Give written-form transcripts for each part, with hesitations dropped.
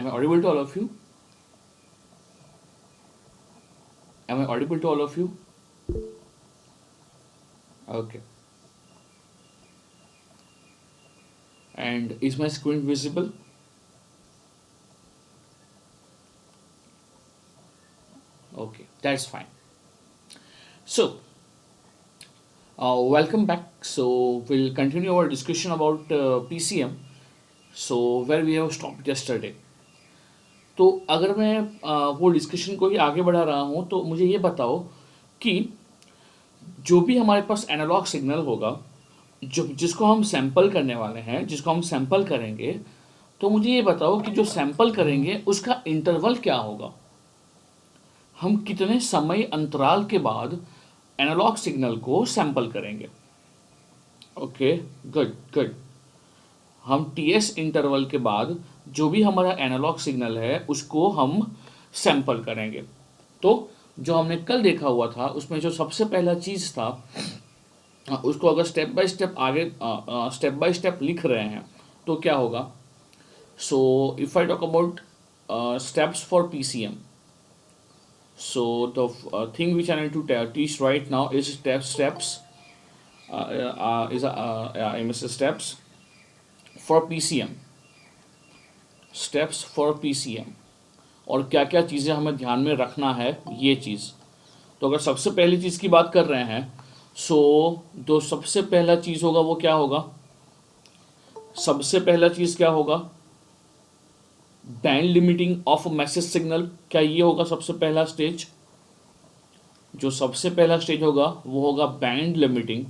Am I audible to all of you? Am I audible to all of you? Okay. And is my screen visible? Okay, that's fine. So, welcome back. So, we'll continue our discussion about PCM. So, where we have stopped yesterday. तो अगर मैं वो discussion को ही आगे बढ़ा रहा हूँ तो मुझे ये बताओ कि जो भी हमारे पास एनालॉग सिग्नल होगा जो जिसको हम सैंपल करने वाले हैं जिसको हम सैंपल करेंगे तो मुझे ये बताओ कि जो सैंपल करेंगे उसका इंटरवल क्या होगा। हम कितने समय अंतराल के बाद एनालॉग सिग्नल को सैंपल करेंगे। Okay, good good. हम टीएस इंटरवल के बाद जो भी हमारा एनालॉग सिग्नल है उसको हम सैंपल करेंगे। तो जो हमने कल देखा हुआ था उसमें जो सबसे पहला चीज़ था उसको अगर स्टेप बाय स्टेप आगे स्टेप बाय स्टेप लिख रहे हैं तो क्या होगा। So if I talk about steps for PCM, so the thing which I need to teach right now is steps I miss steps for PCM, steps for PCM और क्या क्या चीज़ें हमें ध्यान में रखना है ये चीज़। तो अगर सबसे पहली चीज़ की बात कर रहे हैं सो जो सबसे पहला चीज़ होगा वो क्या होगा। सबसे पहला चीज़ क्या होगा, band limiting of message signal. क्या ये होगा सबसे पहला स्टेज। जो सबसे पहला स्टेज होगा वो होगा band limiting,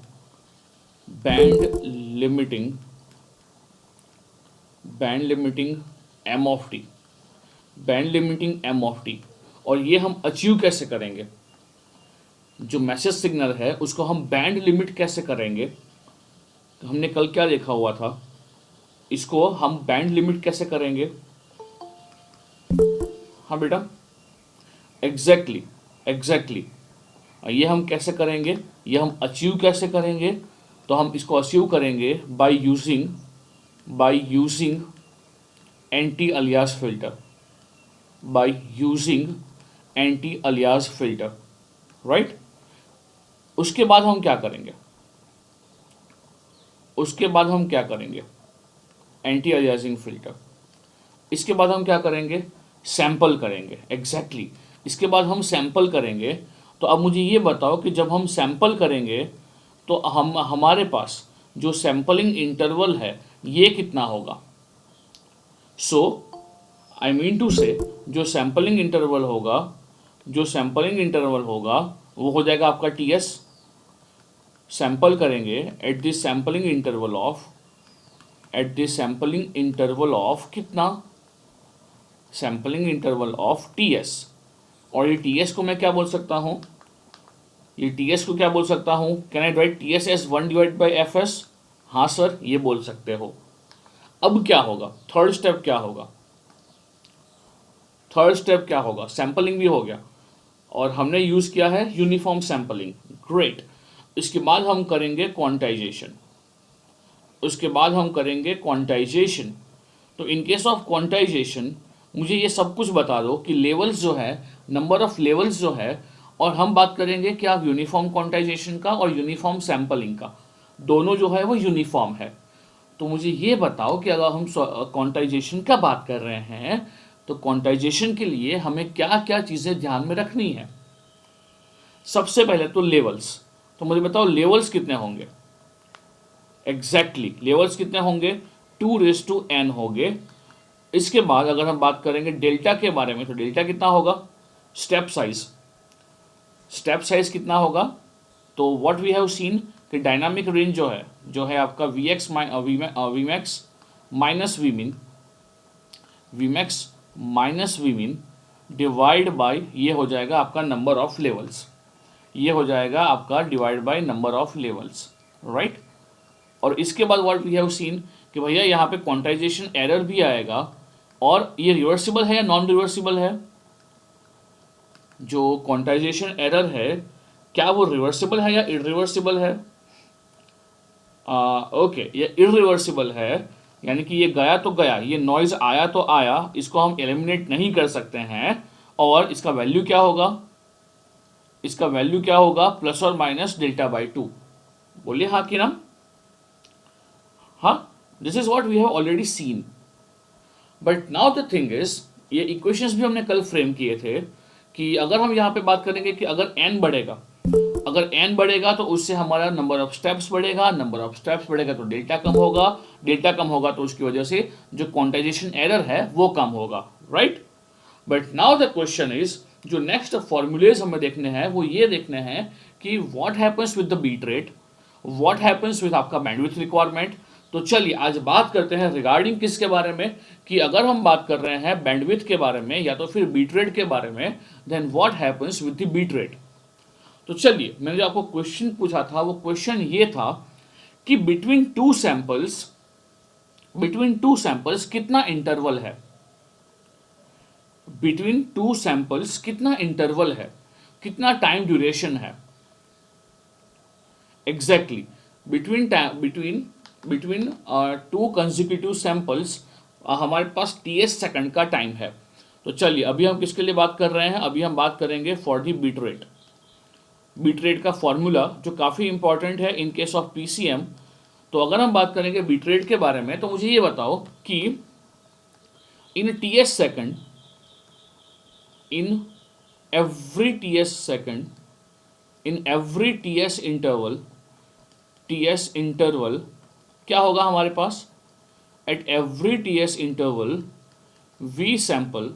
band limiting, band limiting M of T, band limiting M of T. और ये हम अचीव कैसे करेंगे, जो मैसेज सिग्नल है उसको हम बैंड लिमिट कैसे करेंगे। तो हमने कल क्या देखा हुआ था, इसको हम बैंड लिमिट कैसे करेंगे। हाँ बेटा, एग्जैक्टली एग्जैक्टली। ये हम कैसे करेंगे, ये हम अचीव कैसे करेंगे। तो हम इसको अचीव करेंगे by using anti alias filter, by using anti alias filter, right. उसके बाद हम क्या करेंगे, उसके बाद हम क्या करेंगे, एंटी अलियासिंग फिल्टर। इसके बाद हम क्या करेंगे, सैंपल करेंगे, एग्जैक्टली इसके बाद हम सैंपल करेंगे। तो अब मुझे ये बताओ कि जब हम सैंपल करेंगे तो हमारे पास जो सैंपलिंग इंटरवल है ये कितना होगा। सो आई मीन टू से जो सैंपलिंग इंटरवल होगा, जो सैंपलिंग इंटरवल होगा वो हो जाएगा आपका टीएस। सैंपल करेंगे at this sampling interval of, at this sampling interval of कितना, सैंपलिंग इंटरवल ऑफ टीएस। और ये टीएस को मैं क्या बोल सकता हूँ, ये टीएस को क्या बोल सकता हूँ, can I write TS as 1 divide by F S. हाँ सर, ये बोल सकते हो। अब क्या होगा, थर्ड स्टेप क्या होगा, थर्ड स्टेप क्या होगा, सैंपलिंग भी हो गया और हमने यूज़ किया है यूनिफॉर्म सैंपलिंग, ग्रेट। इसके बाद हम करेंगे क्वांटाइजेशन, उसके बाद हम करेंगे क्वांटाइजेशन। तो इन केस ऑफ क्वांटाइजेशन मुझे ये सब कुछ बता दो कि लेवल्स जो है, नंबर ऑफ लेवल्स जो है, और हम बात करेंगे क्या यूनिफॉर्म क्वांटाइजेशन का और यूनिफॉर्म सैंपलिंग का, दोनों जो है वो यूनिफॉर्म है। तो मुझे ये बताओ कि अगर हम क्वांटाइजेशन का बात कर रहे हैं तो क्वांटाइजेशन के लिए हमें क्या क्या चीज़ें ध्यान में रखनी है। सबसे पहले तो लेवल्स, तो मुझे बताओ लेवल्स कितने होंगे, एग्जैक्टली लेवल्स कितने होंगे, 2n होंगे। इसके बाद अगर हम बात करेंगे डेल्टा के बारे में तो डेल्टा कितना होगा, स्टेप साइज, स्टेप साइज कितना होगा। तो व्हाट वी हैव सीन कि डायनामिक रेंज जो है आपका VX Vmax minus Vmin, Vmax minus Vmin divide by ये हो जाएगा आपका नंबर ऑफ लेवल्स, ये हो जाएगा आपका divide by number of levels, right. और इसके बाद व्हाट वी हैव सीन कि भैया यहाँ पे क्वांटाइजेशन एरर भी आएगा और ये रिवर्सिबल है या नॉन रिवर्सिबल है। जो क्वांटाइजेशन एरर है क्या वो रिवर्सिबल है या इरिवर्सिबल है। ओके, ये इरिवर्सिबल है यानी कि ये गया तो गया, ये नॉइज आया तो आया, इसको हम एलिमिनेट नहीं कर सकते हैं। और इसका वैल्यू क्या होगा, इसका वैल्यू क्या होगा, प्लस और माइनस डेल्टा बाई टू। बोलिए हाँ कि ना। हाँ, this is what we have already seen. But now the thing is, ये इक्वेशंस भी हमने कल फ्रेम किए थे कि अगर हम यहाँ पे बात करेंगे कि अगर n बढ़ेगा, अगर n बढ़ेगा तो उससे हमारा नंबर ऑफ स्टेप्स बढ़ेगा, नंबर ऑफ स्टेप्स बढ़ेगा तो डेल्टा कम होगा, डेल्टा कम होगा तो उसकी वजह से जो क्वांटाइजेशन एरर है वो कम होगा, right. But now the question is, जो नेक्स्ट फॉर्मूलेज हमें देखने हैं वो ये देखने हैं कि what happens with the bit rate, what happens with आपका बैंडविड्थ रिक्वायरमेंट। तो चलिए आज बात करते हैं रिगार्डिंग किसके बारे में, कि अगर हम बात कर रहे हैं बैंडविड्थ के बारे में या तो फिर बीट रेट के बारे में, then what happens with the bit rate. तो चलिए, मैंने जो आपको क्वेश्चन पूछा था वो क्वेश्चन ये था कि बिटवीन टू सैंपल्स कितना इंटरवल है, बिटवीन टू सैंपल्स कितना इंटरवल है, कितना टाइम ड्यूरेशन है। Exactly, between two consecutive samples हमारे पास ts सेकंड का टाइम है। तो चलिए अभी हम किसके लिए बात कर रहे हैं, अभी हम बात करेंगे for the bit rate. Bit rate का फॉर्मूला जो काफ़ी इंपॉर्टेंट है इन केस ऑफ पीसीएम। तो अगर हम बात करेंगे बीट रेट के बारे में, तो मुझे ये बताओ कि in ts second, in every ts second, in every ts interval क्या होगा हमारे पास, at every ts interval we sample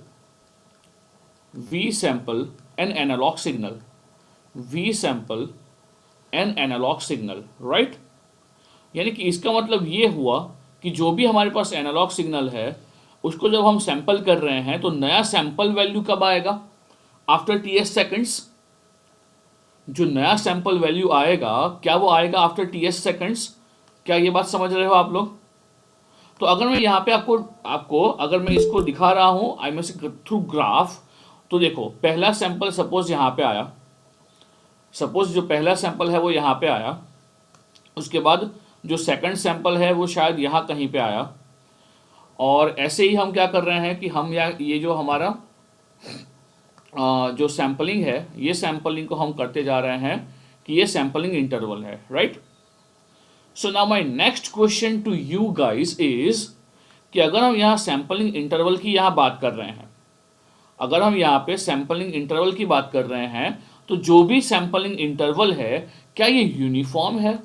an analog signal, we sample an analog signal, right. यानी कि इसका मतलब ये हुआ कि जो भी हमारे पास एनालॉग सिग्नल है उसको जब हम सैंपल कर रहे हैं तो नया सैंपल वैल्यू कब आएगा, आफ्टर ts सेकंड्स। जो नया सैंपल वैल्यू आएगा क्या वो आएगा आफ्टर ts सेकंड्स। क्या ये बात समझ रहे हो आप लोग। तो अगर मैं यहाँ पे आपको अगर मैं इसको दिखा रहा हूँ आई मीन थ्रू ग्राफ, तो देखो पहला सैंपल सपोज यहाँ पे आया, सपोज जो पहला सैंपल है वो यहाँ पे आया, उसके बाद जो सेकंड सैंपल है वो शायद यहाँ कहीं पे आया, और ऐसे ही हम क्या कर रहे हैं कि हम ये जो हमारा जो सैंपलिंग है, ये सैंपलिंग को हम करते जा रहे हैं कि ये सैंपलिंग इंटरवल है, right. So now my next question to you guys is कि अगर हम यहाँ सैंपलिंग इंटरवल की यहाँ बात कर रहे हैं, अगर हम यहाँ पे सैंपलिंग इंटरवल की बात कर रहे हैं, तो जो भी सैंपलिंग इंटरवल है क्या ये यूनिफॉर्म है।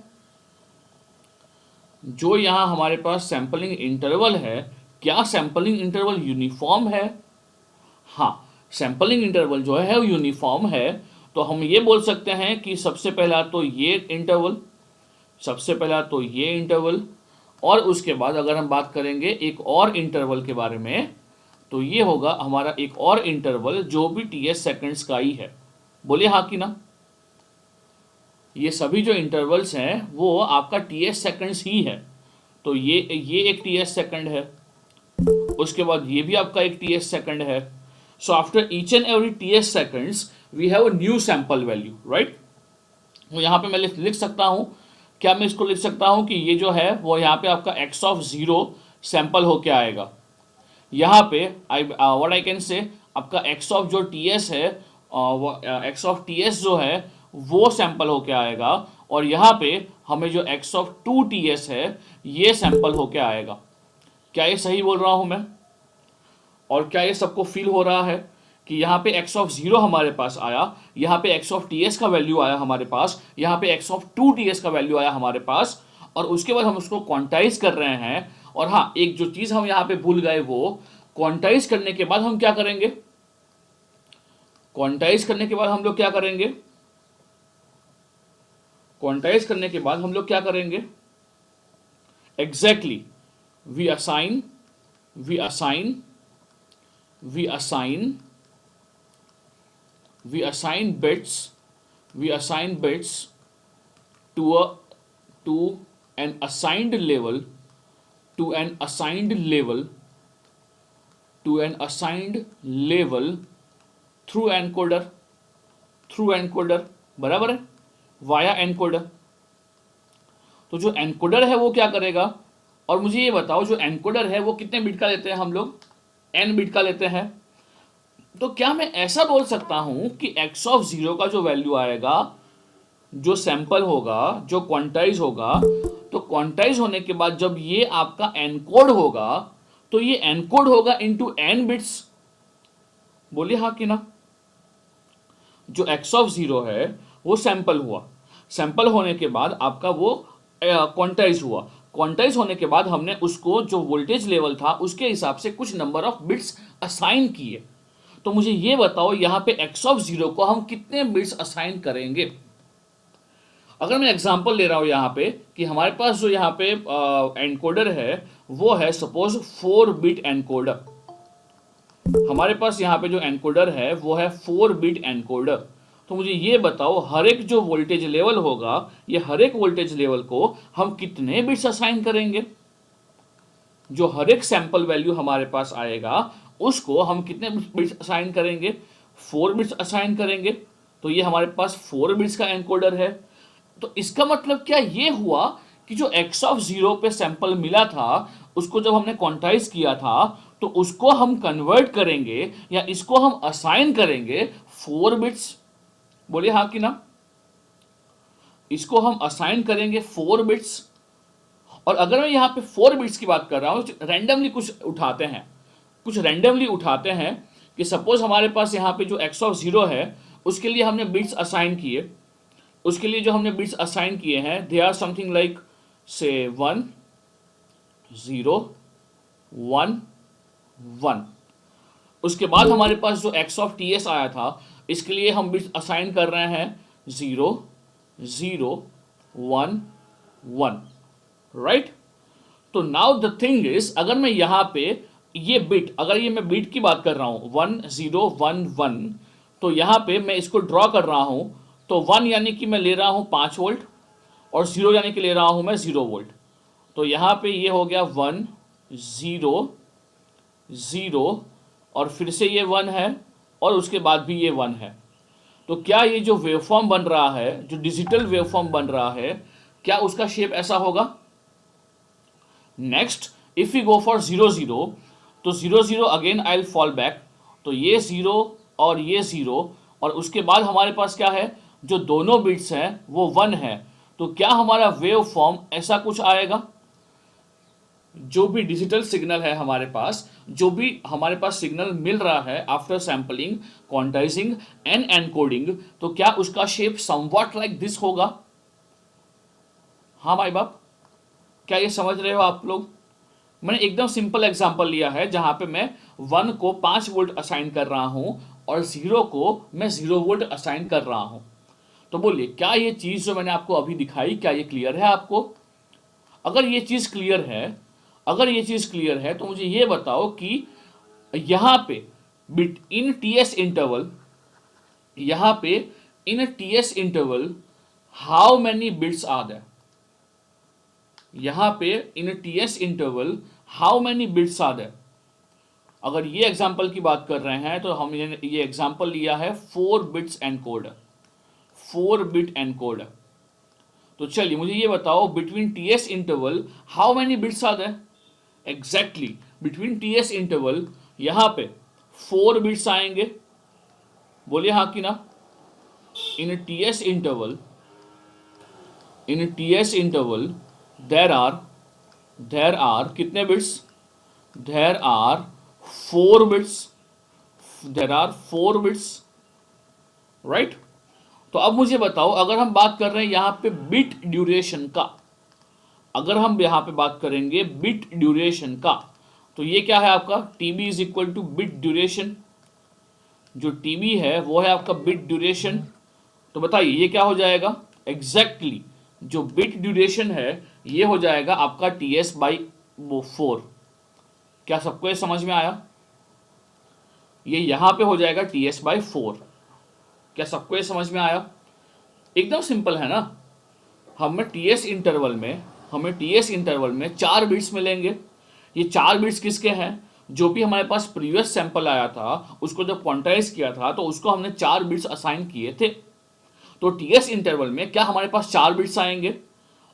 जो यहाँ हमारे पास सैंपलिंग इंटरवल है, क्या सैंपलिंग इंटरवल यूनिफॉर्म है। हाँ, सैंपलिंग इंटरवल जो है वो यूनिफॉर्म है। तो हम ये बोल सकते हैं कि सबसे पहला तो ये इंटरवल, सबसे पहला तो ये इंटरवल, और उसके बाद अगर हम बात करेंगे एक और इंटरवल के बारे में, तो ये होगा हमारा एक और इंटरवल जो भी ts सेकंड्स का ही है। बोलिए हाँ कि ना। ये सभी जो इंटरवल्स हैं वो आपका ts सेकंड्स ही है। तो ये एक ts सेकंड है, उसके बाद ये भी आपका एक ts सेकंड है। So after each and every ts seconds we have a new sample value, right. तो यहाँ पे मैं लिख सकता हूँ, क्या मैं इसको लिख सकता हूँ कि ये जो है वो यहाँ पे आपका x ऑफ 0 सैंपल होके आएगा। यहाँ पे व्हाट आई कैन से आपका x ऑफ जो ts है, x ऑफ ts जो है वो सैंपल होके आएगा, और यहाँ पे हमें जो x ऑफ 2ts है ये सैंपल होके आएगा। क्या ये सही बोल रहा हूँ मैं, और क्या ये सबको फील हो रहा है कि यहाँ पे x ऑफ 0 हमारे पास आया, यहाँ पे x ऑफ ts का वैल्यू आया हमारे पास, यहाँ पे x ऑफ 2ts का वैल्यू आया हमारे पास, और उसके बाद हम उसको क्वांटाइज कर रहे हैं। और हाँ, एक जो चीज़ हम यहाँ पे भूल गए, वो क्वांटाइज करने के बाद हम क्या करेंगे, क्वांटाइज करने के बाद हम लोग क्या करेंगे, क्वांटाइज करने के बाद हम लोग क्या करेंगे, exactly we assign bits to an assigned level through encoder, बराबर है, वाया एनकोडर। तो जो एनकोडर है वो क्या करेगा, और मुझे ये बताओ जो एनकोडर है वो कितने बिट का लेते हैं हम लोग, n बिट का लेते हैं। तो क्या मैं ऐसा बोल सकता हूं कि x ऑफ 0 का जो वैल्यू आएगा, जो सैंपल होगा, जो क्वांटाइज होगा, तो क्वांटाइज होने के बाद जब ये आपका एनकोड होगा तो ये एनकोड होगा इनटू n बिट्स। बोलिए हाँ कि ना। जो x ऑफ 0 है वो सैंपल हुआ, सैंपल होने के बाद आपका वो क्वांटाइज हुआ, क्वांटाइज होने के बाद हमने उसको जो वोल्टेज लेवल था उसके हिसाब से कुछ नंबर ऑफ बिट्स असाइन किए। तो मुझे ये बताओ यहाँ पे x ऑफ 0 को हम कितने बिट्स असाइन करेंगे। अगर मैं एग्जांपल ले रहा हूँ यहाँ पे कि हमारे पास जो यहाँ पे एनकोडर है वो है सपोज 4 बिट एनकोडर। हमारे पास यहाँ पे जो एनकोडर है वो है 4 बिट एनकोडर। तो मुझे ये बताओ हर एक जो वोल्टेज लेवल होगा, ये हर एक वोल्टेज लेवल को हम कितने बिट्स असाइन करेंगे। जो हर एक सैंपल वैल्यू हमारे पास आएगा उसको हम कितने बिट्स असाइन करेंगे, 4 बिट्स असाइन करेंगे। तो ये हमारे पास 4 बिट्स का एनकोडर है। तो इसका मतलब क्या ये हुआ कि जो x ऑफ 0 पे सैंपल मिला था उसको जब हमने क्वांटाइज किया था तो उसको हम कन्वर्ट करेंगे या इसको हम असाइन करेंगे 4 बिट्स। बोलिए हाँ कि ना। इसको हम असाइन करेंगे 4 बिट्स। और अगर मैं यहाँ पे 4 बिट्स की बात कर रहा हूँ, रैंडमली कुछ उठाते हैं, कुछ रैंडमली उठाते हैं कि सपोज हमारे पास यहाँ पे जो x ऑफ 0 है उसके लिए हमने बिट्स असाइन किए। उसके लिए जो हमने बिट्स असाइन किए हैं दे आर समथिंग लाइक से 1 0 1 1। उसके बाद हमारे पास जो x ऑफ ts आया था इसके लिए हम बिट्स असाइन कर रहे हैं 0 0 1 1, राइट। तो नाउ द थिंग इज अगर मैं यहाँ पे ये बिट, अगर ये मैं बिट की बात कर रहा हूँ 1 0 1 1, तो यहाँ पे मैं इसको ड्रॉ कर रहा हूँ। तो 1 यानी कि मैं ले रहा हूँ 5 वोल्ट और 0 यानी कि ले रहा हूँ मैं 0 वोल्ट। तो यहाँ पे ये हो गया 1 0 0 और फिर से ये 1 है और उसके बाद भी ये 1 है। तो क्या ये जो वेवफॉर्म बन रहा है, जो डिजिटल वेवफॉर्म बन रहा है, क्या उसका शेप ऐसा होगा। Next if you go for 0 0, तो 0 0 again I will fall back. तो ये 0 और ये 0 और उसके बाद हमारे पास क्या है, जो दोनों बिट्स हैं वो 1 है। तो क्या हमारा वेव फॉर्म ऐसा कुछ आएगा। जो भी डिजिटल सिग्नल है हमारे पास, जो भी हमारे पास सिग्नल मिल रहा है आफ्टर सैंपलिंग, क्वांटाइजिंग एंड एनकोडिंग, तो क्या उसका शेप समवॉट लाइक दिस होगा। हाँ भाई बाप, क्या ये समझ रहे हो आप लोग। मैंने एकदम सिंपल एग्जांपल लिया है जहां पे मैं 1 को 5 वोल्ट असाइन कर रहा हूं और 0 को मैं 0 वोल्ट असाइन कर रहा हूं। तो बोलिए क्या ये चीज जो मैंने आपको अभी दिखाई, क्या ये क्लियर है आपको। अगर ये चीज क्लियर है, अगर ये चीज क्लियर है तो मुझे ये बताओ कि यहां पे बिट इन टीएस इंटरवल, यहां पे in TS interval how many bits are there. यहां पे in TS interval how many bits are there. अगर ये एग्जांपल की बात कर रहे हैं तो हम ये एग्जांपल लिया है 4 बिट्स एनकोडर, 4 बिट एनकोडर। तो चलिए मुझे ये बताओ between TS interval how many bits are there. Exactly between TS interval यहां पे 4 बिट्स आएंगे। बोलिए हाँ कि ना। In TS interval, in TS interval there are कितने bits, there are 4 bits, there are 4 bits, right. तो अब मुझे बताओ अगर हम बात कर रहे हैं यहां पे बिट ड्यूरेशन का, अगर हम यहां पे बात करेंगे बिट ड्यूरेशन का, तो ये क्या है आपका TB is equal two bit duration. जो टीबी है वो है आपका बिट ड्यूरेशन। तो बताइए ये क्या हो जाएगा। एग्जैक्टली जो बिट ड्यूरेशन है ये हो जाएगा आपका टीएस बाई 4। क्या सबको ये समझ में आया। ये यहां पे हो जाएगा टीएस बाई 4। क्या सबको ये समझ में आया। एकदम सिंपल है ना। हमें टीएस इंटरवल में 4 बिट्स मिलेंगे। ये 4 बिट्स किसके हैं, जो भी हमारे पास प्रीवियस सैंपल आया था उसको जब क्वांटाइज किया था तो उसको हमने 4 बिट्स असाइन किए थे। तो टीएस इंटरवल में क्या हमारे पास 4 बिट्स आएंगे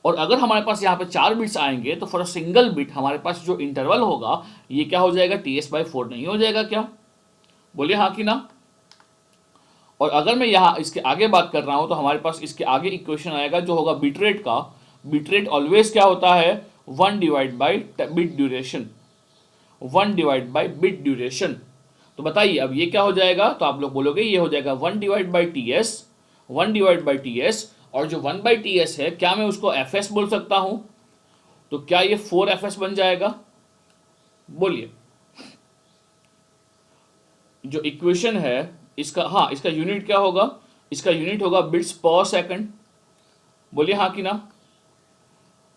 और अगर हमारे पास यहाँ पे 4 बिट्स आएंगे तो फॉर अ सिंगल बिट हमारे पास जो इंटरवल होगा ये क्या हो जाएगा, TS/4 नहीं हो जाएगा क्या? बोलिए हाँ कि ना। और अगर मैं यहाँ इसके आगे बात कर रहा हूँ तो हमारे पास इसके आगे इक्वेशन आएगा जो होगा बिट रेट का। बिट रेट ऑलवेज क्या होता है, 1 divide by bit duration, 1 divide by bit duration. तो बताइए अब ये क्या हो जाएगा, तो आप लोग बोलोगे ये हो जाएगा 1 divide by T S, 1 divide by T S. और जो 1 बाई टी एस है क्या मैं उसको एफ एस बोल सकता हूं? तो क्या ये 4 एफ एस बन जाएगा? बोलिए। जो इक्वेशन है इसका, हाँ इसका यूनिट क्या होगा, इसका यूनिट होगा बिट्स पर सेकंड। बोलिए हाँ कि ना।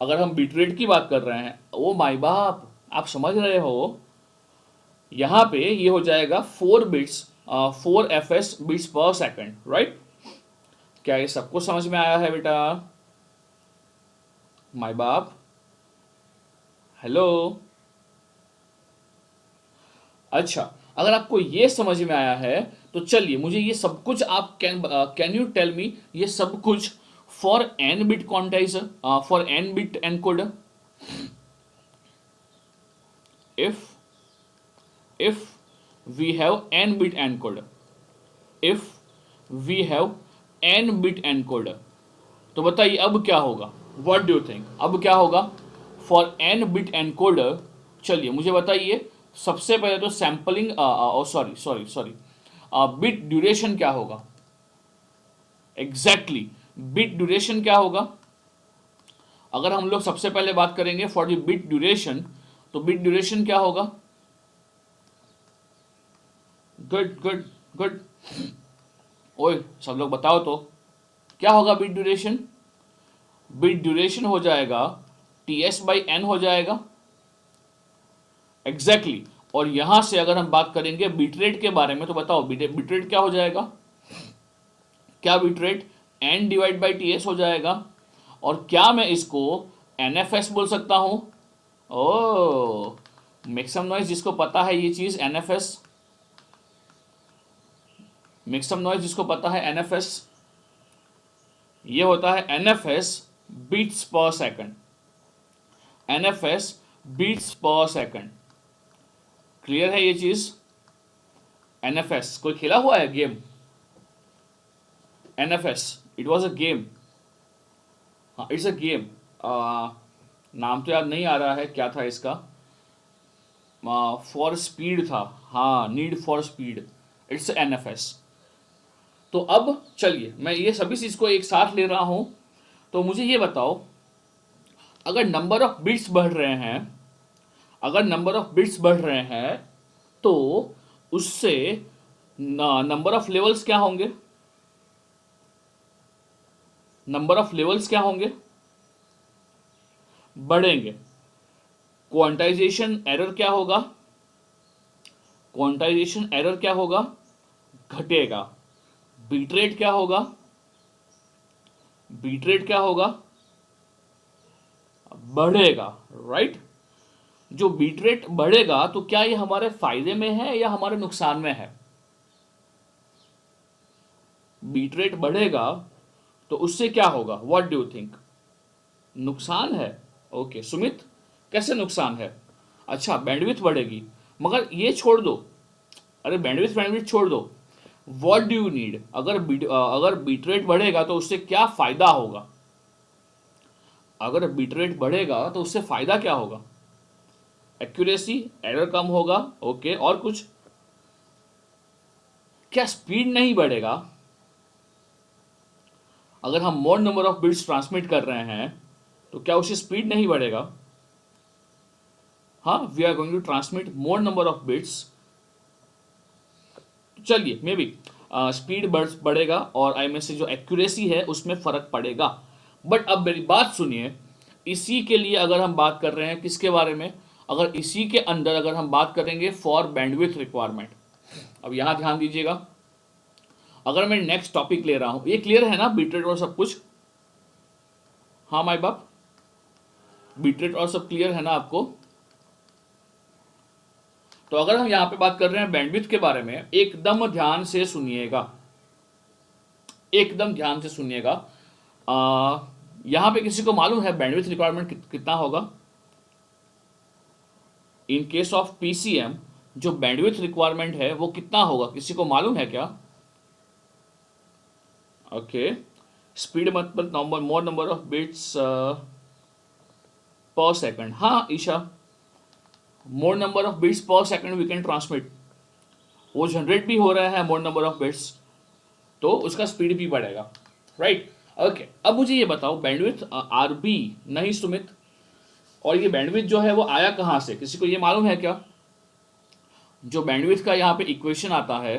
अगर हम बिट रेट की बात कर रहे हैं, ओ माय बाप आप समझ रहे हो, यहां पे ये हो जाएगा 4 bits, 4 F S bits per second, right. क्या ये सबको समझ में आया है बेटा? माय बाप, हेलो। अच्छा, अगर आपको ये समझ में आया है तो चलिए मुझे ये सब कुछ आप कैन यू टेल मी ये सब कुछ for n bit quantizer, for n bit encoder, if we have n bit encoder, if we have n bit encoder, तो बताइए अब क्या होगा, व्हाट डू यू थिंक अब क्या होगा फॉर n बिट एनकोडर? चलिए मुझे बताइए सबसे पहले तो sampling, sorry sorry sorry, bit duration क्या होगा? एग्जैक्टली बिट ड्यूरेशन क्या होगा? अगर हम लोग सबसे पहले बात करेंगे फॉर द बिट ड्यूरेशन, तो बिट ड्यूरेशन क्या होगा? गुड गुड गुड, ओए सब लोग बताओ तो क्या होगा बिट ड्यूरेशन? बिट ड्यूरेशन हो जाएगा TS/N हो जाएगा, एग्जैक्टली और यहां से अगर हम बात करेंगे बिट रेट के बारे में तो बताओ बिट रेट क्या हो जाएगा? क्या bit rate N divide by TS हो जाएगा। और क्या मैं इसको NFS बोल सकता हूं? ओ मेक सम नॉइज जिसको पता है ये चीज, NFS, मेक सम नॉइज जिसको पता है NFS। ये होता है NFS बीट्स पर सेकंड, NFS बीट्स पर सेकंड। क्लियर है ये चीज? NFS कोई खेला हुआ है game? NFS it was a game, हाँ इट्स अ गेम। नाम तो याद नहीं आ रहा है क्या था इसका, फॉर स्पीड था, हाँ need for speed, it's NFS। तो अब चलिए मैं ये सभी चीज को एक साथ ले रहा हूं, तो मुझे ये बताओ अगर नंबर ऑफ बिट्स बढ़ रहे हैं, अगर नंबर ऑफ बिट्स बढ़ रहे हैं तो उससे नंबर ऑफ लेवल्स क्या होंगे? नंबर ऑफ लेवल्स क्या होंगे? बढ़ेंगे। क्वांटाइजेशन एरर क्या होगा? क्वांटाइजेशन एरर क्या होगा? घटेगा। बीट रेट क्या होगा? बीट रेट क्या होगा? बढ़ेगा, राइट। जो बीट रेट बढ़ेगा तो क्या ये हमारे फायदे में है या हमारे नुकसान में है? बीट रेट बढ़ेगा तो उससे क्या होगा, व्हाट डू यू थिंक? नुकसान है। ओके सुमित, कैसे नुकसान है? अच्छा बैंडविड्थ बढ़ेगी, मगर ये छोड़ दो, अरे बैंडविड्थ छोड़ दो, व्हाट डू यू नीड? अगर बीट रेट बढ़ेगा तो उससे क्या फायदा होगा? अगर बीट रेट बढ़ेगा तो उससे फायदा क्या होगा? एक्यूरेसी, एरर कम होगा, ओके और कुछ? क्या स्पीड नहीं बढ़ेगा? अगर हम मोर नंबर ऑफ बिट्स ट्रांसमिट कर रहे हैं तो क्या उससे स्पीड नहीं बढ़ेगा? हाँ we are going to transmit more number of bits, चलिए मे बी स्पीड बढ़ेगा और आई में से जो एक्यूरेसी है उसमें फर्क पड़ेगा। बट अब मेरी बात सुनिए, इसी के लिए अगर हम बात कर रहे हैं किसके बारे में, अगर इसी के अंदर अगर हम बात करेंगे फॉर बैंडविड्थ रिक्वायरमेंट, अब यहां ध्यान दीजिएगा, अगर मैं नेक्स्ट टॉपिक ले रहा हूं, ये क्लियर है ना बीट रेट और सब कुछ? हाँ माय बाप, बीट रेट और सब क्लियर है ना आपको? तो अगर हम यहां पे बात कर रहे हैं बैंडविड्थ के बारे में, एकदम ध्यान से सुनिएगा, एकदम ध्यान से सुनिएगा। यहां पे किसी को मालूम है बैंडविड्थ रिक्वायरमेंट कितना होगा? इन केस ऑफ पीसीएम जो बैंडविड्थ रिक्वायरमेंट है वो कितना होगा, किसी को मालूम है क्या? ओके, स्पीड मतलब number more number of bits per second. हाँ Isha, more number of bits per second we can transmit, वो जनरेट भी हो रहा है मोर नंबर ऑफ बिट्स, तो उसका स्पीड भी बढ़ेगा, राइट? ओके, अब मुझे ये बताओ बैंडविड्थ आरबी नहीं सुमित, और ये बैंडविड्थ जो है वो आया कहाँ से, किसी को ये मालूम है क्या? जो बैंडविड्थ का यहाँ पे इक्वेशन आता है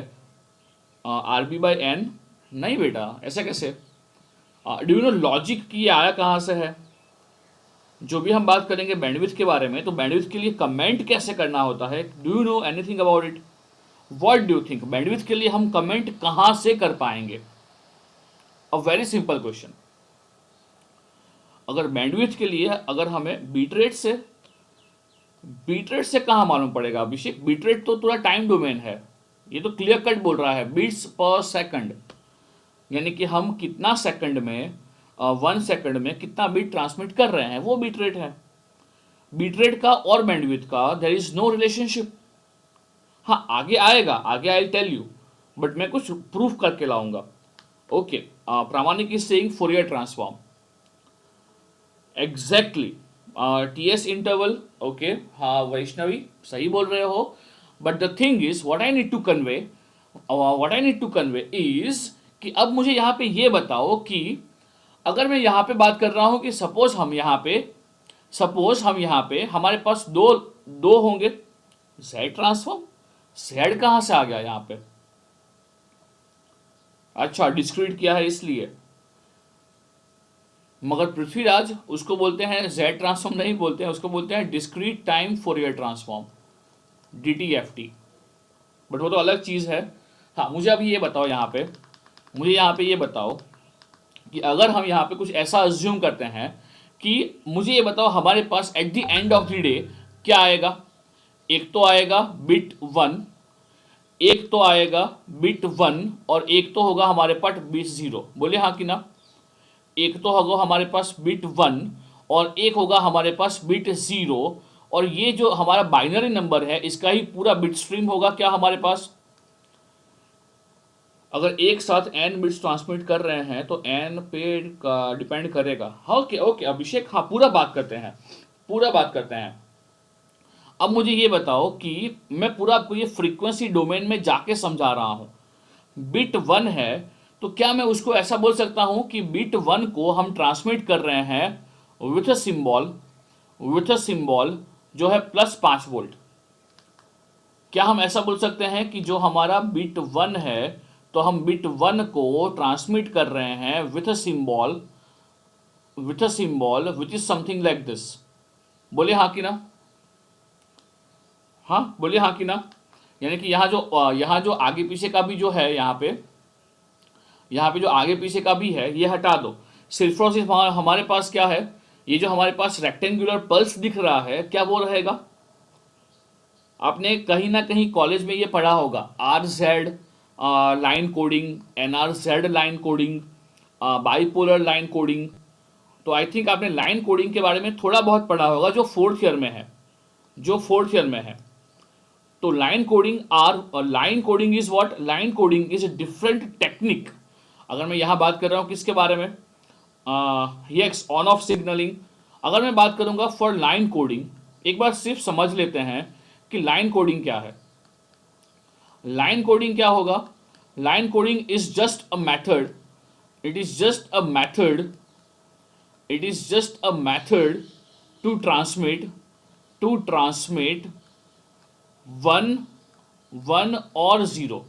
आरबी बाई एन, नहीं बेटा ऐसा कैसे? डू यू नो लॉजिक की ये आया कहाँ से है? जो भी हम बात करेंगे बैंडविड्थ के बारे में, तो बैंडविड्थ के लिए कमेंट कैसे करना होता है? Do you know anything about it? What do you think bandwidth के लिए हम कमेंट कहाँ से कर पाएंगे? A very simple question. अगर बैंडविड्थ के लिए अगर हमें बीट रेट से कहाँ मालूम पड़ेगा अभिषेक? बीट रेट तो पूरा टाइम डोमेन है, ये तो क्लियर कट बोल रहा है, बीट्स पर सेकंड, यानी कि हम कितना सेकंड में 1 सेकंड में कितना बीट ट्रांसमिट कर रहे हैं, वो बीट रेट है। बीट रेट का और बैंडविड्थ का देयर इज नो रिलेशनशिप। हाँ आगे आएगा, आगे आई टेल यू, बट मैं कुछ प्रूफ करके लाऊंगा। Okay, Pramanik is saying Fourier transform, exactly, TS interval. Okay, हाँ वैष्णवी सही बोल रहे हो, but the thing is what I need to convey is कि अब मुझे यहाँ पे ये बताओ कि अगर मैं यहाँ पे बात कर रहा हूँ कि सपोज हम यहाँ पे हमारे पास दो होंगे, जेड ट्रांसफॉर्म, जेड कहाँ से आ गया यहाँ पे? अच्छा, डिस्क्रीट किया है इसलिए, मगर पृथ्वीराज उसको बोलते हैं जेड ट्रांसफॉर्म नहीं बोलते हैं, उसको बोलते हैं discrete time Fourier transform, DTFT, but वो तो अलग चीज़ है। हाँ मुझे अभी ये बताओ ये बताओ कि अगर हम यहाँ पे कुछ ऐसा अज्यूम करते हैं कि मुझे ये बताओ हमारे पास at the end of the day क्या आएगा? एक तो आएगा बिट 1, एक तो आएगा बिट 1 और एक तो होगा हमारे पास बिट 0। बोले हाँ कि ना? एक तो होगा हमारे पास बिट 1 और एक होगा हमारे पास बिट 0, और ये जो हमारा बाइनरी नंबर है इसका ही पूरा बिट स्ट्रीम होगा क्या हमारे पास? अगर एक साथ n बिट्स ट्रांसमिट कर रहे हैं तो n पे का डिपेंड करेगा। ओके ओके अभिषेक, हाँ पूरा बात करते हैं। अब मुझे ये बताओ कि मैं पूरा आपको ये फ्रीक्वेंसी डोमेन में जाके समझा रहा हूँ। बिट 1 है तो क्या मैं उसको ऐसा बोल सकता हूँ कि बिट 1 को हम ट्रांसमिट कर रहे हैं विथ अ सिंबल जो है +5 वोल्ट? क्या हम ऐसा बोल सकते हैं कि जो हमारा बिट 1 है तो हम बिट 1 को ट्रांसमिट कर रहे हैं with a symbol which is something like this? बोले हाँ कि ना? हाँ बोलिए हाँ कि ना? यानी कि यहाँ जो आगे पीछे का भी जो है, यहाँ पे जो आगे पीछे का भी है ये हटा दो, सिर्फ और सिर्फ हमारे पास क्या है? ये जो हमारे पास रेक्टेंगुलर पल्स दिख रहा है क्या वो रहेगा? आपने कहीं ना कहीं कॉलेज में ये पढ़ा होगा, RZ line coding, NRZ line coding, bipolar line coding. तो आई थिंक आपने लाइन कोडिंग के बारे में थोड़ा बहुत पढ़ा होगा जो फोर्थ ईयर में है। तो line coding is what? Line coding is a different technique. अगर मैं यहाँ बात कर रहा हूँ किसके बारे में? Yes, on off signalling. अगर मैं बात करूँगा फॉर लाइन कोडिंग, एक बार सिर्फ समझ लेते हैं कि लाइन कोडिंग क्या है। लाइन कोडिंग क्या होगा? Line coding is just a method, it is just a method to transmit one और जीरो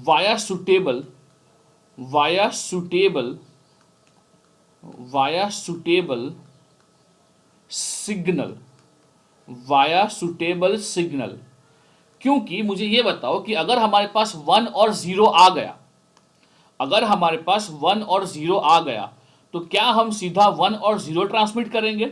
वाया सुटेबल सिग्नल। क्योंकि मुझे ये बताओ कि अगर हमारे पास 1 और 0 आ गया तो क्या हम सीधा 1 और 0 ट्रांसमिट करेंगे?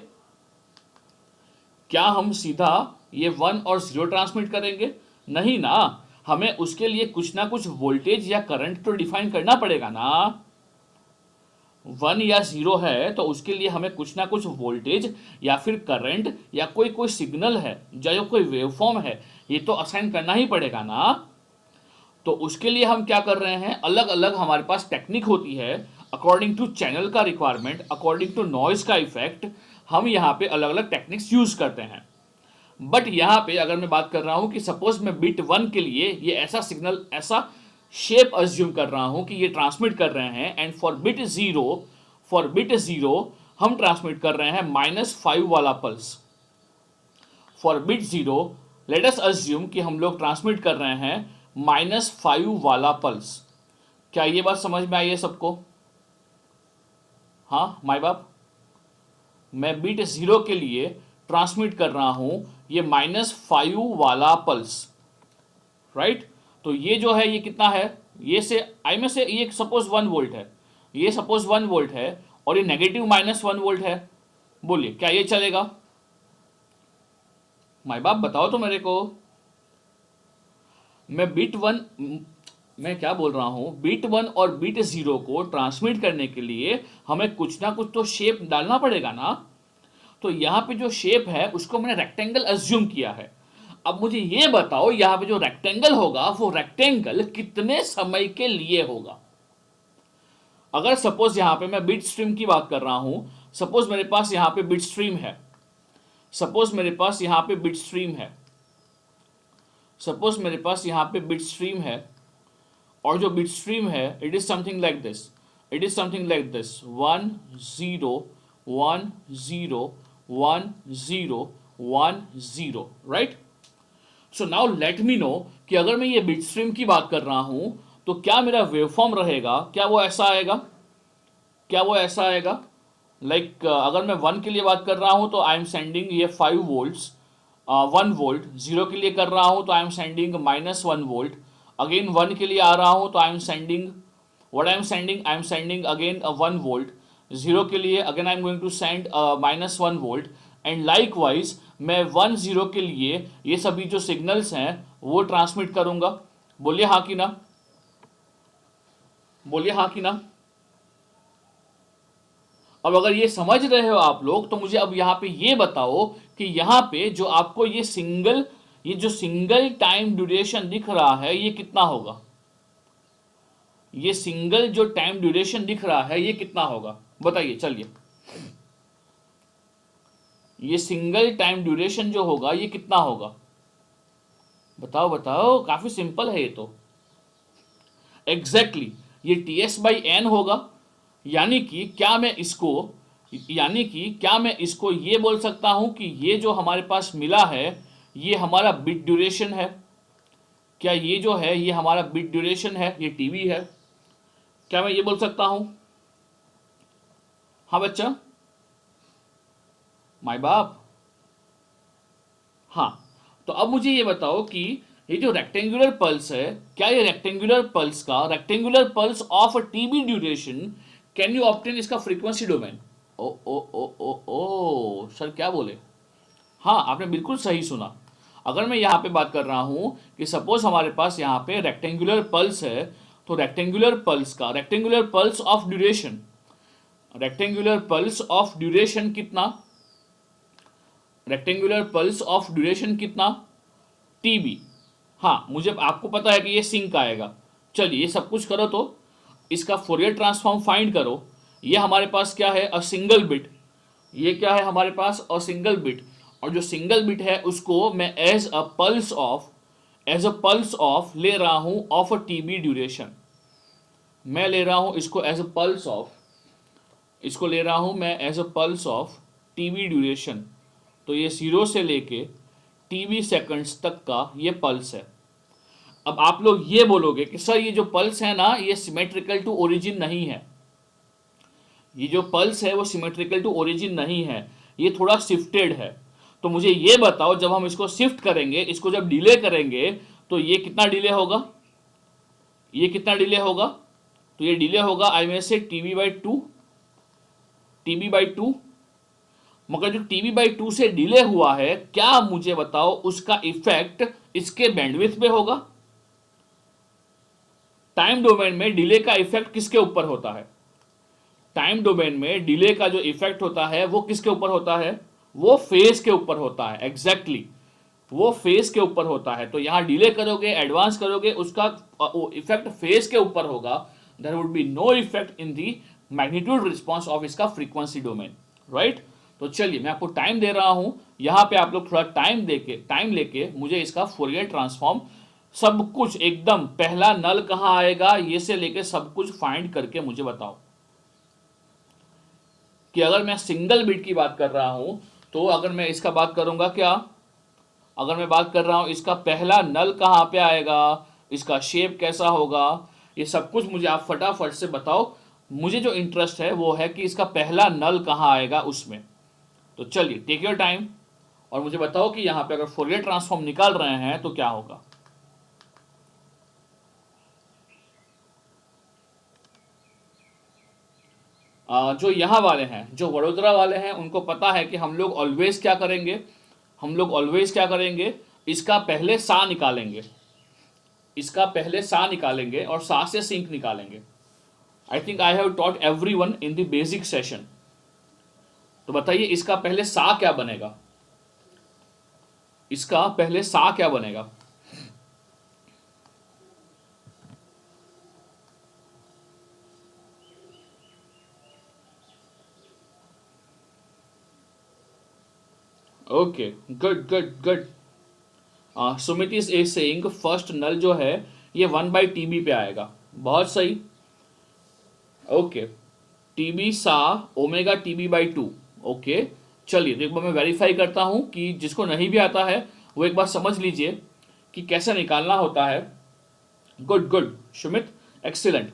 क्या हम सीधा ये 1 और 0 ट्रांसमिट करेंगे? नहीं ना, हमें उसके लिए कुछ ना कुछ वोल्टेज या करंट तो डिफाइन करना पड़ेगा ना। 1 या 0 है तो उसके लिए हमें कुछ ना कुछ वोल्टेज या फिर करंट या कोई कोई सिग्नल है, जो कोई वेवफॉर्म है, ये तो असाइन करना ही पड़ेगा ना। तो उसके लिए हम क्या कर रहे हैं, अलग अलग हमारे पास टेक्निक होती है, अकॉर्डिंग टू चैनल का रिक्वायरमेंट, अकॉर्डिंग टू नॉइज का इफेक्ट, हम यहाँ पे अलग अलग टेक्निक्स यूज करते हैं। बट यहाँ पे अगर मैं बात कर रहा हूँ कि सपोज मैं बिट 1 के लिए ये ऐसा सिग्नल, ऐसा शेप अज्यूम कर रहा हूँ कि ये ट्रांसमिट कर रहे हैं, एंड फॉर बिट 0 हम ट्रांसमिट कर रहे हैं -5 वाला pulse. For bit 0 let us assume कि हम लोग ट्रांसमिट कर रहे हैं -5 वाला पल्स। क्या ये बात समझ में आई है सबको? हाँ माई बाप, मैं बिट 0 के लिए ट्रांसमिट कर रहा हूं ये -5 वाला पल्स, राइट। तो ये जो है ये कितना है, ये से आई में से ये सपोज 1 वोल्ट है, ये सपोज 1 वोल्ट है, और ये नेगेटिव -1 वोल्ट है। बोलिए क्या ये चलेगा? माई बाप बताओ तो मेरे को। मैं क्या बोल रहा हूं, बिट 1 और बिट 0 को ट्रांसमिट करने के लिए हमें कुछ ना कुछ तो शेप डालना पड़ेगा ना। तो यहाँ पे जो शेप है उसको मैंने रेक्टेंगल अज्यूम किया है। अब मुझे ये बताओ यहाँ पे जो रेक्टेंगल होगा वो रेक्टेंगल कितने समय के लिए होगा। अगर सपोज यहाँ पे मैं बिट स्ट्रीम की बात कर रहा हूं, सपोज मेरे पास यहाँ पे बिट स्ट्रीम है, सपोज मेरे पास यहाँ पे बिट स्ट्रीम है, सपोज मेरे पास यहाँ पे बिट स्ट्रीम है, और जो बिट स्ट्रीम है it is something like this, it is something like this 1 0 1 0 1 0 1 0, right. So now let me know कि अगर मैं ये बिट स्ट्रीम की बात कर रहा हूं तो क्या मेरा वेवफॉर्म रहेगा, क्या वो ऐसा आएगा, क्या वो ऐसा आएगा? लाइक अगर मैं 1 के लिए बात कर रहा हूं तो आई एम सेंडिंग ये 5 वोल्ट्स, 1 वोल्ट। 0 के लिए कर रहा हूं तो I am sending -1 volt. Again 1 के लिए आ रहा हूं तो I am sending, what I am sending again 1 volt. 0 के लिए again I am going to send -1 volt, and likewise मैं 1 0 के लिए ये सभी जो सिग्नल्स हैं वो ट्रांसमिट करूंगा। बोलिए हाँ कि ना, बोलिए हाँ कि ना। अब अगर ये समझ रहे हो आप लोग तो मुझे अब यहाँ पे ये बताओ कि यहाँ पे जो आपको ये जो सिंगल टाइम ड्यूरेशन दिख रहा है ये कितना होगा? ये सिंगल जो टाइम ड्यूरेशन दिख रहा है ये कितना होगा? बताइए चलिए, ये सिंगल टाइम ड्यूरेशन जो होगा ये कितना होगा? बताओ बताओ, काफी सिंपल है ये तो। एग्जैक्टली ये TS/N होगा। यानी कि क्या मैं इसको ये बोल सकता हूं कि ये जो हमारे पास मिला है ये हमारा बिट ड्यूरेशन है? क्या ये जो है ये हमारा बिट ड्यूरेशन है, ये टीवी है? क्या मैं ये बोल सकता हूं? हाँ बच्चा, माय बाप। हाँ, तो अब मुझे ये बताओ कि ये जो रेक्टेंगुलर पल्स है, क्या ये rectangular pulse of a TB duration, can you obtain इसका फ्रीक्वेंसी डोमेन? ओ ओ ओ ओ ओ सर क्या बोले? हाँ आपने बिल्कुल सही सुना। अगर मैं यहाँ पे बात कर रहा हूँ कि सपोज हमारे पास यहाँ पे रेक्टेंगुलर पल्स है, तो रेक्टेंगुलर पल्स ऑफ ड्यूरेशन कितना? रेक्टेंगुलर पल्स ऑफ ड्यूरेशन कितना? टीबी। हाँ मुझे आपको पता है कि ये सिंक आएगा। चलिए ये सब कुछ करो तो इसका फोरियर ट्रांसफॉर्म फाइंड करो। ये हमारे पास क्या है? A single bit. ये क्या है हमारे पास? A single bit. और जो सिंगल बिट है उसको मैं एज अ पल्स ऑफ ले रहा हूं ऑफ अ टीबी ड्यूरेशन। मैं ले रहा हूं इसको एज अ पल्स ऑफ, इसको ले रहा हूं मैं as a pulse of TB duration. तो ये 0 से लेके टीबी सेकंड्स तक का ये पल्स है। अब आप लोग ये बोलोगे कि सर ये जो पल्स है ना ये सिमेट्रिकल टू ओरिजिन नहीं है, ये जो पल्स है वो सिमेट्रिकल टू ओरिजिन नहीं है, ये थोड़ा शिफ्टेड है। तो मुझे ये बताओ जब हम इसको शिफ्ट करेंगे, इसको जब डिले करेंगे तो ये कितना डिले होगा? ये कितना डिले होगा? तो ये डिले होगा आई में से TB/2, मगर जो TB/2 से डिले हुआ है, क्या मुझे बताओ उसका इफेक्ट इसके बैंडविड्थ पे होगा? टाइम डोमेन में डिले का इफेक्ट किसके ऊपर होता है? टाइम डोमेन में डिले का जो इफेक्ट होता है वो किसके ऊपर होता है? वो फेज के ऊपर होता है। एग्जैक्टली वो फेज के ऊपर होता है। तो यहां डिले करोगे, एडवांस करोगे, उसका इफेक्ट फेज के ऊपर होगा। There would be no effect in the magnitude response of इसका फ्रीक्वेंसी डोमेन, राइट? तो चलिए मैं आपको टाइम दे रहा हूं, यहां पे आप लोग थोड़ा टाइम लेके मुझे इसका फोरियर ट्रांसफॉर्म सब कुछ एकदम पहला नल कहां आएगा ये से लेके सब कुछ फाइंड करके मुझे बताओ कि अगर मैं सिंगल बिट की बात कर रहा हूं तो अगर मैं इसका बात करूंगा क्या, अगर मैं बात कर रहा हूं इसका पहला नल कहां पे आएगा, इसका शेप कैसा होगा, ये सब कुछ मुझे आप फटाफट से बताओ। मुझे जो इंटरेस्ट है वो है कि इसका पहला नल कहां आएगा उसमें। तो चलिए टेक योर टाइम और मुझे बताओ कि यहां पे अगर फोरियर ट्रांसफॉर्म निकाल रहे हैं तो क्या होगा। जो यहाँ वाले हैं, जो वडोदरा वाले हैं, उनको पता है कि हम लोग ऑलवेज क्या करेंगे, हम लोग ऑलवेज क्या करेंगे, इसका पहले सा निकालेंगे, इसका पहले सा निकालेंगे और सा से सिंक निकालेंगे। I think I have taught everyone in the basic session. तो बताइए इसका पहले सा क्या बनेगा, इसका पहले सा क्या बनेगा? Okay, good good good. Sumit is saying first null जो है ये 1/TB पे आएगा। बहुत सही। ओके, TB सा ओमेगा TB/2। ओके, चलिए तो एक बार मैं वेरीफाई करता हूं कि जिसको नहीं भी आता है वो एक बार समझ लीजिए कि कैसे निकालना होता है। Good good Sumit, excellent.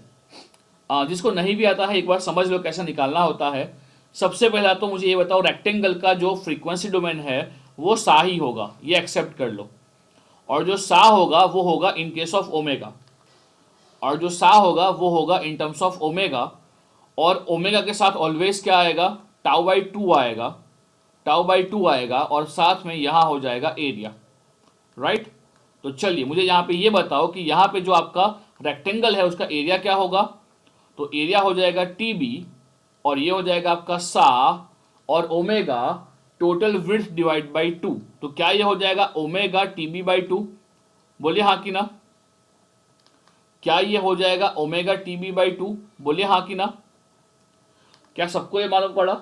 जिसको नहीं भी आता है एक बार समझ लो कैसे निकालना होता है। सबसे पहला तो मुझे ये बताओ, रेक्टेंगल का जो फ्रीक्वेंसी डोमेन है वो सा ही होगा, ये एक्सेप्ट कर लो। और जो सा होगा वो होगा इन केस ऑफ ओमेगा, और जो सा होगा वो होगा इन टर्म्स ऑफ ओमेगा। और ओमेगा के साथ ऑलवेज क्या आएगा, टाउ/2 आएगा, टाउ/2 आएगा और साथ में यहाँ हो जाएगा एरिया, राइट? तो चलिए मुझे यहाँ पे ये बताओ कि यहाँ पे जो आपका रेक्टेंगल है उसका एरिया क्या होगा। तो एरिया हो जाएगा TB और ये हो जाएगा आपका सा और omega total width divide by 2। तो क्या ये हो जाएगा ओमेगा TB/2? बोलिए हाँ कि ना। क्या ये हो जाएगा ओमेगा TB/2? बोलिए हाँ कि ना। क्या सबको ये मालूम पड़ा?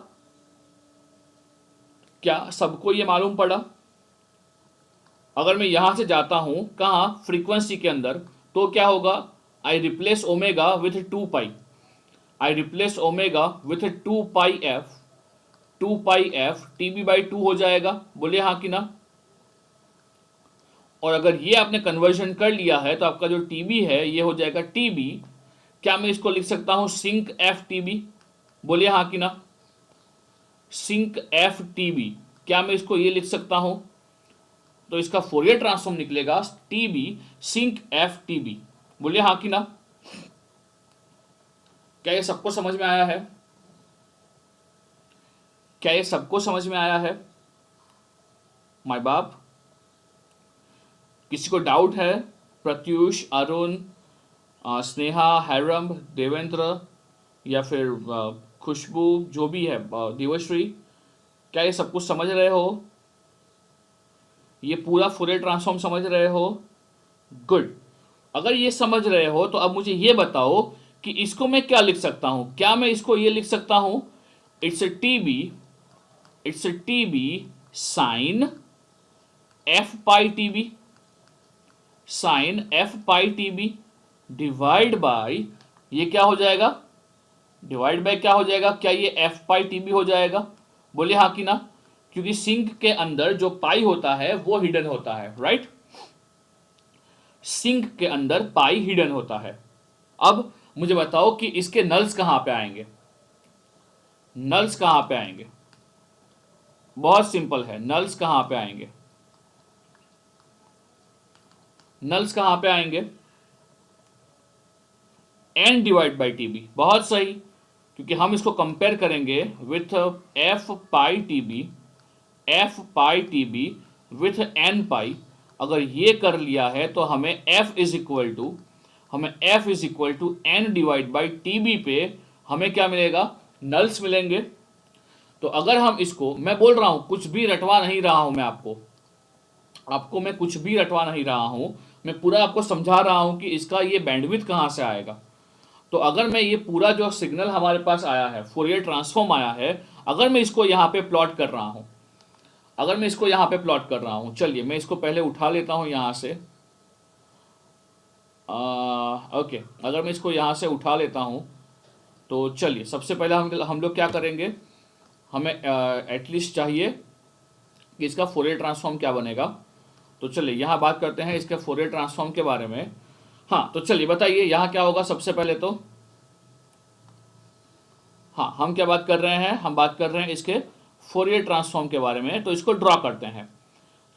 क्या सबको ये मालूम पड़ा? अगर मैं यहां से जाता हूं कहां, फ्रीक्वेंसी के अंदर, तो क्या होगा, आई replace omega with 2 pi, I replace omega with 2 pi F TB/2 हो जाएगा। बोलिए हाँ कि ना। और अगर ये आपने कन्वर्जन कर लिया है तो आपका जो TB है ये हो जाएगा TB, क्या मैं इसको लिख सकता हूं सिंक FTB? बोलिए हाँ कि ना। सिंक FTB, क्या मैं इसको ये लिख सकता हूं? तो इसका फोरियर ट्रांसफॉर्म निकलेगा TB सिंक FTB। बोलिए हाँ कि ना। क्या ये सबको समझ में आया है? क्या ये सबको समझ में आया है माय बाप? किसी को डाउट है? प्रत्युष, अरुण, स्नेहा, हैरम, देवेंद्र या फिर खुशबू, जो भी है, देवश्री, क्या ये सब कुछ समझ रहे हो? ये पूरा फोरियर ट्रांसफॉर्म समझ रहे हो? गुड। अगर ये समझ रहे हो तो अब मुझे ये बताओ कि इसको मैं क्या लिख सकता हूं। क्या मैं इसको ये लिख सकता हूं, it's a TB sine F/TB, sine F/TB divide by, ये क्या हो जाएगा, डिवाइड बाय क्या हो जाएगा, क्या ये F/TB हो जाएगा? बोलिए हाँ कि ना। क्योंकि सिंक के अंदर जो पाई होता है वो हिडन होता है, राइट? सिंक के अंदर पाई हिडन होता है। अब मुझे बताओ कि इसके नल्स कहां पे आएंगे, नल्स कहां पे आएंगे? बहुत सिंपल है, नल्स कहां पे आएंगे, नल्स कहां पे आएंगे? N/TB। बहुत सही, क्योंकि हम इसको कंपेयर करेंगे विथ F/TB विथ N पाई। अगर ये कर लिया है तो हमें F इज इक्वल टू, हमें f is equal to n divide by T B पे हमें क्या मिलेगा, नल्स मिलेंगे। तो अगर हम इसको, मैं बोल रहा हूं कुछ भी रटवा नहीं रहा हूं, मैं आपको मैं कुछ भी रटवा नहीं रहा हूं, मैं पूरा आपको समझा रहा हूं कि इसका ये बैंडविड्थ कहां से आएगा। तो अगर मैं ये पूरा जो सिग्नल हमारे पास आया है, फोरियर ट्रांसफॉर्म आया है, अगर मैं इसको यहाँ पे प्लॉट कर रहा हूँ, अगर मैं इसको यहाँ पे प्लॉट कर रहा हूँ, चलिए मैं इसको पहले उठा लेता हूँ यहाँ से। ओके, अगर मैं इसको यहाँ से उठा लेता हूँ तो चलिए सबसे पहले हम लोग क्या करेंगे, हमें एटलीस्ट चाहिए कि इसका फोरियर ट्रांसफॉर्म क्या बनेगा। तो चलिए यहाँ बात करते हैं इसके फोरियर ट्रांसफॉर्म के बारे में। हाँ, तो चलिए बताइए यहाँ क्या होगा सबसे पहले तो। हाँ, हम क्या बात कर रहे हैं, हम बात कर रहे हैं इसके फोरियर ट्रांसफॉर्म के बारे में। तो इसको ड्रॉ करते हैं।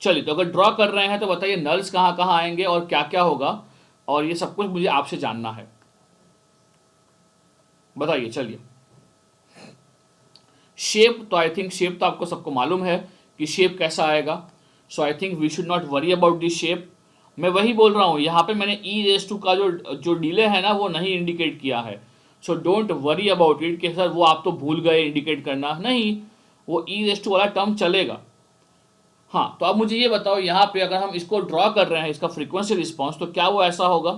चलिए, तो अगर ड्रॉ कर रहे हैं तो बताइए नल्स कहाँ कहाँ आएंगे और क्या क्या होगा, और ये सब कुछ मुझे आपसे जानना है। बताइए चलिए। शेप, तो आई थिंक शेप तो आपको सबको मालूम है कि शेप कैसा आएगा। So I think we should not worry about this shape. मैं वही बोल रहा हूँ, यहाँ पे मैंने ई रेस टू का जो डिले है ना वो नहीं इंडिकेट किया है। So don't worry about it कि सर वो आप तो भूल गए इंडिकेट करना, नहीं, वो ई रेस टू वाला टर्म चलेगा। हाँ, तो अब मुझे ये बताओ यहाँ पे अगर हम इसको ड्रॉ कर रहे हैं इसका फ्रीक्वेंसी रिस्पॉन्स, तो क्या वो ऐसा होगा,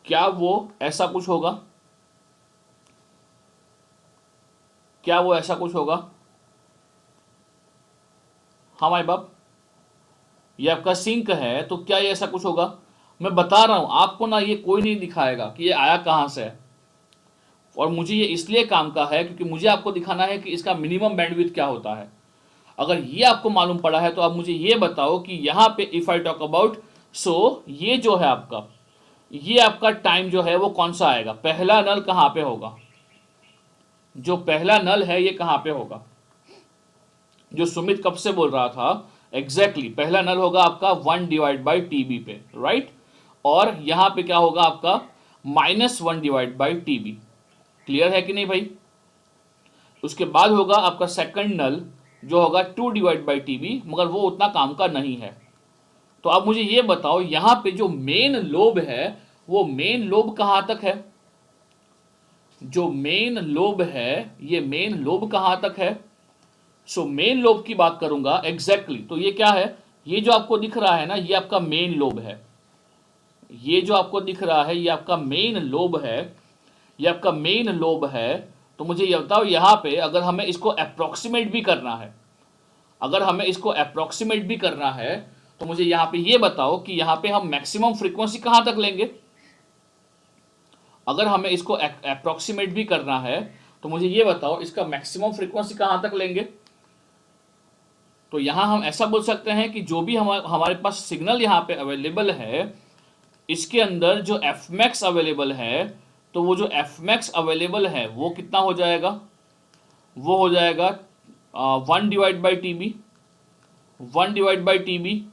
क्या वो ऐसा कुछ होगा, क्या वो ऐसा कुछ होगा। हाँ माई बाप, ये आपका सिंक है तो क्या ये ऐसा कुछ होगा। मैं बता रहा हूं आपको ना, ये कोई नहीं दिखाएगा कि ये आया कहां से है, और मुझे ये इसलिए काम का है क्योंकि मुझे आपको दिखाना है कि इसका मिनिमम बैंडविड्थ क्या होता है। अगर ये आपको मालूम पड़ा है तो आप मुझे ये बताओ कि यहाँ पे इफ आई टॉक अबाउट, सो ये जो है आपका, ये आपका टाइम जो है वो कौन सा आएगा, पहला नल कहाँ पे होगा, जो पहला नल है ये कहाँ पे होगा, जो सुमित कब से बोल रहा था, एग्जैक्टली पहला नल होगा आपका 1 डिवाइड बाई टी बी पे, राइट। और यहां पे क्या होगा आपका -1 divide by T B. Clear है कि नहीं भाई। उसके बाद होगा आपका सेकंड नल जो होगा 2 डिवाइड बाई टी बी, मगर वो उतना काम का नहीं है। तो आप मुझे ये बताओ यहां पे जो मेन लोब है वो मेन लोब कहां तक है, जो मेन लोब है ये मेन लोब कहां तक है। सो मेन लोब की बात करूंगा एग्जैक्टली, तो ये क्या है, ये जो आपको दिख रहा है ना ये आपका मेन लोब है, ये जो आपको दिख रहा है ये आपका मेन लोब है, ये आपका मेन लोब है। तो मुझे ये बताओ यहाँ पे अगर हमें इसको अप्रोक्सीमेट भी करना है, अगर हमें इसको अप्रोक्सीमेट भी करना है तो मुझे यहाँ पे ये बताओ कि यहाँ पे हम मैक्सिमम फ्रीक्वेंसी कहाँ तक लेंगे। अगर हमें इसको अप्रोक्सीमेट भी करना है तो मुझे ये बताओ इसका मैक्सिमम फ्रीक्वेंसी कहाँ तक लेंगे। तो यहां हम ऐसा बोल सकते हैं कि जो भी हमारे पास सिग्नल यहाँ पे अवेलेबल है इसके अंदर जो एफ मैक्स अवेलेबल है, तो वो जो एफ मैक्स अवेलेबल है वो कितना हो जाएगा, वो हो जाएगा 1 divide by T B, 1 divide by T B.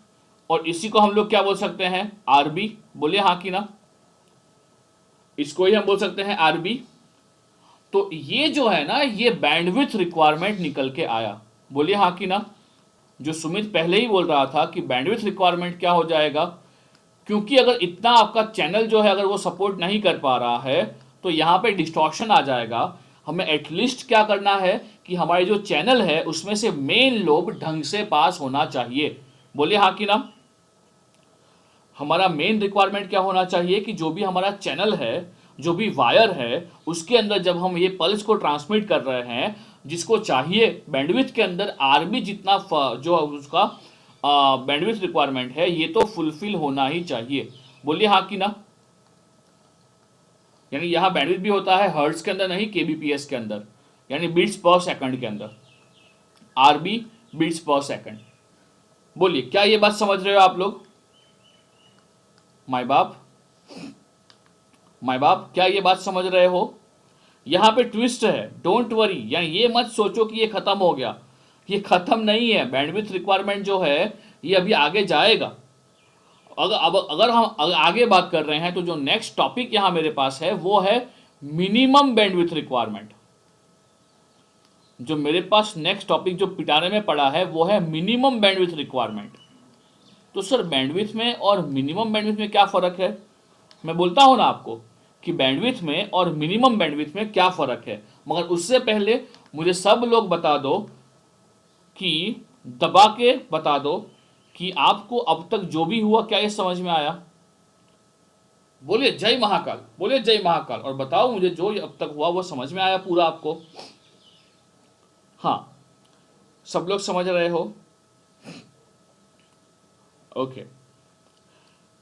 और इसी को हम लोग क्या बोल सकते हैं, आर बी। बोलिए हाँ कि ना, इसको ही हम बोल सकते हैं आर बी। तो ये जो है ना ये बैंडविड्थ रिक्वायरमेंट निकल के आया। बोलिए हाँ कि ना, जो सुमित पहले ही बोल रहा था कि बैंडविड्थ रिक्वायरमेंट क्या हो जाएगा, क्योंकि अगर इतना आपका चैनल जो है अगर वो सपोर्ट नहीं कर पा रहा है तो यहाँ पे डिस्टॉर्शन आ जाएगा। हमें एटलीस्ट क्या करना है कि हमारे जो चैनल है उसमें से मेन लोब ढंग से पास होना चाहिए। बोलिए हाँ कि ना, हमारा मेन रिक्वायरमेंट क्या होना चाहिए कि जो भी हमारा चैनल है, जो भी वायर है, उसके अंदर जब हम ये पल्स को ट्रांसमिट कर रहे हैं जिसको चाहिए बैंडविड्थ के अंदर आरबी जितना जो उसका बैंडविड्थ रिक्वायरमेंट है ये तो फुलफिल होना ही चाहिए। बोलिए हाँ कि ना, यानी यहाँ बैंडविड्थ भी होता है हर्ट्ज के अंदर, नहीं केबीपीएस के अंदर, यानी बीट्स पर सेकंड के अंदर, आरबी बीट्स पर सेकंड। बोलिए क्या ये बात समझ रहे हो आप लोग, माय बाप, माय बाप, क्या ये बात समझ रहे हो। यहाँ पे ट्विस्ट है, डोंट वरी, यानी ये मत सोचो कि ये खत्म हो गया, ये खत्म नहीं है। बैंडविड्थ रिक्वायरमेंट जो है ये अभी आगे जाएगा। अगर हम आगे बात कर रहे हैं तो जो नेक्स्ट टॉपिक यहाँ मेरे पास है वो है मिनिमम बैंडविड्थ रिक्वायरमेंट। जो मेरे पास नेक्स्ट टॉपिक जो पिटारे में पड़ा है वो है मिनिमम बैंडविड्थ रिक्वायरमेंट। तो सर बैंडविड्थ में और मिनिमम बैंडविड्थ में क्या फ़र्क है? मैं बोलता हूँ ना आपको कि बैंडविड्थ में और मिनिमम बैंडविड्थ में क्या फ़र्क है, मगर उससे पहले मुझे सब लोग बता दो कि दबा के बता दो कि आपको अब तक जो भी हुआ क्या ये समझ में आया? बोलिए जय महाकाल, बोलिए जय महाकाल, और बताओ मुझे जो अब तक हुआ वो समझ में आया पूरा आपको? हाँ, सब लोग समझ रहे हो? ओके,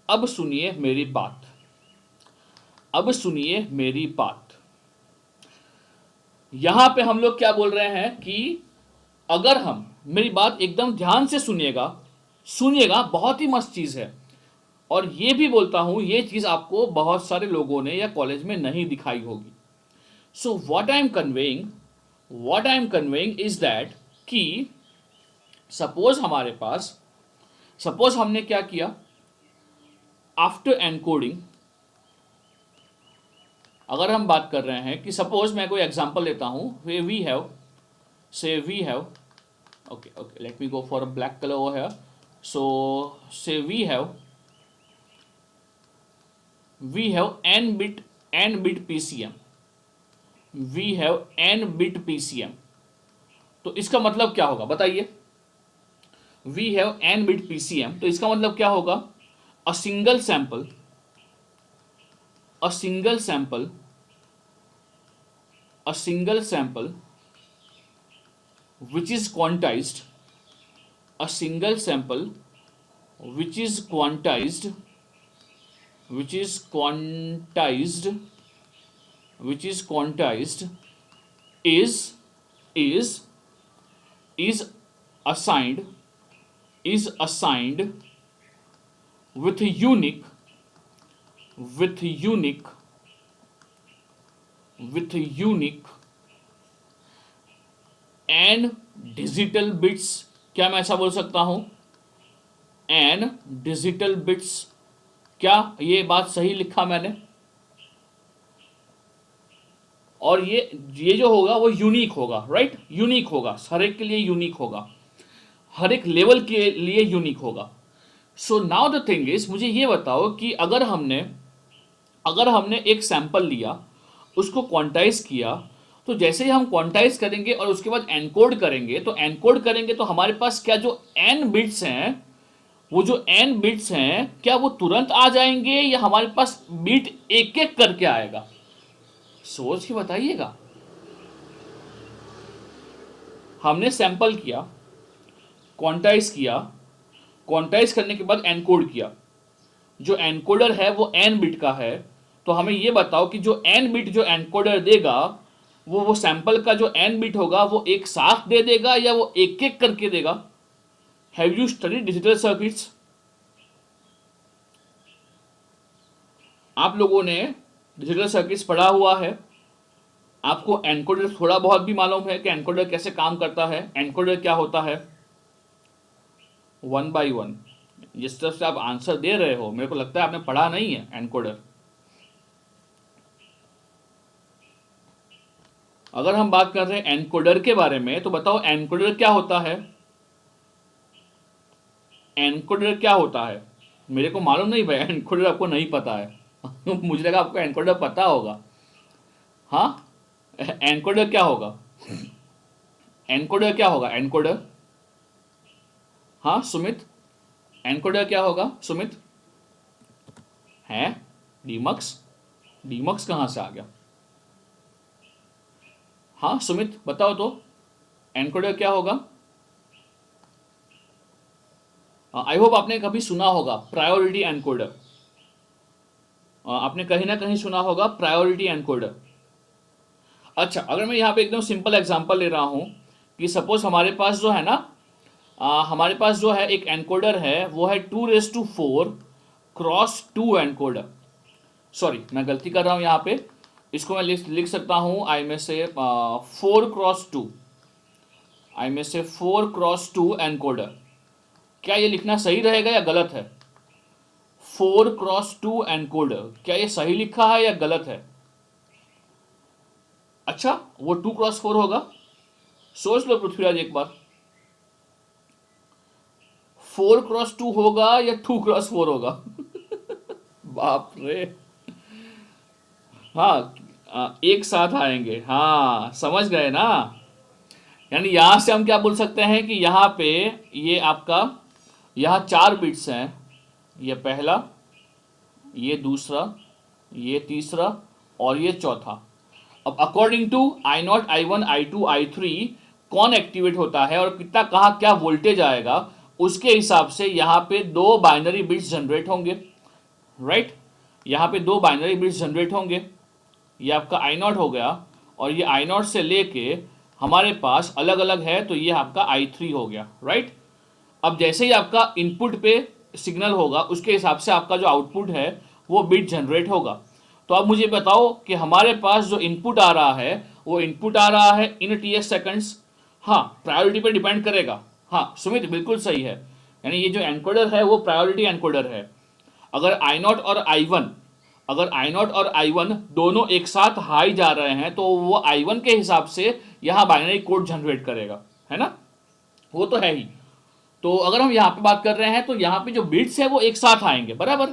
अब सुनिए मेरी बात, अब सुनिए मेरी बात। यहां पे हम लोग क्या बोल रहे हैं कि अगर हम, मेरी बात एकदम ध्यान से सुनिएगा, सुनिएगा, बहुत ही मस्त चीज है। और ये भी बोलता हूं ये चीज आपको बहुत सारे लोगों ने या कॉलेज में नहीं दिखाई होगी। So what I M conveying is that कि सपोज हमारे पास, सपोज हमने क्या किया, आफ्टर एनकोडिंग, अगर हम बात कर रहे हैं कि सपोज मैं कोई एग्जांपल लेता हूं, we have, say we have, okay, let me go for a black color over here. So say we have n bit PCM, we have n bit PCM। तो इसका मतलब क्या होगा बताइए? we have n bit PCM, तो इसका मतलब क्या होगा? a single sample, a single sample, a single sample which is quantized, a single sample which is quantized, which is quantized, which is quantized is is assigned, is assigned with unique, with unique, with unique and digital bits। क्या मैं ऐसा बोल सकता हूं? and digital bits। क्या ये बात सही लिखा मैंने? और ये जो होगा वो यूनिक होगा, राइट? यूनिक होगा, हर एक के लिए यूनिक होगा, हर एक लेवल के लिए यूनिक होगा। So now the thing is, मुझे ये बताओ कि अगर हमने एक सैंपल लिया, उसको क्वांटाइज किया, तो जैसे ही हम क्वांटाइज करेंगे और उसके बाद एनकोड करेंगे, तो हमारे पास क्या जो एन बिट्स हैं, वो जो एन बिट्स हैं, क्या वो तुरंत आ जाएंगे या हमारे पास बिट एक एक करके आएगा? सोच के बताइएगा। हमने सैंपल किया, क्वांटाइज किया, क्वांटाइज करने के बाद एनकोड किया, जो एनकोडर है वो एन बिट का है, तो हमें ये बताओ कि जो एन बिट जो एनकोडर देगा, वो सैंपल का जो एन बिट होगा वो एक साथ दे देगा या वो एक एक करके देगा? Have you studied digital circuits? आप लोगों ने डिजिटल सर्किट्स पढ़ा हुआ है, आपको एनकोडर थोड़ा बहुत भी मालूम है कि एनकोडर कैसे काम करता है, एनकोडर क्या होता है? वन बाय वन जिस तरह से आप आंसर दे रहे हो, मेरे को लगता है आपने पढ़ा नहीं है एनकोडर। अगर हम बात कर रहे हैं एनकोडर के बारे में, तो बताओ एनकोडर क्या होता है? एनकोडर क्या होता है? मेरे को मालूम नहीं भाई, एनकोडर आपको नहीं पता है। मुझे लगा आपको एनकोडर पता होगा। हाँ, एनकोडर क्या होगा? एनकोडर क्या होगा? एनकोडर, हाँ सुमित, एनकोडर क्या होगा सुमित? है डीमक्स, डीमक्स कहाँ से आ गया? हाँ सुमित बताओ तो, एनकोडर क्या होगा? आई होप आपने कभी सुना होगा प्रायोरिटी एनकोडर, आपने कहीं ना कहीं सुना होगा प्रायोरिटी एनकोडर। अच्छा, अगर मैं यहाँ पे एकदम सिंपल एग्जांपल ले रहा हूँ कि सपोज हमारे पास जो है ना, हमारे पास जो है एक एनकोडर है, वो है 2⁴ क्रॉस 2 एनकोडर। सॉरी, मैं गलती कर रहा हूँ यहाँ पे, इसको मैं लिख सकता हूँ आई में से 4x2, आई में से 4x2 एनकोडर। क्या ये लिखना सही रहेगा या गलत है? 4x2 एनकोडर, क्या ये सही लिखा है या गलत है? अच्छा, वो 2x4 होगा? सोच लो पृथ्वीराज एक बार। 4x2 होगा या 2x4 होगा? बाप रे। हाँ, एक साथ आएंगे, हाँ समझ गए ना। यानी यहां से हम क्या बोल सकते हैं कि यहाँ पे ये आपका, यहाँ 4 बिट्स हैं, ये पहला, ये दूसरा, ये तीसरा और ये चौथा। अब according to I0, I1, I2, I3 कौन एक्टिवेट होता है और कितना कहाँ क्या वोल्टेज आएगा, उसके हिसाब से यहाँ पे 2 बाइनरी बिट्स जनरेट होंगे, राइट। यहाँ पे 2 बाइनरी बिट्स जनरेट होंगे। ये आपका I0 हो गया और ये I0 से लेके हमारे पास अलग अलग है, तो ये आपका I3 हो गया, राइट। अब जैसे ही आपका इनपुट पे सिग्नल होगा, उसके हिसाब से आपका जो आउटपुट है वो बिट जनरेट होगा। तो अब मुझे बताओ कि हमारे पास जो इनपुट आ रहा है, वो इनपुट आ रहा है इन TS सेकंड्स। हाँ, प्रायोरिटी पे डिपेंड करेगा। हाँ सुमित, बिल्कुल सही है। यानी ये जो एनकोडर है वो प्रायोरिटी एनकोडर है। अगर I0 और I1, अगर I0 और I1 दोनों एक साथ हाई जा रहे हैं, तो वो I1 के हिसाब से यहाँ बाइनरी कोड जनरेट करेगा, है ना, वो तो है ही। तो अगर हम यहाँ पे बात कर रहे हैं, तो यहाँ पे जो बिट्स है वो एक साथ आएंगे, बराबर।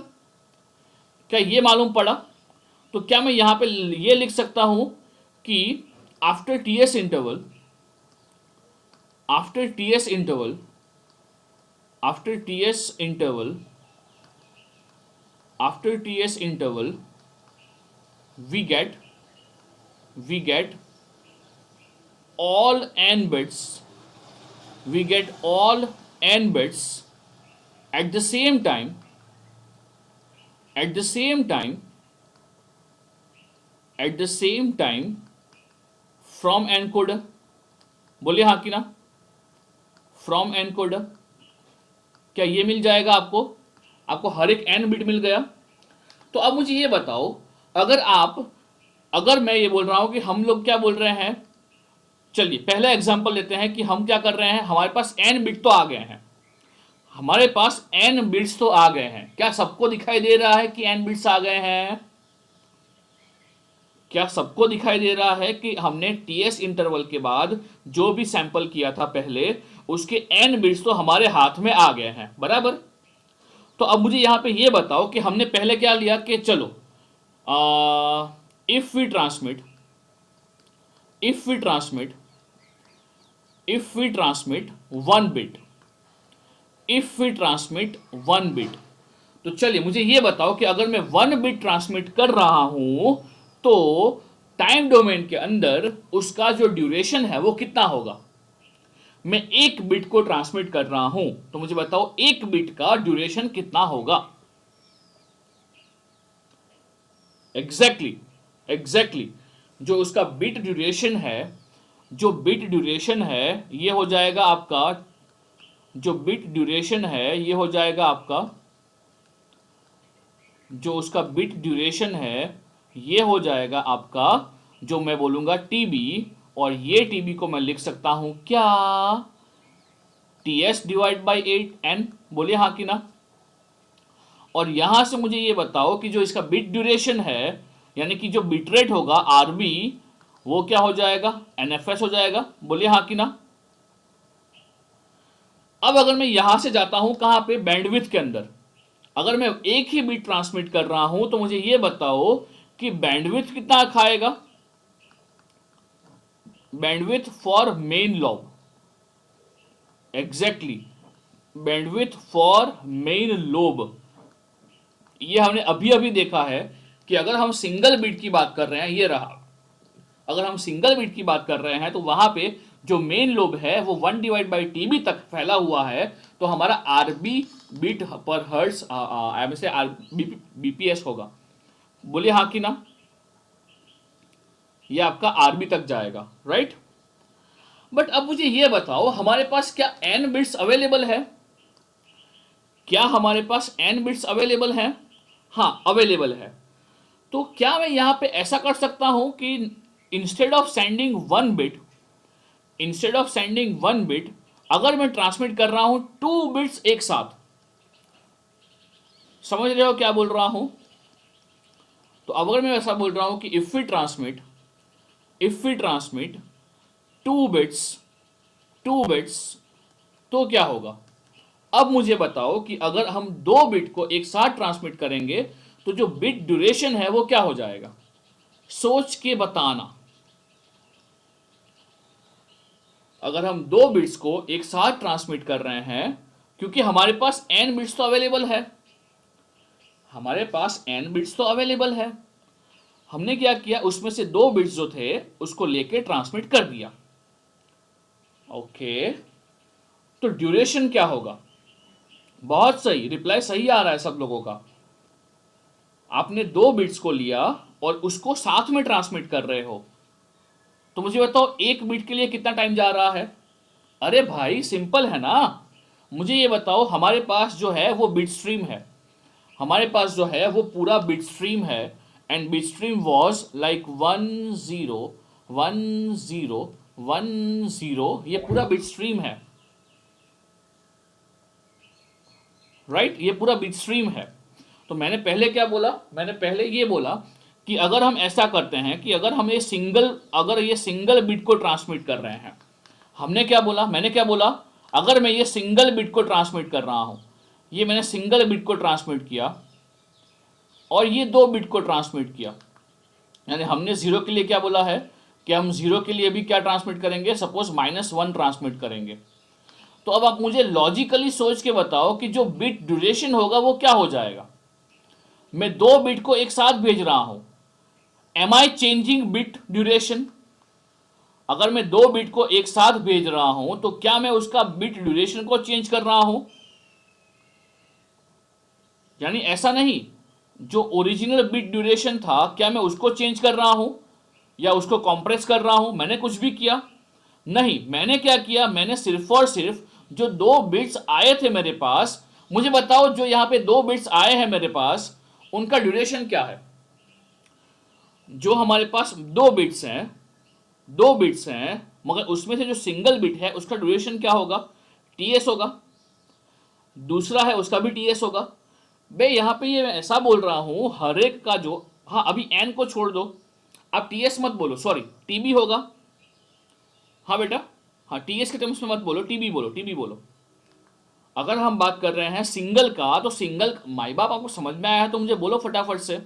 क्या ये मालूम पड़ा? तो क्या मैं यहाँ पे ये लिख सकता हूं कि after TS interval, after TS interval, after TS interval, after TS interval we get all n bits, we get all n bits at the same time, at the same time, at the same time from encoder। बोलिए हाँ कि ना, from encoder. क्या ये मिल जाएगा आपको? आपको हर एक n बिट मिल गया। तो अब मुझे ये बताओ, अगर मैं ये बोल रहा हूं कि हम लोग क्या बोल रहे हैं, चलिए पहला एग्जांपल लेते हैं कि हम क्या कर रहे हैं, हमारे पास n बिट तो आ गए हैं, हमारे पास n बिट्स तो आ गए हैं। क्या सबको दिखाई दे रहा है कि n बिट्स आ गए हैं? क्या सबको दिखाई दे रहा है कि हमने TS इंटरवल के बाद जो भी सैंपल किया था पहले, उसके n बिट्स तो हमारे हाथ में आ गए हैं, बराबर। तो अब मुझे यहां पे ये बताओ कि हमने पहले क्या लिया कि चलो if we transmit 1 bit, if we transmit 1 bit. तो चलिए मुझे ये बताओ कि अगर मैं 1 बिट ट्रांसमिट कर रहा हूं, तो टाइम डोमेन के अंदर उसका जो ड्यूरेशन है वो कितना होगा। मैं 1 बिट को ट्रांसमिट कर रहा हूं, तो मुझे बताओ 1 बिट का ड्यूरेशन कितना होगा। एग्जैक्टली जो उसका बिट ड्यूरेशन है, जो बिट ड्यूरेशन है ये हो जाएगा आपका, जो बिट ड्यूरेशन है ये हो जाएगा आपका, जो उसका बिट ड्यूरेशन है ये हो जाएगा आपका, जो मैं बोलूंगा TB, और ये TB को मैं लिख सकता हूं क्या, TS डिवाइड बाई 8n। बोलिए हाँ कि ना। और यहां से मुझे ये बताओ कि जो इसका बिट ड्यूरेशन है, यानी कि जो बिट रेट होगा RB, वो क्या हो जाएगा, NFS हो जाएगा। बोलिए हाँ कि ना। अब अगर मैं यहां से जाता हूं कहां पे, बैंडविड्थ के अंदर, अगर मैं एक ही बिट ट्रांसमिट कर रहा हूं, तो मुझे ये बताओ कि बैंडविड्थ कितना खाएगा, bandwidth for main lobe. Exactly, bandwidth for main lobe. ये हमने अभी अभी देखा है कि अगर हम सिंगल बिट की बात कर रहे हैं, ये रहा, अगर हम सिंगल बिट की बात कर रहे हैं, तो वहां पे जो मेन लोब है वो 1 डिवाइड बाई TB तक फैला हुआ है, तो हमारा RB बीट पर हर्ट्स से BPS होगा। बोलिए हाँ कि ना। ये आपका RB तक जाएगा, राइट। बट अब मुझे ये बताओ, हमारे पास क्या n बिट्स अवेलेबल है? क्या हमारे पास n बिट्स अवेलेबल है? हाँ अवेलेबल है। तो क्या मैं यहां पे ऐसा कर सकता हूं कि instead of sending 1 bit, instead of sending 1 bit, अगर मैं ट्रांसमिट कर रहा हूं 2 बिट्स एक साथ। समझ रहे हो क्या बोल रहा हूं? तो अगर मैं ऐसा बोल रहा हूं कि इफ वी ट्रांसमिट 2 बिट्स, तो क्या होगा, अब मुझे बताओ कि अगर हम दो बिट को एक साथ ट्रांसमिट करेंगे तो जो बिट ड्यूरेशन है वो क्या हो जाएगा, सोच के बताना। अगर हम दो बिट्स को एक साथ ट्रांसमिट कर रहे हैं, क्योंकि हमारे पास n बिट्स तो अवेलेबल है, हमारे पास n बिट्स तो अवेलेबल है, हमने क्या किया, उसमें से दो बिट्स जो थे उसको लेके ट्रांसमिट कर दिया। ओके, तो ड्यूरेशन क्या होगा? बहुत सही, रिप्लाई सही आ रहा है सब लोगों का। आपने दो बिट्स को लिया और उसको साथ में ट्रांसमिट कर रहे हो, तो मुझे बताओ एक बिट के लिए कितना टाइम जा रहा है? अरे भाई सिंपल है ना। मुझे ये बताओ, हमारे पास जो है वो बिट स्ट्रीम है, हमारे पास जो है वो पूरा बिट स्ट्रीम है, and bit stream was like 10 10 10, ये पूरा बिट स्ट्रीम है, राइट, ये पूरा बिट स्ट्रीम है। तो मैंने पहले क्या बोला, मैंने पहले ये बोला कि अगर हम ऐसा करते हैं कि अगर ये सिंगल बिट को ट्रांसमिट कर रहे हैं, हमने क्या बोला, मैंने क्या बोला, अगर मैं ये सिंगल बिट को ट्रांसमिट कर रहा हूं, ये मैंने सिंगल बिट को ट्रांसमिट किया और ये दो बिट को ट्रांसमिट किया, यानी हमने जीरो के लिए क्या बोला है कि हम जीरो के लिए भी क्या ट्रांसमिट करेंगे, सपोज -1 ट्रांसमिट करेंगे। तो अब आप मुझे लॉजिकली सोच के बताओ कि जो बिट ड्यूरेशन होगा वो क्या हो जाएगा। मैं दो बिट को एक साथ भेज रहा हूं, एम आई चेंजिंग बिट ड्यूरेशन? अगर मैं दो बिट को एक साथ भेज रहा हूं तो क्या मैं उसका बिट ड्यूरेशन को चेंज कर रहा हूं? यानी ऐसा नहीं, जो ओरिजिनल बिट ड्यूरेशन था क्या मैं उसको चेंज कर रहा हूं या उसको कॉम्प्रेस कर रहा हूं? मैंने कुछ भी किया नहीं। मैंने क्या किया, मैंने सिर्फ और सिर्फ जो दो बिट्स आए थे मेरे पास, मुझे बताओ जो यहां पे दो बिट्स आए हैं मेरे पास, उनका ड्यूरेशन क्या है? जो हमारे पास दो बिट्स हैं, दो बिट्स हैं, मगर उसमें से जो सिंगल बिट है उसका ड्यूरेशन क्या होगा? टीएस होगा। दूसरा है उसका भी टीएस होगा। बे यहां पे ये मैं ऐसा बोल रहा हूं हर एक का जो, हाँ अभी एन को छोड़ दो, आप टीएस मत बोलो, सॉरी टीबी होगा। हाँ बेटा, हाँ टीएस के टर्म्स में मत बोलो, टीबी बोलो, टीबी बोलो। अगर हम बात कर रहे हैं सिंगल का, तो सिंगल, माई बाप आपको समझ में आया है तो मुझे बोलो फटाफट से।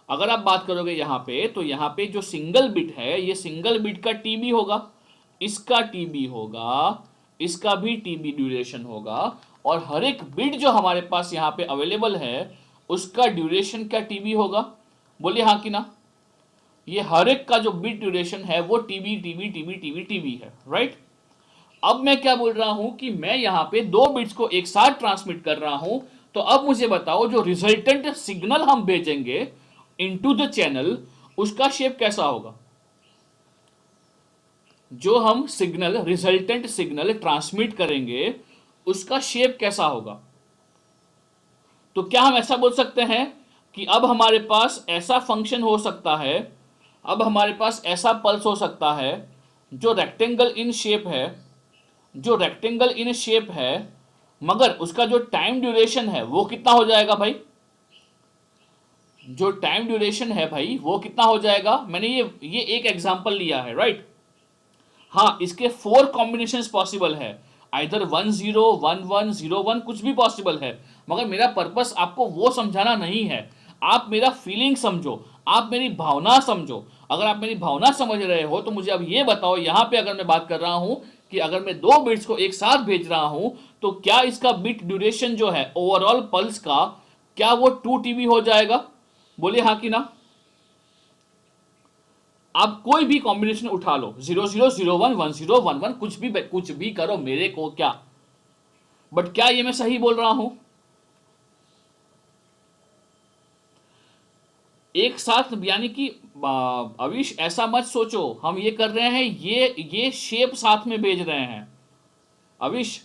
अगर आप बात करोगे यहाँ पे, तो यहाँ पे जो सिंगल बिट है, ये सिंगल बिट का टीबी होगा, इसका टीबी होगा, इसका भी टीबी ड्यूरेशन होगा, और हर एक बिट जो हमारे पास यहाँ पे अवेलेबल है उसका ड्यूरेशन क्या टीबी होगा? बोलिए हाँ कि ना। ये हर एक का जो बिट ड्यूरेशन है वो TB TB TB TB TB है, राइट। अब मैं क्या बोल रहा हूं कि मैं यहां पे दो बिट्स को एक साथ ट्रांसमिट कर रहा हूं, तो अब मुझे बताओ जो रिजल्टेंट सिग्नल हम भेजेंगे इनटू द चैनल, उसका शेप कैसा होगा? जो हम सिग्नल, रिजल्टेंट सिग्नल ट्रांसमिट करेंगे उसका शेप कैसा होगा? तो क्या हम ऐसा बोल सकते हैं कि अब हमारे पास ऐसा फंक्शन हो सकता है, अब हमारे पास ऐसा पल्स हो सकता है जो रेक्टेंगल इन शेप है, जो रेक्टेंगल इन शेप है, मगर उसका जो टाइम ड्यूरेशन है वो कितना हो जाएगा भाई? जो टाइम ड्यूरेशन है भाई वो कितना हो जाएगा? मैंने ये एक एग्जांपल लिया है, राइट। हाँ, इसके 4 कॉम्बिनेशंस पॉसिबल है, आइदर 10 11 01, कुछ भी पॉसिबल है, मगर मेरा पर्पस आपको वो समझाना नहीं है। आप मेरा फीलिंग समझो, आप मेरी भावना समझो। अगर आप मेरी भावना समझ रहे हो तो मुझे अब ये बताओ, यहां पे अगर मैं बात कर रहा हूं कि अगर मैं दो बिट्स को एक साथ भेज रहा हूं तो क्या इसका बिट ड्यूरेशन जो है ओवरऑल पल्स का, क्या वो 2 टीबी हो जाएगा? बोलिए हाँ कि ना। आप कोई भी कॉम्बिनेशन उठा लो, 0001 1011, कुछ भी करो, मेरे को क्या, बट क्या ये मैं सही बोल रहा हूं? एक साथ, यानी कि अविश ऐसा मत सोचो हम ये कर रहे हैं, ये शेप साथ में भेज रहे हैं। अविश,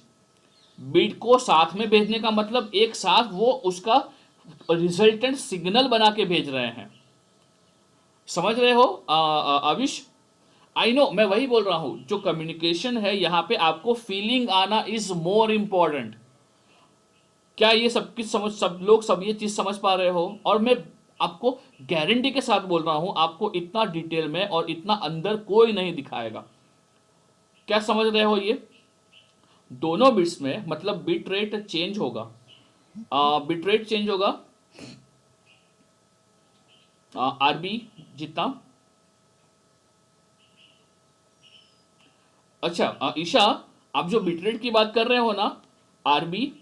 बिट को साथ में भेजने का मतलब एक साथ वो उसका रिजल्टेंट सिग्नल बना के भेज रहे हैं, समझ रहे हो अविश? आई नो, मैं वही बोल रहा हूं, जो कम्युनिकेशन है यहां पे आपको फीलिंग आना इज मोर इंपॉर्टेंट। क्या ये सब लोग सब ये चीज समझ पा रहे हो? और मैं आपको गारंटी के साथ बोल रहा हूं, आपको इतना डिटेल में और इतना अंदर कोई नहीं दिखाएगा। क्या समझ रहे हो ये? दोनों बिट्स में मतलब बिट रेट चेंज होगा, बिट रेट चेंज होगा आरबी जितना। अच्छा ईशा, आप जो बिट रेट की बात कर रहे हो ना, आरबी,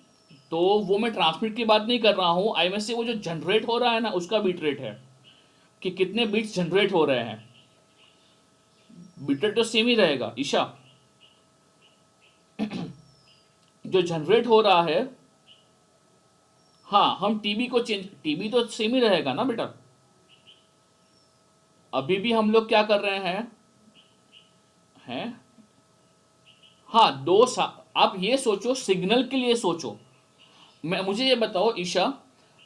तो वो मैं ट्रांसमिट की बात नहीं कर रहा हूँ, आई में से वो जो जनरेट हो रहा है ना उसका बिट रेट है, कि कितने बिट्स जनरेट हो रहे हैं। बिट रेट तो सेम ही रहेगा ईशा, जो जनरेट हो रहा है। हाँ, हम टीबी को चेंज, टीबी तो सेम ही रहेगा ना बेटा। अभी भी हम लोग क्या कर रहे हैं हाँ आप ये सोचो, सिग्नल के लिए सोचो। मुझे ये बताओ ईशा,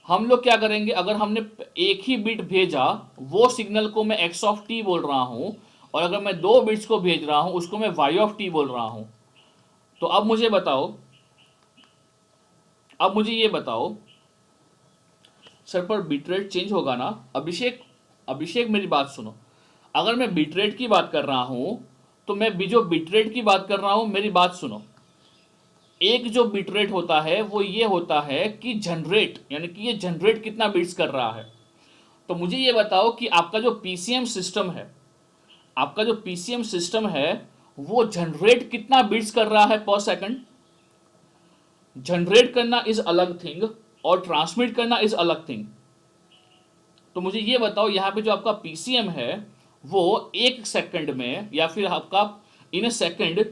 हम लोग क्या करेंगे अगर हमने एक ही बिट भेजा, वो सिग्नल को मैं एक्स ऑफ टी बोल रहा हूं, और अगर मैं दो बिट्स को भेज रहा हूं उसको मैं वाई ऑफ टी बोल रहा हूं। तो अब मुझे ये बताओ सर, पर बिट रेट चेंज होगा ना। अभिषेक, अभिषेक मेरी बात सुनो, अगर मैं बिट रेट की बात कर रहा हूं, तो मैं भी जो बिट रेट की बात कर रहा हूं, मेरी बात सुनो। एक जो बिट रेट होता है वो ये होता है कि जनरेट, यानी कि ये जनरेट कितना बिट्स कर रहा है। तो मुझे ये बताओ कि आपका जो पीसीएम सिस्टम है, आपका जो पीसीएम सिस्टम है वो जनरेट कितना बिट्स कर रहा है पर सेकंड। जनरेट करना इज अलग थिंग और ट्रांसमिट करना इज अलग थिंग। तो मुझे ये बताओ यहाँ पे जो आपका पीसीएम है वो एक सेकंड में या फिर आपका इन ए सेकंड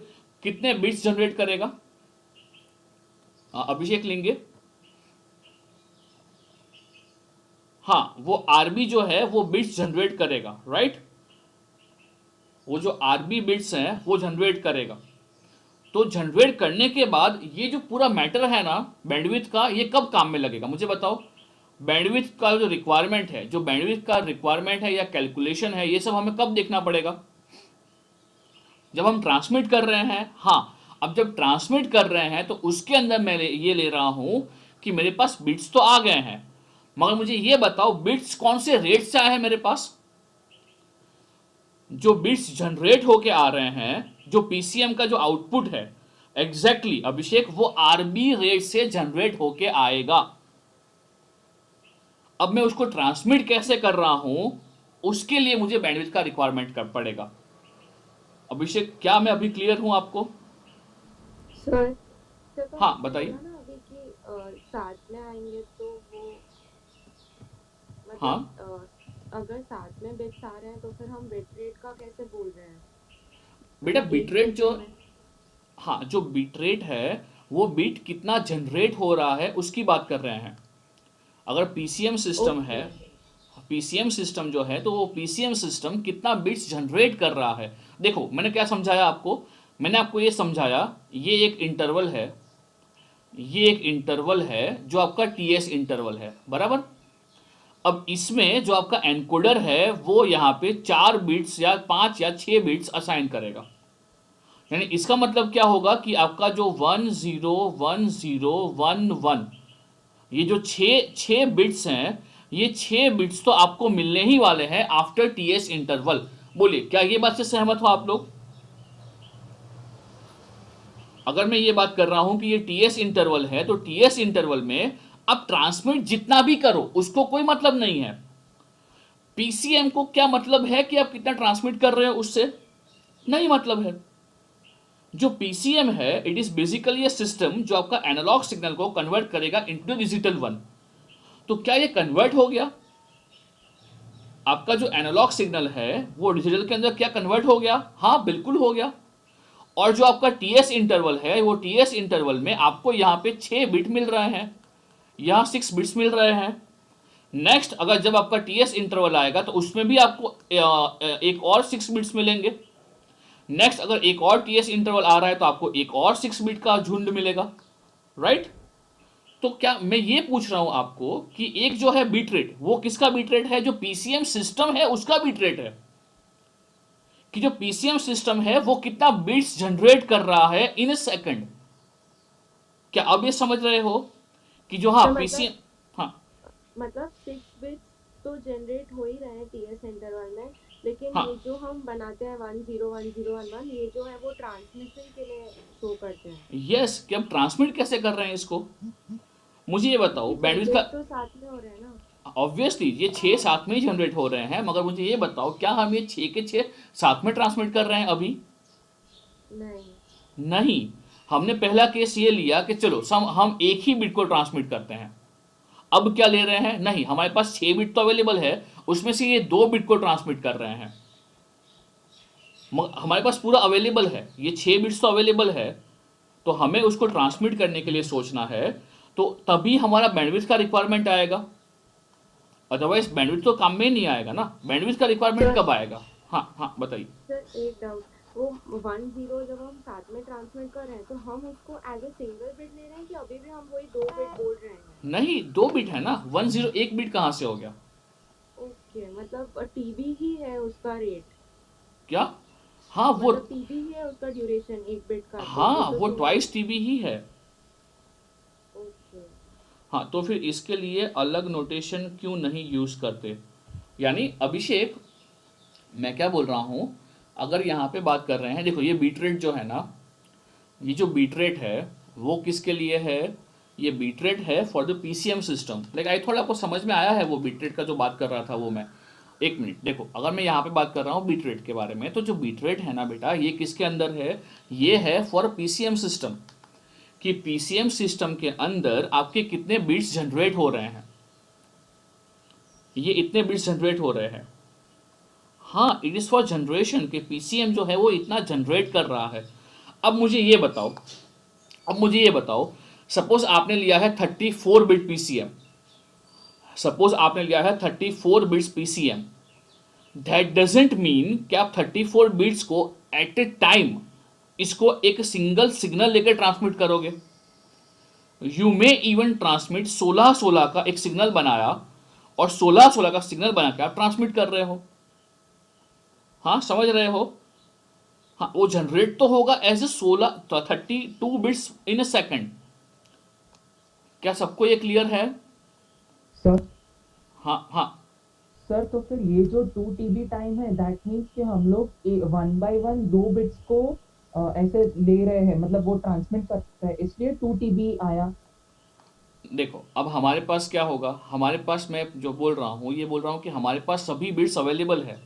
कितने बिट्स जनरेट करेगा। अभिषेक लेंगे। हाँ, वो आरबी जो है वो बिट्स जनरेट करेगा, राइट। वो जो आरबी बिट्स हैं वो जनरेट करेगा। तो जनरेट करने के बाद ये जो पूरा मैटर है ना बैंडविड्थ का, ये कब काम में लगेगा मुझे बताओ। बैंडविड्थ का जो रिक्वायरमेंट है, जो बैंडविड्थ का रिक्वायरमेंट है या कैलकुलेशन है, ये सब हमें कब देखना पड़ेगा, जब हम ट्रांसमिट कर रहे हैं। हाँ, अब जब ट्रांसमिट कर रहे हैं तो उसके अंदर मैं ये ले रहा हूं कि मेरे पास बिट्स तो आ गए हैं, मगर मुझे ये बताओ बिट्स कौन से रेट से आए हैं मेरे पास। जो बिट्स जनरेट होके आ रहे हैं, जो पीसीएम का जो आउटपुट है, एग्जैक्टली अभिषेक, वो आरबी रेट से जनरेट होके आएगा। अब मैं उसको ट्रांसमिट कैसे कर रहा हूं, उसके लिए मुझे बैंडविड्थ का रिक्वायरमेंट कर पड़ेगा। अभिषेक, क्या मैं अभी क्लियर हूं आपको। सर सर तो हाँ आपने बताइए। बोला ना अभी कि साथ में आएंगे तो वो हाँ मतलब अगर साथ में बिट्स आ रहे हैं तो फिर हम बिट रेट का कैसे बोल रहे हैं, बेटा, मतलब एक बिट जो, सेकंड में। हाँ जो बिट रेट है वो बिट कितना जनरेट हो रहा है उसकी बात कर रहे हैं। अगर पीसीएम सिस्टम है, ओके। पीसीएम सिस्टम जो है तो वो पीसीएम सिस्टम कितना बिट्स जनरेट कर रहा है। देखो मैंने क्या समझाया आपको, मैंने आपको ये समझाया, ये एक इंटरवल है, ये एक इंटरवल है जो आपका टीएस इंटरवल है, बराबर। अब इसमें जो आपका एनकोडर है वो यहाँ पे 4 बिट्स या 5 या 6 बिट्स असाइन करेगा। यानी इसका मतलब क्या होगा कि आपका जो 101011, ये जो छः छः बिट्स हैं, ये 6 बिट्स तो आपको मिलने ही वाले हैं आफ्टर टीएस इंटरवल। बोलिए, क्या ये बात से सहमत हो आप लोग। अगर मैं ये बात कर रहा हूं कि ये टीएस इंटरवल है, तो टीएस इंटरवल में आप ट्रांसमिट जितना भी करो उसको कोई मतलब नहीं है। पीसीएम को क्या मतलब है कि आप कितना ट्रांसमिट कर रहे हो उससे, नहीं मतलब है। जो पीसीएम है it is basically A system जो आपका एनालॉग सिग्नल को कन्वर्ट करेगा इनटू डिजिटल वन। तो क्या ये कन्वर्ट हो गया, आपका जो एनालॉग सिग्नल है वो डिजिटल के अंदर क्या कन्वर्ट हो गया। हाँ बिल्कुल हो गया। और जो आपका टीएस इंटरवल है, वो टीएस इंटरवल में आपको यहाँ पे 6 बिट मिल रहे हैं, यहाँ 6 बिट्स मिल रहे हैं। नेक्स्ट अगर जब आपका टीएस इंटरवल आएगा तो उसमें भी आपको एक और 6 बिट्स मिलेंगे। नेक्स्ट अगर एक और टीएस इंटरवल आ रहा है तो आपको एक और 6 बिट का झुंड मिलेगा, राइट। तो क्या मैं ये पूछ रहा हूं आपको कि एक जो है बीट रेट, वो किसका बीट रेट है, जो पीसीएम सिस्टम है उसका बीट रेट है, कि जो पीसीएम सिस्टम है वो कितना बिट्स जनरेट कर रहा है इन सेकंड। क्या अब ये समझ रहे हो कि जो, हाँ तो पीसीएम, हाँ मतलब 6 बिट्स तो जनरेट हो ही रहे हैं टीएस इंटरवल में, लेकिन हाँ ये जो हम बनाते हैं 101011 ये जो है वो ट्रांसमिशन के लिए शो करते हैं। यस, कि हम ट्रांसमिट कैसे कर रहे हैं इसको, मुझे ये बताओ क्योंकि बैंडविड्थ का। जनरेट तो साथ में हो रहे हैं ना। ऑब्वियसली ये छः साथ में ही जनरेट हो रहे हैं, मगर मुझे ये बताओ क्या हम ये छः के छः साथ में ट्रांसमिट कर रहे हैं अभी? नहीं। नहीं। हमने पहला केस ये लिया कि चलो हम एक ही बिट को ट्रांसमिट करते हैं। अब क्या ले रहे हैं? नहीं, हमारे पास 6 बिट तो अवेलेबल है, उसमें से ये 2 बिट को ट्रांसमिट कर रहे हैं। हमारे पास पूरा अवेलेबल है, ये 6 बिट्स तो अवेलेबल है, तो हमें उसको ट्रांसमिट करने के लिए सोचना है, तो तभी हमारा बैंडविड्थ का रिक्वायरमेंट आएगा। अदरवाइज बैंडविड्थ तो काम में नहीं आएगा ना। बैंडविड्थ का रिक्वायरमेंट सर कब आएगा? हाँ हाँ बताइए। सर एक डाउट, वो 10 जब हम साथ में ट्रांसमिट कर रहे हैं तो हम उसको एज अ सिंगल बिट ले रहे हैं कि अभी भी हम वही 2 बिट बोल रहे हैं? नहीं, 2 बिट है ना, 10 1 बिट कहाँ से हो गया? ओके, मतलब टीबी ही है उसका रेट। क्या? हाँ वो, मतलब टीबी ही है उसका ड्यूरेशन 1 बिट का, तो वो हाँ तो वो सिंगल। ट्वाइस टीबी ही है। ओके। हाँ तो फिर इसके लिए अलग नोटेशन क्यों नहीं यूज़ करते? यानी अभिषेक, मैं क्या बोल रहा हूँ, अगर यहाँ पे बात कर रहे हैं, देखो ये बीट रेट जो है ना, ये जो बीट रेट है वो किसके लिए है? ये बीट रेट है for the PCM system. Like I थोड़ा आपको समझ में आया है वो बीट रेट का जो बात कर रहा था वो मैं। एक मिनट देखो, अगर मैं यहाँ पे बात कर रहा हूँ बीट रेट के बारे में, तो जो बीट रेट है ना बेटा, ये किसके अंदर है? ये है फॉर पीसीएम सिस्टम, कि पीसीएम सिस्टम के अंदर आपके कितने बिट्स जनरेट हो रहे हैं, ये इतने बिट्स जनरेट हो रहे हैं। हाँ, इट इज़ फॉर जनरेशन, के पीसीएम जो है वो इतना जनरेट कर रहा है। अब मुझे ये बताओ, अब मुझे ये बताओ, सपोज आपने लिया है 34 बिट पीसीएम, सपोज आपने लिया है 34 bits PCM, that doesn't mean कि आप 34 बिट्स को एट ए टाइम इसको एक सिंगल सिग्नल लेकर ट्रांसमिट करोगे। यू मे इवन ट्रांसमिट 16-16 का एक सिग्नल बनाया, और 16-16 का सिग्नल बना के आप ट्रांसमिट कर रहे हो। हाँ समझ रहे हो? हाँ वो जनरेट तो होगा as a 32 bits in a second. क्या सबको ये क्लियर है? सर हाँ हाँ। सर तो फिर ये जो 2 TB टाइम है दैट मीन्स कि हम लोग 1 by 1 2 बिट्स को ऐसे ले रहे हैं, मतलब वो ट्रांसमिट करते हैं, इसलिए 2 TB आया। देखो अब हमारे पास क्या होगा, हमारे पास, मैं जो बोल रहा हूँ ये बोल रहा हूँ कि हमारे पास सभी बिट्स अवेलेबल है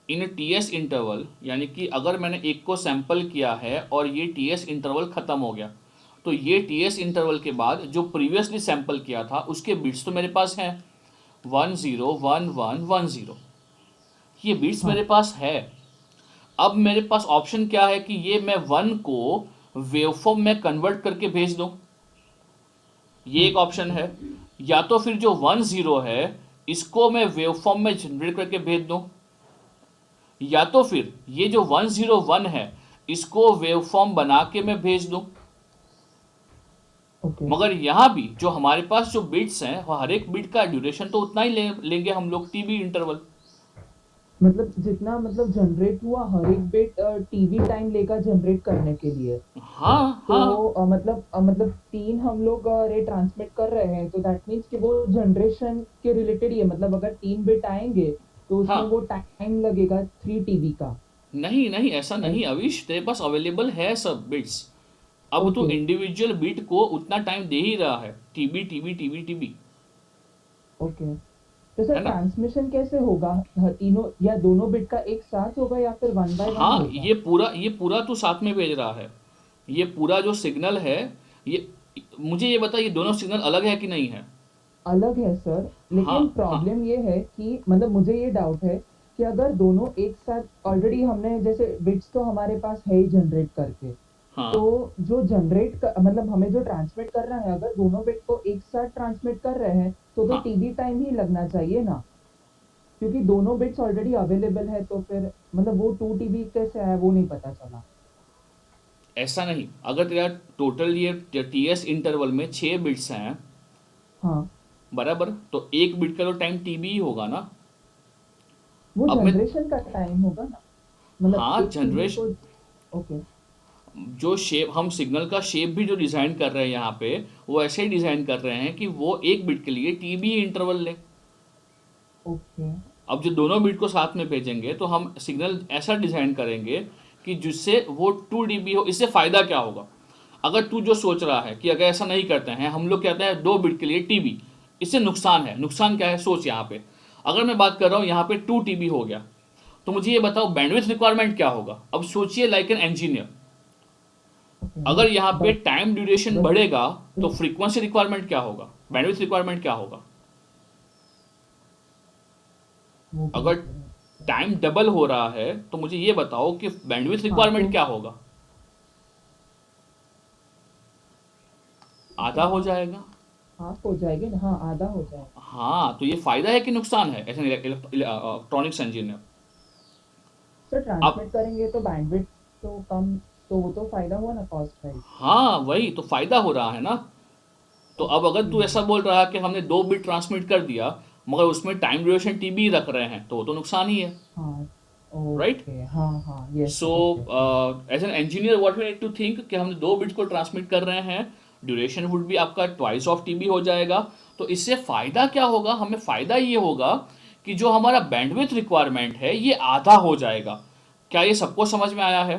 इन टीएस इंटरवल। यानी कि अगर मैंने एक को सैंपल किया है और ये टीएस इंटरवल ख़त्म हो गया, तो ये टीएस इंटरवल के बाद जो प्रीवियसली सैंपल किया था उसके बिट्स तो मेरे पास हैं, 101110, ये बिट्स हाँ मेरे पास है। अब मेरे पास ऑप्शन क्या है कि ये मैं 1 को वेवफॉर्म में कन्वर्ट करके भेज दूं, ये हाँ एक ऑप्शन है। या तो फिर जो 10 है इसको मैं वेवफॉर्म में जनरेट करके भेज दूं, या तो फिर ये जो 101 है इसको वेवफॉर्म बना के मैं भेज दूं। ओके। मगर यहाँ भी जो हमारे पास जो बिट्स हैं वो हर एक बिट का ड्यूरेशन तो उतना ही लेंगे हम लोग, टीबी इंटरवल। मतलब जितना मतलब जनरेट हुआ हर एक बिट टीवी टाइम लेगा जनरेट करने के लिए। हाँ तो हाँ मतलब 3 हम लोग रे ट्रांसमिट कर रहे हैं, तो दैट मीन्स कि वो जनरेशन के रिलेटेड ही है, मतलब अगर 3 बिट आएंगे तो उसमें हाँ। वो टाइम लगेगा 3 TB का। नहीं नहीं ऐसा नहीं ऐस- अविश, तेरे पास अवेलेबल है सब बिट्स। अब तो ओके इंडिविजुअल बिट को उतना टाइम दे ही रहा है, TB TB TB TB, okay. तो सर है ना। ट्रांसमिशन कैसे होगा? तीनों या दोनों बिट का एक साथ होगा या फिर 1 by 1 हाँ होगा? ये पूरा तू साथ में भेज रहा है, ये पूरा जो सिग्नल है, ये, मुझे ये बता ये दोनों सिग्नल अलग है कि नहीं है? अलग है सर, हाँ लेकिन हाँ प्रॉब्लम ये है कि मतलब मुझे ये डाउट है कि अगर दोनों एक साथ ऑलरेडी हमने जैसे बिट्स तो हमारे पास है ही जनरेट करके, तो हाँ जो मतलब हमें जो ट्रांसमिट करना है, अगर दोनों बिट को एक साथ ट्रांसमिट कर रहे हैं तो हाँ। टीबी टाइम ही लगना चाहिए ना, क्योंकि दोनों बिट्स ऑलरेडी अवेलेबल है, तो फिर मतलब वो 2 TB कैसे आया वो नहीं पता चला। ऐसा नहीं, अगर तेरा टोटल ये टीएस इंटरवल में 6 बिट्स हैं, हाँ, बराबर, तो एक बिट का तो टाइम टीबी ही होगा ना। वो अब मैं, जनरेशन का टाइम होगा ना, मतलब हाँ एक टीबी जनरेशन, को। ओके। जो शेप हम सिग्नल का शेप भी जो डिज़ाइन कर रहे हैं यहाँ पे, वो ऐसे ही डिज़ाइन कर रहे हैं कि वो एक बिट के लिए टीबी इंटरवल ले। ओके। अब जो दोनों बिट को साथ में भेजेंगे तो हम सिग्नल ऐसा डिज़ाइन करेंगे कि जिससे वो 2 dB हो। इससे फ़ायदा क्या होगा? अगर तू जो सोच रहा है कि अगर ऐसा नहीं करते हैं, हम लोग कहते हैं 2 बिट के लिए टीबी, इससे नुकसान है। नुकसान क्या है सोच यहाँ पे। अगर मैं बात कर रहा हूँ यहाँ पे 2 TB हो गया, तो मुझे ये बताओ बैंडविड्थ रिक्वायरमेंट क्या होगा। अब सोचिए लाइक एन इंजीनियर, Okay. अगर यहाँ पे But टाइम ड्यूरेशन but बढ़ेगा तो फ्रीक्वेंसी रिक्वायरमेंट क्या होगा, बैंडविड्थ रिक्वायरमेंट क्या होगा। वो भी अगर है। टाइम डबल हो रहा है तो मुझे ये बताओ कि बैंडविड्थ हाँ रिक्वायरमेंट तो क्या होगा, आधा हो जाएगा। हाफ हो जाएगी ना, हाँ आधा हो जाएगा। हाँ, तो ये फायदा है कि नुकसान है ऐसे इलेक्ट्रॉनिक्स इंजीनियर। सर अब ट्रांसमिट करेंगे तो बैंडविड्थ तो कम, तो वो तो फायदा हुआ ना कॉस्ट वाइज। हाँ, वही तो फायदा हो रहा है ना। तो अब अगर तू ओके। ऐसा बोल रहा है कि हमने 2 बिट ट्रांसमिट कर दिया मगर उसमें टाइम ड्यूरेशन टीबी रख रहे हैं, तो वो तो नुकसान ही है, हाँ राइट। ओके, हाँ हाँ, yes so yes yes yes. As an engineer what we need to think कि हमने 2 बिट्स को ट्रांसमिट कर रहे हैं, ड्यूरेशन वुड भी आपका ट्वाइस ऑफ टीबी हो जाएगा। तो इससे फ़ायदा क्या होगा, हमें फ़ायदा ये होगा कि जो हमारा बैंडविड्थ रिक्वायरमेंट है ये आधा हो जाएगा। क्या ये सबको समझ में आया है?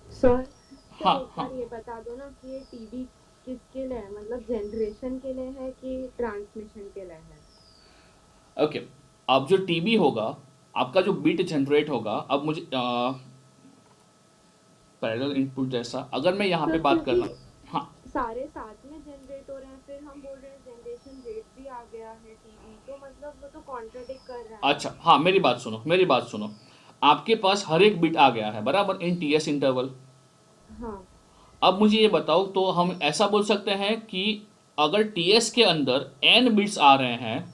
सर हाँ सर एक हाँ, बार ये बता दो ना कि ये टीवी किसके लिए है, मतलब जनरेशन के लिए है कि ट्रांसमिशन के लिए है। ओके। अब जो टीबी होगा, आपका जो बिट जनरेट होगा, अब मुझे पैरेलल इनपुट जैसा अगर मैं यहाँ पे सर बात कर क्योंकि रहा हूँ। हाँ, सारे साथ में जनरेट हो रहे हैं, फिर हम बोल रहे हैं जनरेशन रेट भी आ गया है टीवी, तो मतलब वो तो कॉन्ट्राडिक्ट कर रहा है अच्छा, ना। हाँ, मेरी बात सुनो, मेरी बात सुनो। आपके पास हर एक बिट आ गया है बराबर इन टीएस इंटरवल। हाँ अब मुझे ये बताओ, तो हम ऐसा बोल सकते हैं कि अगर टीएस के अंदर एन बिट्स आ रहे हैं,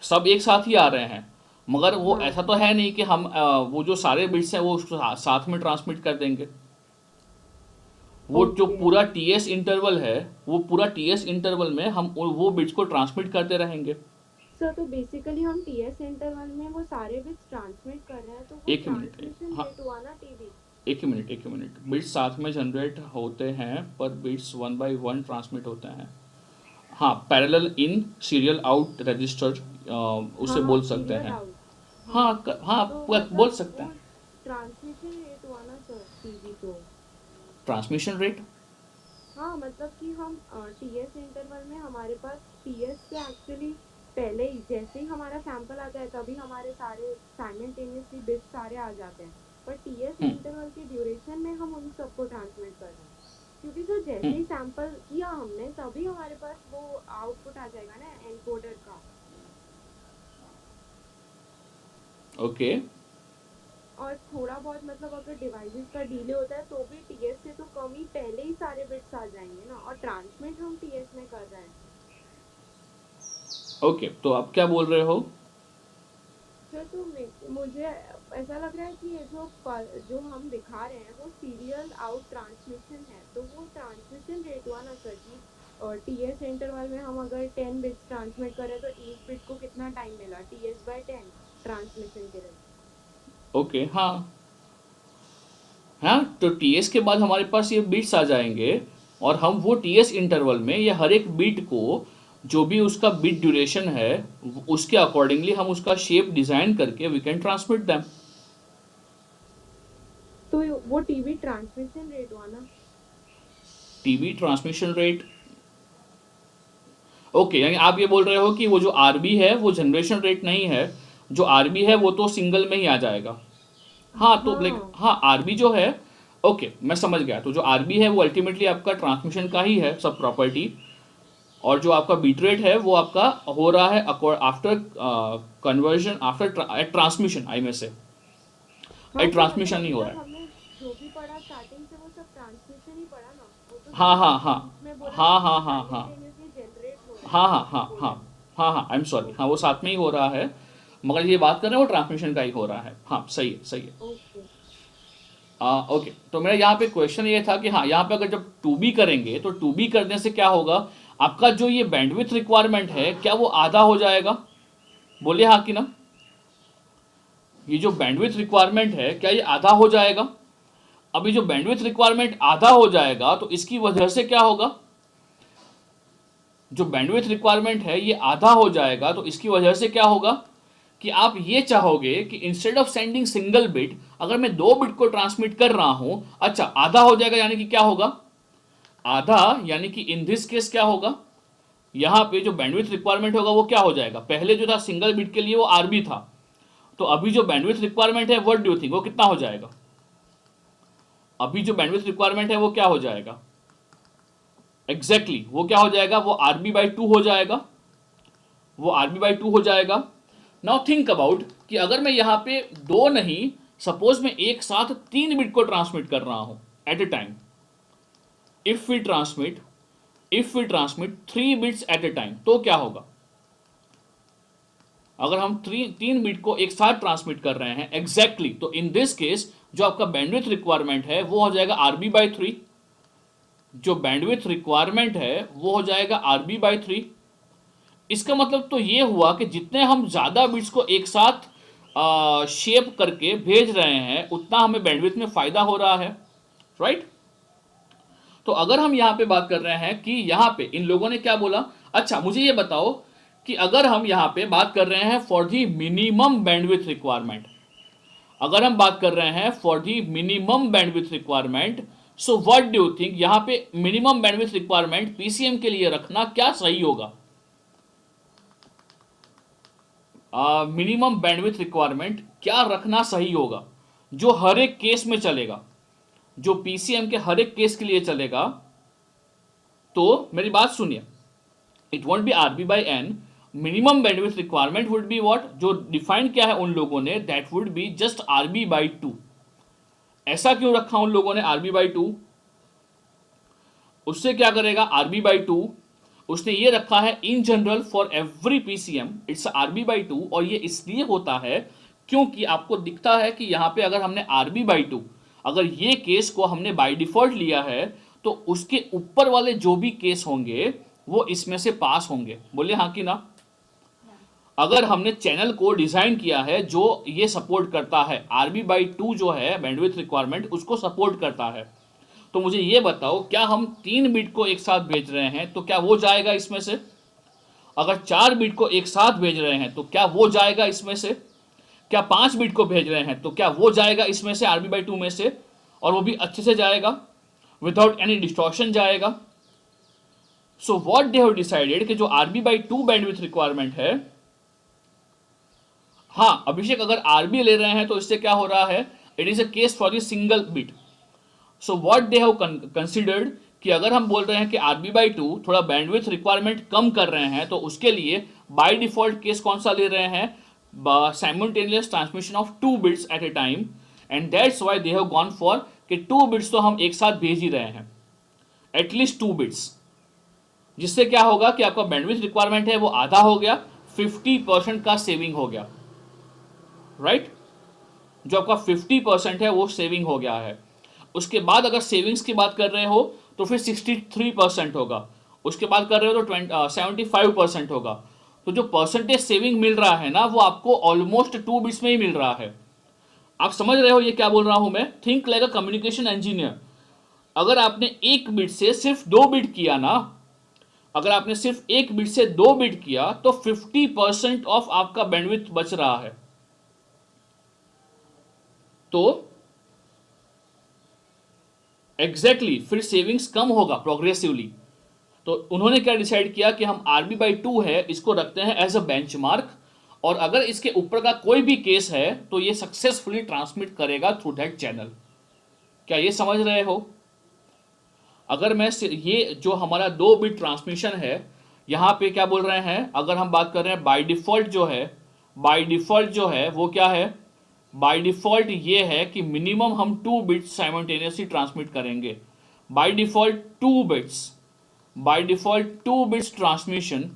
सब एक साथ ही आ रहे हैं, मगर वो हाँ ऐसा तो है नहीं कि हम वो जो सारे बिट्स हैं वो उसको साथ में ट्रांसमिट कर देंगे। वो जो ओके। पूरा टीएस इंटरवल है, वो पूरा टीएस इंटरवल में हम वो बिट्स को ट्रांसमिट करते रहेंगे। सर तो बेसिकली हम टीएस इंटरवल में वो सारे बिट्स ट्रांसमिट कर रहे हैं, तो वो एक ही मिनट, ट्रांसमिशन हाँ, रेट हुआ ना टीवी। एक ही मिनट, एक ही मिनट। बिट्स साथ में जनरेट होते हैं पर बिट्स 1 by 1 ट्रांसमिट होते हैं। हाँ, parallel in serial out register उसे हाँ हाँ बोल सकते सीरियल हैं। आउट। हाँ हाँ हाँ, तो बोल मतलब सकते वो हैं। ट्रांसमिशन रेट हुआ ना सर टीवी तो। Transmission rate. हाँ मतलब कि हम टीएस इंटरवल में हमारे पास टीएस से एक्चुअली पहले ही जैसे ही हमारा सैंपल आता है तभी हमारे सारे साइमल्टेनियसली बिट्स सारे आ जाते हैं, पर टीएस हम्म इंटरवल के ड्यूरेशन में हम उन सबको ट्रांसमिट कर रहे हैं, क्योंकि सर जैसे हम्म, ही सैंपल किया हमने तभी हमारे पास वो आउटपुट आ जाएगा ना एनकोडर का। ओके। और थोड़ा बहुत मतलब अगर डिवाइसेस का डिले होता है तो भी टीएस से तो कम ही पहले ही सारे बिट्स आ जाएंगे ना, और ट्रांसमिट हम टीएस में कर रहे हैं। ओके, तो आप क्या बोल रहे हो? सर तो मुझे ऐसा लग रहा है कि ये जो हम दिखा रहे हैं वो सीरियल आउट ट्रांसमिशन है, तो वो ट्रांसमिशन रेट हुआ ना सर जी। और टीएस इंटरवल में हम अगर 10 बिट्स ट्रांसमिट करें तो एक बिट को कितना टाइम मिला, टीएस बाय 10 ट्रांसमिशन के लिए। ओके, हाँ हाँ, तो टीएस के बाद हमारे पास ये बिट्स आ जाएंगे और हम वो टीएस इंटरवल में ये हर एक बिट को, जो भी उसका बिट ड्यूरेशन है, उसके अकॉर्डिंगली हम उसका शेप डिज़ाइन करके वी कैन ट्रांसमिट दैम। तो वो टीवी ट्रांसमिशन रेट हुआ ना। TV transmission rate. ओके, यानी आप ये बोल रहे हो कि वो जो आरबी है वो जनरेशन रेट नहीं है, जो आरबी है वो तो सिंगल में ही आ जाएगा। हाँ, तो लाइक हाँ हाँ, आरबी जो है, ओके मैं समझ गया। तो जो आरबी है वो अल्टीमेटली आपका ट्रांसमिशन का ही है सब प्रॉपर्टी, और जो आपका बीट रेट है वो आपका हो रहा है आफ्टर कन्वर्जन, आफ्टर ट्रांसमिशन, आई में से हाँ सर ट्रांसमिशन मतलब नहीं हो रहा जब है। हमने जो भी पढ़ा स्टार्टिंग से वो सब ट्रांसमिशन ही पढ़ा ना, वो तो हाँ जैसे हाँ आपने हाँ बीच में बोला ना हाँ कि हाँ वो हाँ हाँ साइमल्टेनियसली जनरेट हो रहे हाँ हैं हाँ हाँ हाँ एनकोडर। हाँ हाँ, आई एम सॉरी, हाँ वो ओके साथ में ही हो रहा है, मगर ये बात कर रहे हैं वो ट्रांसमिशन का ही हो रहा है। हाँ, सही है, सही है। ओके। ओके, तो मेरा यहाँ पे क्वेश्चन ये था कि हाँ, यहाँ पे अगर जब टू बी करेंगे तो टू बी करने से क्या होगा, आपका जो ये बैंडविड्थ रिक्वायरमेंट है क्या वो आधा हो जाएगा? बोलिए हाँ कि ना। ये जो बैंडविड्थ रिक्वायरमेंट है क्या ये आधा हो जाएगा? अभी जो बैंडविड्थ रिक्वायरमेंट आधा हो जाएगा तो इसकी वजह से क्या होगा, जो बैंडविड्थ रिक्वायरमेंट है ये आधा हो जाएगा तो इसकी वजह से क्या होगा कि आप ये चाहोगे कि instead of sending single bit, अगर मैं 2 बिट को ट्रांसमिट कर रहा हूं, अच्छा आधा हो जाएगा, यानी कि क्या होगा, आधा यानी कि इन दिस केस क्या होगा, यहां पे जो बैंडविड्थ रिक्वायरमेंट होगा वो क्या हो जाएगा, पहले जो था सिंगल बिट के लिए वो आरबी था, तो अभी जो बैंडविड्थ रिक्वायरमेंट है व्हाट डू यू थिंक वो कितना हो जाएगा, अभी जो बैंडविड्थ रिक्वायरमेंट है वो क्या हो जाएगा, एग्जैक्टली वो क्या हो जाएगा, वो आरबी बाई 2 हो जाएगा, वो आरबी बाई 2 हो जाएगा। नाउ थिंक अबाउट कि अगर मैं यहां पे 2 नहीं, सपोज मैं एक साथ 3 बिट को ट्रांसमिट कर रहा हूं at a time, if we transmit 3 bits at a time, तो क्या होगा, अगर हम 3 बिट को एक साथ ट्रांसमिट कर रहे हैं एग्जैक्टली तो इन दिस केस जो आपका बैंडविड्थ रिक्वायरमेंट है वो हो जाएगा आरबी बाई 3, जो बैंडविड्थ रिक्वायरमेंट है वो हो जाएगा आरबी बाई 3। इसका मतलब तो ये हुआ कि जितने हम ज़्यादा बिट्स को एक साथ शेप करके भेज रहे हैं उतना हमें बैंडविड्थ में फ़ायदा हो रहा है, राइट। तो अगर हम यहाँ पे बात कर रहे हैं कि यहाँ पे इन लोगों ने क्या बोला, अच्छा मुझे ये बताओ कि अगर हम यहाँ पे बात कर रहे हैं for the minimum bandwidth requirement, अगर हम बात कर रहे हैं for the minimum bandwidth requirement, so what do you think यहाँ पे मिनिमम बैंडविड्थ रिक्वायरमेंट पीसीएम के लिए रखना क्या सही होगा, मिनिमम बैंडविड्थ रिक्वायरमेंट क्या रखना सही होगा जो हर एक केस में चलेगा, जो पीसीएम के हर एक केस के लिए चलेगा। तो मेरी बात सुनिए, it won't be RB by N, minimum bandwidth requirement would be what, जो डिफाइन किया है उन लोगों ने, that would be just RB by 2। ऐसा क्यों रखा उन लोगों ने आरबी बाई 2, उससे क्या करेगा आरबी बाई 2, उसने ये रखा है in general for every PCM it's RB by 2, और ये इसलिए होता है क्योंकि आपको दिखता है कि यहां पे अगर हमने आरबी बाई 2, अगर ये केस को हमने बाय डिफॉल्ट लिया है तो उसके ऊपर वाले जो भी केस होंगे वो इसमें से पास होंगे, बोलिए हाँ कि ना। अगर हमने चैनल को डिजाइन किया है जो ये सपोर्ट करता है आरबी बाई 2 जो है बैंडविड्थ रिक्वायरमेंट उसको सपोर्ट करता है, तो मुझे ये बताओ क्या हम 3 बिट को एक साथ भेज रहे हैं तो क्या वो जाएगा इसमें से, अगर 4 बिट को एक साथ भेज रहे हैं तो क्या वो जाएगा इसमें से, क्या 5 बिट को भेज रहे हैं तो क्या वो जाएगा इसमें से आरबी बाई 2 में से, और वो भी अच्छे से जाएगा विदाउट एनी डिस्टॉर्शन जाएगा। So what they have decided कि जो आरबी बाई 2 बैंडविड्थ रिक्वायरमेंट है, हाँ अभिषेक अगर आरबी ले रहे हैं तो इससे क्या हो रहा है, it is a case for the single bit. So what they have considered कि अगर हम बोल रहे हैं कि आरबी बाई 2 थोड़ा बैंडविड्थ रिक्वायरमेंट कम कर रहे हैं तो उसके लिए बाय डिफॉल्ट केस कौन सा ले रहे हैं, simultaneous transmission of 2 bits at a time, and that's why they have gone for कि 2 बिट्स तो हम एक साथ भेज ही रहे हैं, एटलीस्ट 2 बिट्स, जिससे क्या होगा कि आपका बैंडविड्थ रिक्वायरमेंट है वो आधा हो गया, 50% का सेविंग हो गया, राइट। जो आपका 50% है वो सेविंग हो गया है। उसके बाद अगर सेविंग्स की बात कर रहे हो तो फिर 63% होगा, उसके बाद कर रहे हो तो 75% होगा। तो जो परसेंटेज सेविंग मिल रहा है ना वो आपको ऑलमोस्ट 2 बिट्स में ही मिल रहा है। आप समझ रहे हो ये क्या बोल रहा हूं मैं, think like a communication engineer. अगर आपने 1 बिट से सिर्फ 2 बिट किया ना, अगर आपने सिर्फ 1 बिट से 2 बिट किया तो 50% ऑफ आपका बैंडविड्थ बच रहा है। तो एग्जैक्टली फिर सेविंग्स कम होगा प्रोग्रेसिवली। तो उन्होंने क्या डिसाइड किया कि हम आरबी बाई 2 है इसको रखते हैं एज अ बेंचमार्क, और अगर इसके ऊपर का कोई भी केस है तो ये सक्सेसफुली ट्रांसमिट करेगा थ्रू दैट चैनल। क्या ये समझ रहे हो? अगर मैं ये जो हमारा 2 बिट ट्रांसमिशन है यहाँ पे क्या बोल रहे हैं, अगर हम बात कर रहे हैं बाय डिफॉल्ट जो है, बाय डिफॉल्ट जो है वो क्या है, बाय डिफॉल्ट ये है कि मिनिमम हम 2 बिट्स साइमल्टेनियसली ट्रांसमिट करेंगे। By default 2 bits, by default 2 bits transmission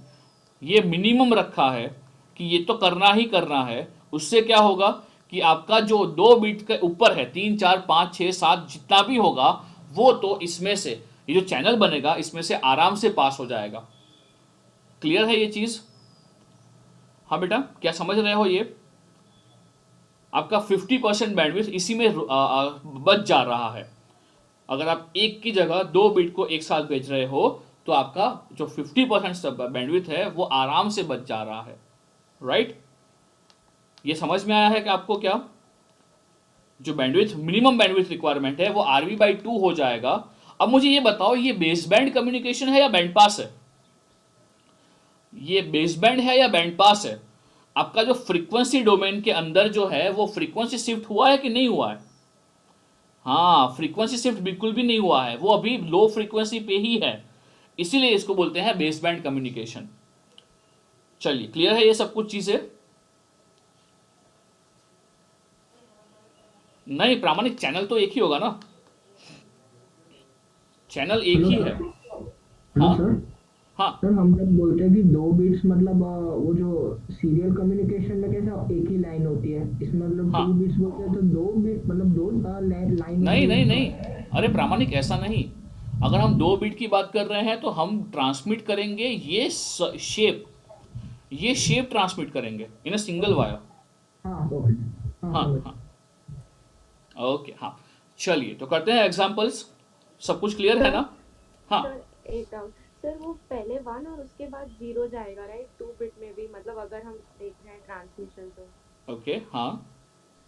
ये मिनिमम रखा है कि ये तो करना ही करना है। उससे क्या होगा कि आपका जो 2 बिट के ऊपर है 3 4 5 6 7 जितना भी होगा वो तो इसमें से ये जो चैनल बनेगा इसमें से आराम से पास हो जाएगा। क्लियर है ये चीज? हाँ बेटा, क्या समझ रहे हो? ये आपका 50% बैंडविड्थ इसी में बच जा रहा है। अगर आप एक की जगह 2 बिट को एक साथ भेज रहे हो तो आपका जो 50% बैंडविड्थ है वो आराम से बच जा रहा है, राइट? ये समझ में आया है कि आपको क्या जो बैंडविड्थ मिनिमम बैंडविड्थ रिक्वायरमेंट है वो RV/2 हो जाएगा। अब मुझे ये बताओ, ये बेस बैंड कम्युनिकेशन है या बैंड पास है? ये बेस बैंड है या बैंड पास है? आपका जो फ्रीक्वेंसी डोमेन के अंदर जो है वो फ्रीक्वेंसी शिफ्ट हुआ है कि नहीं हुआ है? हाँ, फ्रीक्वेंसी शिफ्ट बिल्कुल भी नहीं हुआ है, वो अभी लो फ्रीक्वेंसी पे ही है, इसीलिए इसको बोलते हैं बेस बैंड कम्युनिकेशन। चलिए, क्लियर है ये सब कुछ चीजें? नहीं प्रामाणिक, चैनल तो एक ही होगा ना, चैनल एक हेलो ही सर। है। हेलो हाँ सर। हाँ सर हम जब बोलते हैं कि 2 बिट्स मतलब वो जो सीरियल कम्युनिकेशन में कैसे एक ही लाइन होती है, इसमें मतलब हाँ, 2 बिट्स बोलते हैं तो 2 बिट मतलब दो लाइन नहीं होगी नहीं एक नहीं, अरे प्रामाणिक ऐसा नहीं। अगर हम 2 बिट की बात कर रहे हैं तो हम ट्रांसमिट करेंगे शेप, ये शेप ट्रांसमिट करेंगे इन अ सिंगल वायर। हाँ तो हाँ हाँ समझ। हाँ, ओके हाँ। चलिए तो करते हैं एग्जांपल्स, सब कुछ क्लियर है सर ना? हाँ सर एक डाउट। सर वो पहले 1 और उसके बाद 0 जाएगा राइट, 2 बिट में भी, मतलब अगर हम देख रहे हैं ट्रांसमिशन ओके हाँ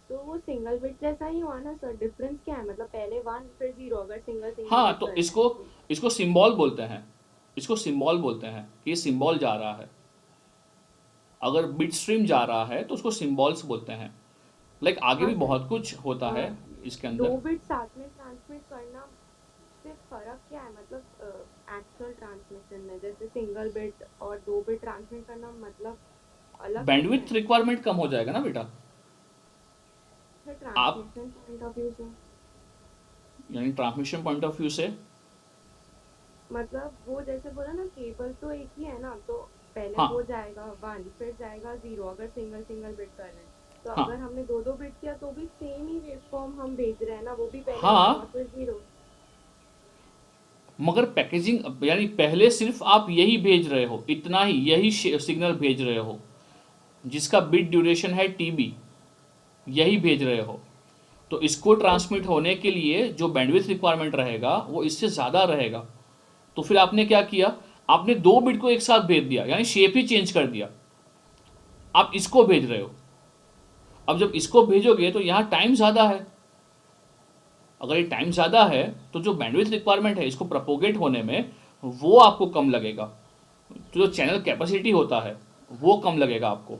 तो वो सिंगल बिट जैसा ही हुआ ना सर? डिफरेंस क्या है, मतलब पहले 1 फिर 0 अगर सिंगल सिंगल हाँ, बिट तो कर रहे इसको हैं तो? इसको सिंबल बोलते हैं, इसको सिंबल बोलते हैं कि ये सिंबल जा रहा है। अगर बिट स्ट्रीम जा रहा है तो उसको सिंबल्स बोलते हैं। लाइक आगे हाँ भी सर, बहुत कुछ होता है इसके दो अंदर। बिट साथ में ट्रांसमिट करना से फर्क क्या है, मतलब एक्चुअल ट्रांसमिशन में जैसे सिंगल बिट और 2 बिट ट्रांसमिट करना, मतलब अलग कैसे बैंडविड्थ है? रिक्वायरमेंट कम हो जाएगा ना बेटा। सर आप ट्रांसमिशन पॉइंट ऑफ व्यू से यानी ट्रांसमिशन पॉइंट ऑफ व्यू से, मतलब वो जैसे बोला ना, केबल तो एक ही है ना, तो पहले हाँ वो जाएगा 1 फिर जाएगा 0 अगर सिंगल सिंगल बिट कर रहे हैं, तो हाँ अगर हमने दो दो बिट किया तो भी सेम ही वेवफॉर्म हम भेज रहे हैं ना, वो भी पहले 1 और हाँ, फिर 0। मगर पैकेजिंग यानी पहले सिर्फ आप यही भेज रहे हो, इतना ही, यही सिग्नल भेज रहे हो जिसका बिट ड्यूरेशन है TB, यही भेज रहे हो। तो इसको ट्रांसमिट ओके। होने के लिए जो बैंडविड्थ रिक्वायरमेंट रहेगा वो इससे ज़्यादा रहेगा। तो फिर आपने क्या किया, आपने 2 बिट को एक साथ भेज दिया, यानी शेप ही चेंज कर दिया। आप इसको भेज रहे हो, अब जब इसको भेजोगे तो यहाँ टाइम ज़्यादा है। अगर ये टाइम ज़्यादा है तो जो बैंडविड्थ रिक्वायरमेंट है इसको प्रोपोगेट होने में वो आपको कम लगेगा, तो जो चैनल कैपेसिटी होता है वो कम लगेगा आपको।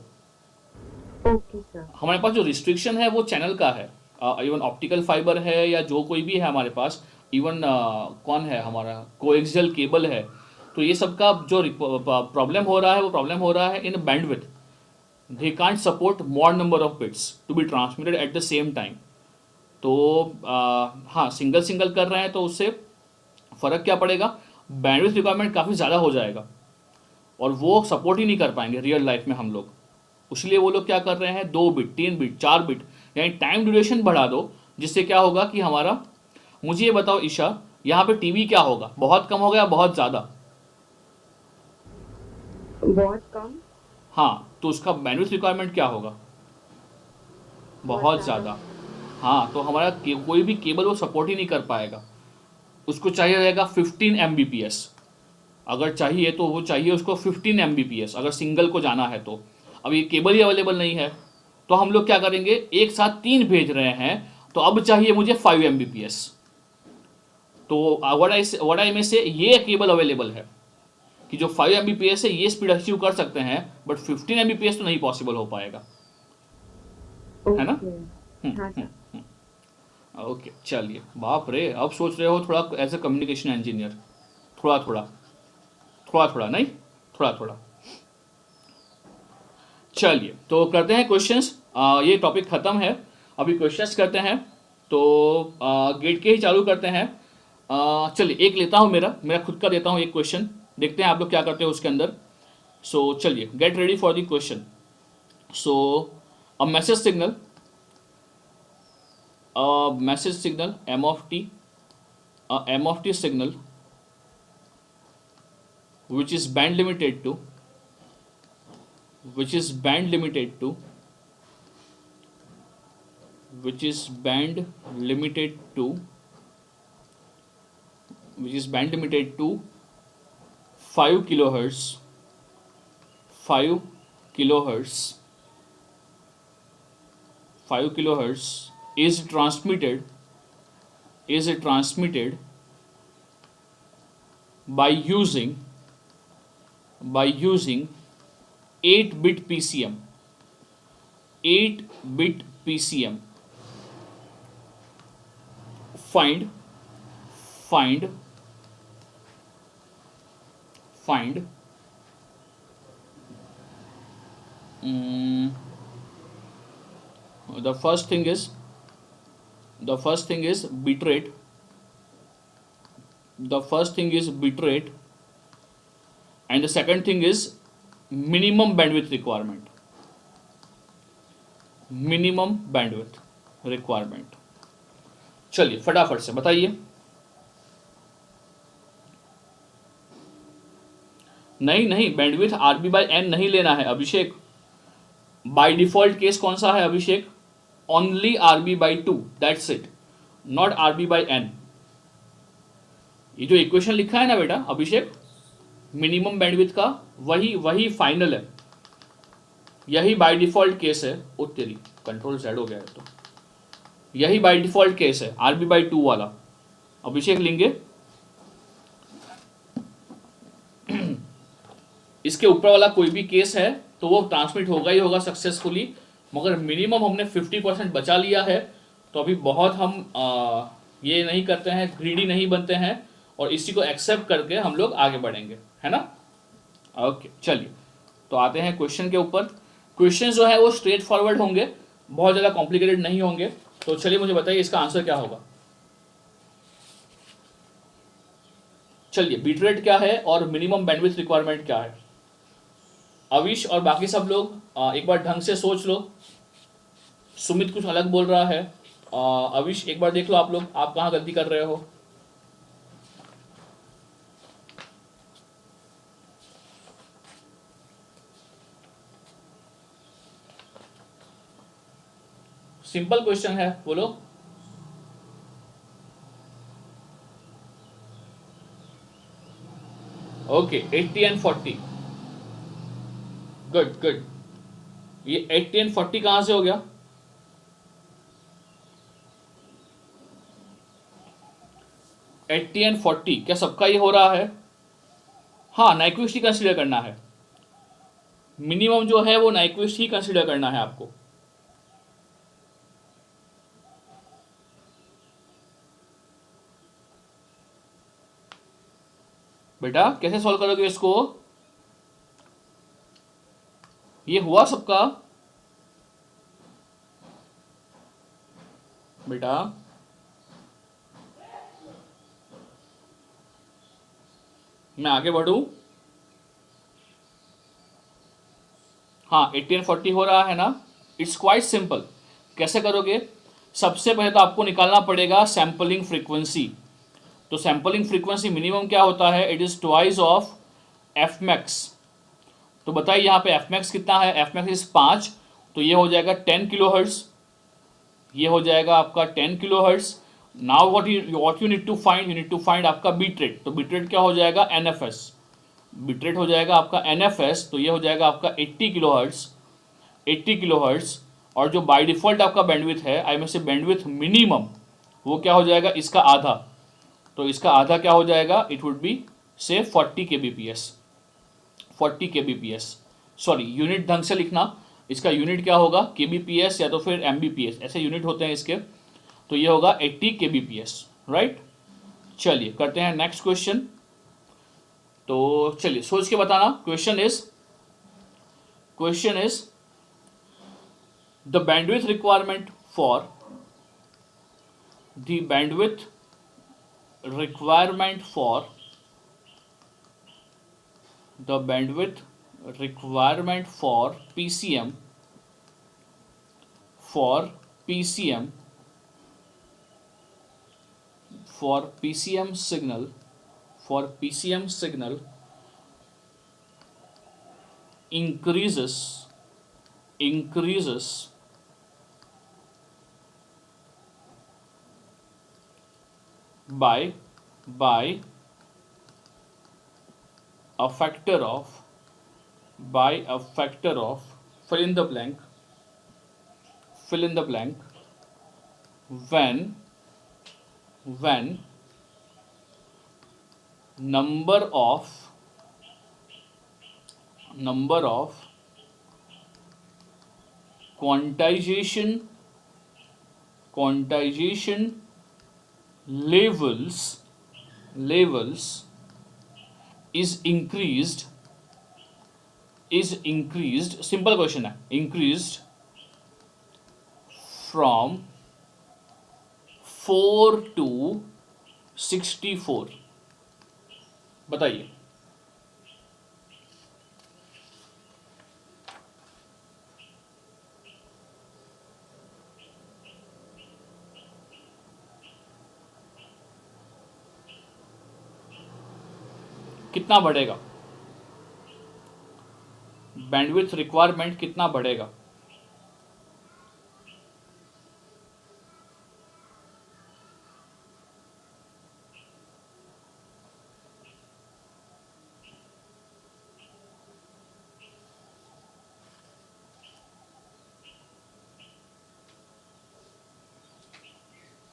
Okay sir. हमारे पास जो रिस्ट्रिक्शन है वो चैनल का है, इवन ऑप्टिकल फाइबर है या जो कोई भी है हमारे पास, इवन कौन है हमारा कोएक्सियल केबल है। तो ये सब का जो प्रॉब्लम हो रहा है वो प्रॉब्लम हो रहा है in bandwidth. They can't support more number of bits to be transmitted at the same time. तो हाँ, सिंगल सिंगल कर रहे हैं तो उससे फ़र्क क्या पड़ेगा, बैंडविड्थ रिक्वायरमेंट काफ़ी ज़्यादा हो जाएगा और वो सपोर्ट ही नहीं कर पाएंगे रियल लाइफ में हम लोग। इसलिए वो लोग क्या कर रहे हैं, 2 बिट 3 बिट 4 बिट, यानी टाइम ड्यूरेशन बढ़ा दो, जिससे क्या होगा कि हमारा, मुझे ये बताओ ईशा, यहाँ पे टीवी क्या होगा, बहुत कम होगा या बहुत ज़्यादा? बहुत कम। हाँ, तो उसका बैंडविड्थ रिक्वायरमेंट क्या होगा, बहुत बहुत ज़्यादा। ज़्यादा। हाँ, तो हमारा कोई भी केबल वो सपोर्ट ही नहीं कर पाएगा। उसको चाहिए रहेगा 15 Mbps, अगर चाहिए तो वो चाहिए उसको 15 Mbps, अगर सिंगल को जाना है तो। अब ये केबल ही अवेलेबल नहीं है, तो हम लोग क्या करेंगे, एक साथ 3 भेज रहे हैं, तो अब चाहिए मुझे 5 Mbps। तो व्हाट आई में से ये केबल अवेलेबल है कि जो 5 Mbps है ये स्पीड अचीव कर सकते हैं, बट 15 Mbps तो नहीं पॉसिबल हो पाएगा, है ना? ओके। हाँ सर। ओके चलिए, बाप रे, अब सोच रहे हो थोड़ा एज ए कम्युनिकेशन इंजीनियर, थोड़ा थोड़ा, थोड़ा थोड़ा नहीं, थोड़ा थोड़ा। चलिए तो करते हैं क्वेश्चंस, ये टॉपिक ख़त्म है, अभी क्वेश्चंस करते हैं। तो गेट के ही चालू करते हैं। चलिए एक लेता हूँ, मेरा मेरा खुद का देता हूँ एक क्वेश्चन, देखते हैं आप लोग क्या करते हो उसके अंदर। सो चलिए, get ready for the question. So a message signal, M of t, a M of t signal which is band limited to, which is band limited to, which is band limited to, which is band limited to 5 kilohertz, 5 kilohertz 5 kilohertz is transmitted by using 8-bit PCM. 8-bit PCM. Find mm, the first thing is bitrate. And the second thing is minimum bandwidth requirement. चलिए फटाफट से बताइए. नहीं bandwidth RB by N नहीं लेना है अभिषेक. By default case कौन सा है Abhishek? Only RB by 2, that's it, not RB by N. ये जो इक्वेशन लिखा है ना बेटा अभिषेक, मिनिमम बैंडविथ का, वही फाइनल है, यही बाय डिफॉल्ट केस है. ओ तेरी कंट्रोल Z हो गया है. तो यही बाय डिफॉल्ट केस है आरबी बाई 2 वाला. अभिषेक लेंगे इसके ऊपर वाला कोई भी केस है तो वो ट्रांसमिट होगा ही होगा सक्सेसफुली, मगर मिनिमम हमने 50% बचा लिया है. तो अभी बहुत हम ये नहीं करते हैं, ग्रीडी नहीं बनते हैं, और इसी को एक्सेप्ट करके हम लोग आगे बढ़ेंगे, है ना. ओके चलिए, तो आते हैं क्वेश्चन के ऊपर. क्वेश्चन जो है वो स्ट्रेट फॉरवर्ड होंगे, बहुत ज़्यादा कॉम्प्लिकेटेड नहीं होंगे. तो चलिए मुझे बताइए इसका आंसर क्या होगा. चलिए, बिट रेट क्या है और मिनिमम बैंडविड्थ रिक्वायरमेंट क्या है. अविश और बाकी सब लोग एक बार ढंग से सोच लो. सुमित कुछ अलग बोल रहा है. अविश एक बार देख लो आप लोग, आप कहाँ गलती कर रहे हो. सिंपल क्वेश्चन है, बोलो. Okay 80 and 40. गुड. ये 80 एंड 40 कहां से हो गया. एट्टी एंड 40 क्या सबका ये हो रहा है. हाँ, नाइक्विस्ट ही कंसीडर करना है. मिनिमम जो है वो नाइक्विस्ट ही कंसीडर करना है आपको. बेटा कैसे सॉल्व करोगे इसको. ये हुआ सबका बेटा. मैं आगे बढ़ूं. हाँ 80 एंड 40 हो रहा है ना. It's quite simple. कैसे करोगे. सबसे पहले तो आपको निकालना पड़ेगा सैंपलिंग फ्रीक्वेंसी. तो सैंपलिंग फ्रीक्वेंसी मिनिमम क्या होता है, it is twice of F max. तो बताइए यहाँ पे एफ मैक्स कितना है. एफ मैक्स इज 5, तो ये हो जाएगा 10 किलो हर्ट्स. ये हो जाएगा आपका 10 kilohertz. Now what you need to find, you need to find आपका बीट रेट. तो बीट रेट क्या हो जाएगा, एनएफएस. बीट रेट हो जाएगा आपका एनएफएस, तो ये हो जाएगा आपका 80 किलो हर्ट्स. 80 kilo hertz. और जो बाय डिफॉल्ट आपका बैंडविथ है, आई में से बैंडविथ मिनिमम, वो क्या हो जाएगा, इसका आधा. तो इसका आधा क्या हो जाएगा, इट वुड बी से 40 kbps. 40 kbps. सॉरी, यूनिट ढंग से लिखना. इसका यूनिट क्या होगा, kbps या तो फिर mbps, ऐसे यूनिट होते हैं इसके. तो ये होगा 80 kbps, राइट. चलिए करते हैं नेक्स्ट क्वेश्चन. तो चलिए सोच के बताना. Question is the bandwidth requirement for PCM signal increases by a factor of fill in the blank fill in the blank, when number of quantization levels is increased, simple question है, increased from 4 to 64, बताइए। कितना बढ़ेगा, bandwidth requirement कितना बढ़ेगा?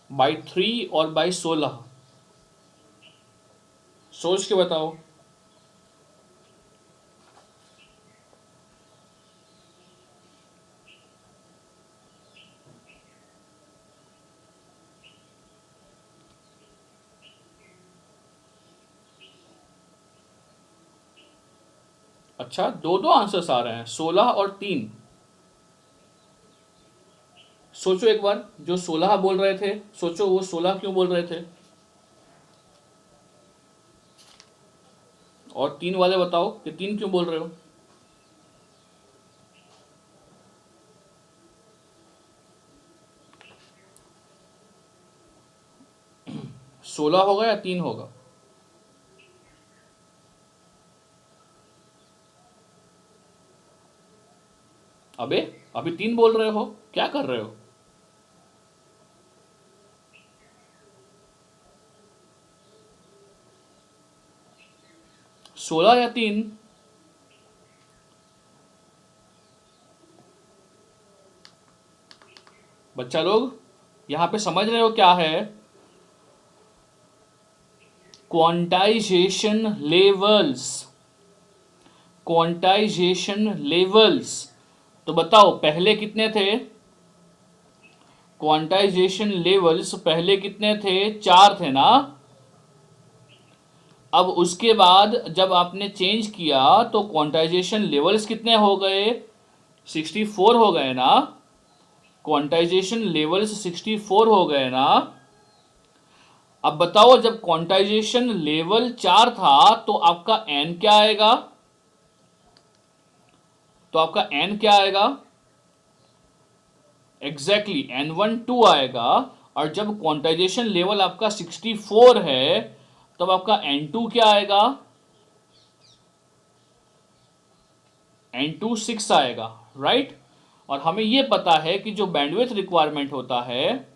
By 3 और by 16, सोच के बताओ। अच्छा, दो दो आंसर्स आ रहे हैं, 16 और 3। सोचो एक बार, जो 16 बोल रहे थे, सोचो वो 16 क्यों बोल रहे थे, और 3 वाले बताओ कि 3 क्यों बोल रहे हो। 16 होगा या 3 होगा? अबे अभी 3 बोल रहे हो, क्या कर रहे हो? सोलह या 3? बच्चा लोग यहां पे समझ रहे हो क्या है? Quantization levels, quantization levels. तो बताओ पहले कितने थे? क्वांटाइजेशन लेवल्स पहले कितने थे? 4 थे ना। अब उसके बाद जब आपने चेंज किया तो क्वांटाइजेशन लेवल्स कितने हो गए? 64 हो गए ना। क्वांटाइजेशन लेवल्स 64 हो गए ना। अब बताओ जब क्वांटाइजेशन लेवल 4 था तो आपका एन क्या आएगा? तो आपका एन क्या आएगा? एग्जैक्टली N1 2 आएगा। और जब क्वांटाइजेशन लेवल आपका 64 है तब आपका N2 क्या आएगा? N2 6 आएगा, राइट। और हमें यह पता है कि जो बैंडविड्थ रिक्वायरमेंट होता है,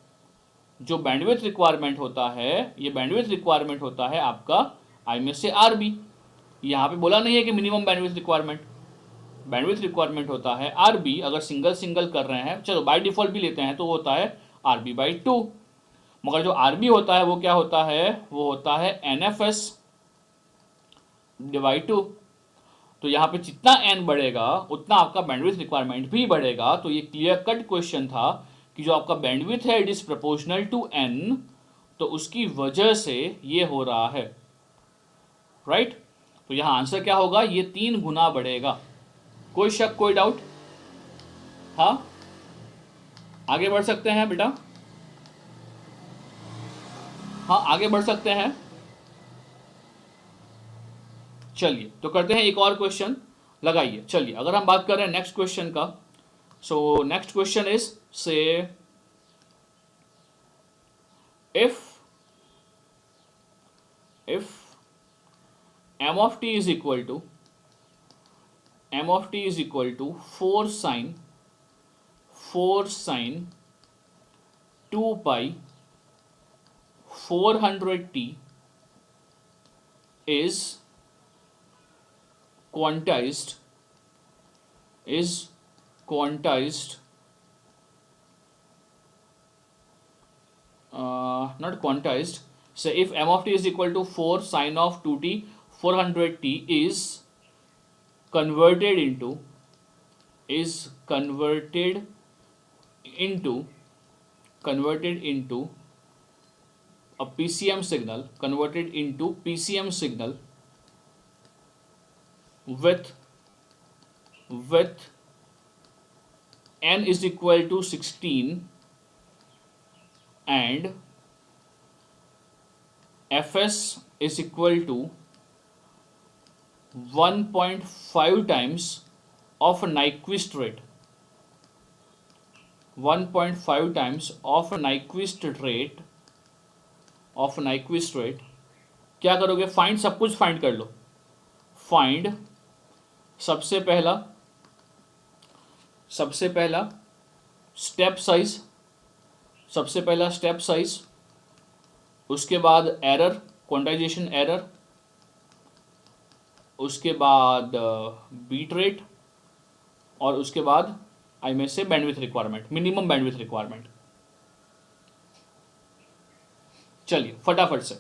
जो बैंडविड्थ रिक्वायरमेंट होता है, ये बैंडविड्थ रिक्वायरमेंट होता है आपका आई में से आर बी। यहां पे बोला नहीं है कि minimum bandwidth requirement, bandwidth requirement होता है आर बी। अगर सिंगल सिंगल कर रहे हैं, चलो बाय डिफॉल्ट भी लेते हैं तो वो होता है आर बी बाई 2। मगर जो आर बी होता है वो क्या होता है? वो होता है एन एफ एस डिवाइड 2। तो यहाँ पे जितना एन बढ़ेगा उतना आपका बैंडविड्थ रिक्वायरमेंट भी बढ़ेगा। तो ये क्लियर कट क्वेश्चन था कि जो आपका बैंडविड्थ है it is proportional to N, तो उसकी वजह से ये हो रहा है, राइट। तो यहाँ आंसर क्या होगा? ये 3 गुना बढ़ेगा। कोई शक, कोई डाउट? हाँ, आगे बढ़ सकते हैं बेटा। हाँ, आगे बढ़ सकते हैं। चलिए तो करते हैं एक और क्वेश्चन, लगाइए। चलिए अगर हम बात कर रहे हैं नेक्स्ट क्वेश्चन का, सो नेक्स्ट क्वेश्चन इज से if m of t is equal to 4 sine 2 pi 400t is quantized not quantized. So if m of t is equal to 4 sine of 2t, 400t is converted into is converted into a PCM signal, converted into PCM signal with n is equal to 16 and fs is equal to 1.5 times of Nyquist rate, 1.5 times of Nyquist rate क्या करोगे? Find, सब कुछ find कर लो. Find सबसे पहला step size, उसके बाद error, quantization error, उसके बाद बीट रेट, और उसके बाद आई में से bandwidth requirement, minimum bandwidth requirement. चलिए फटाफट से.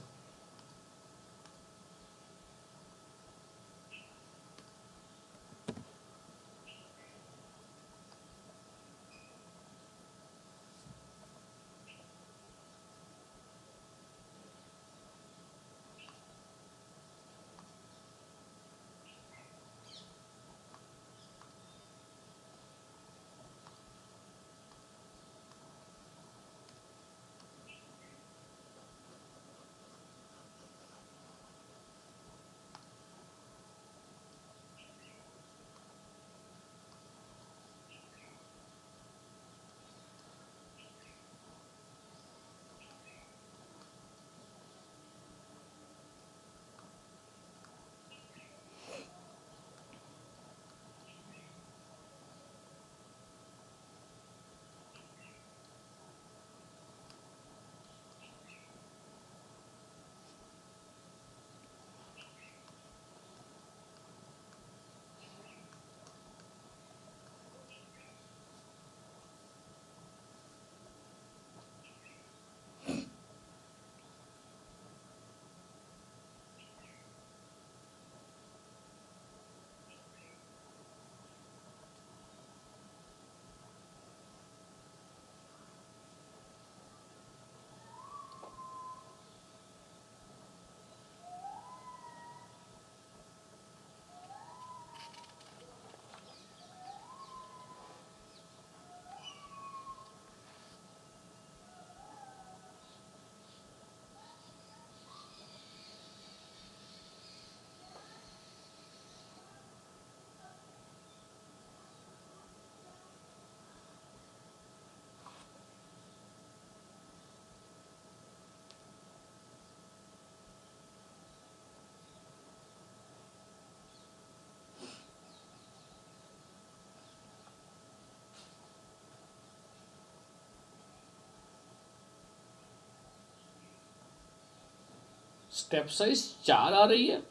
स्टेप साइज 4 आ रही है.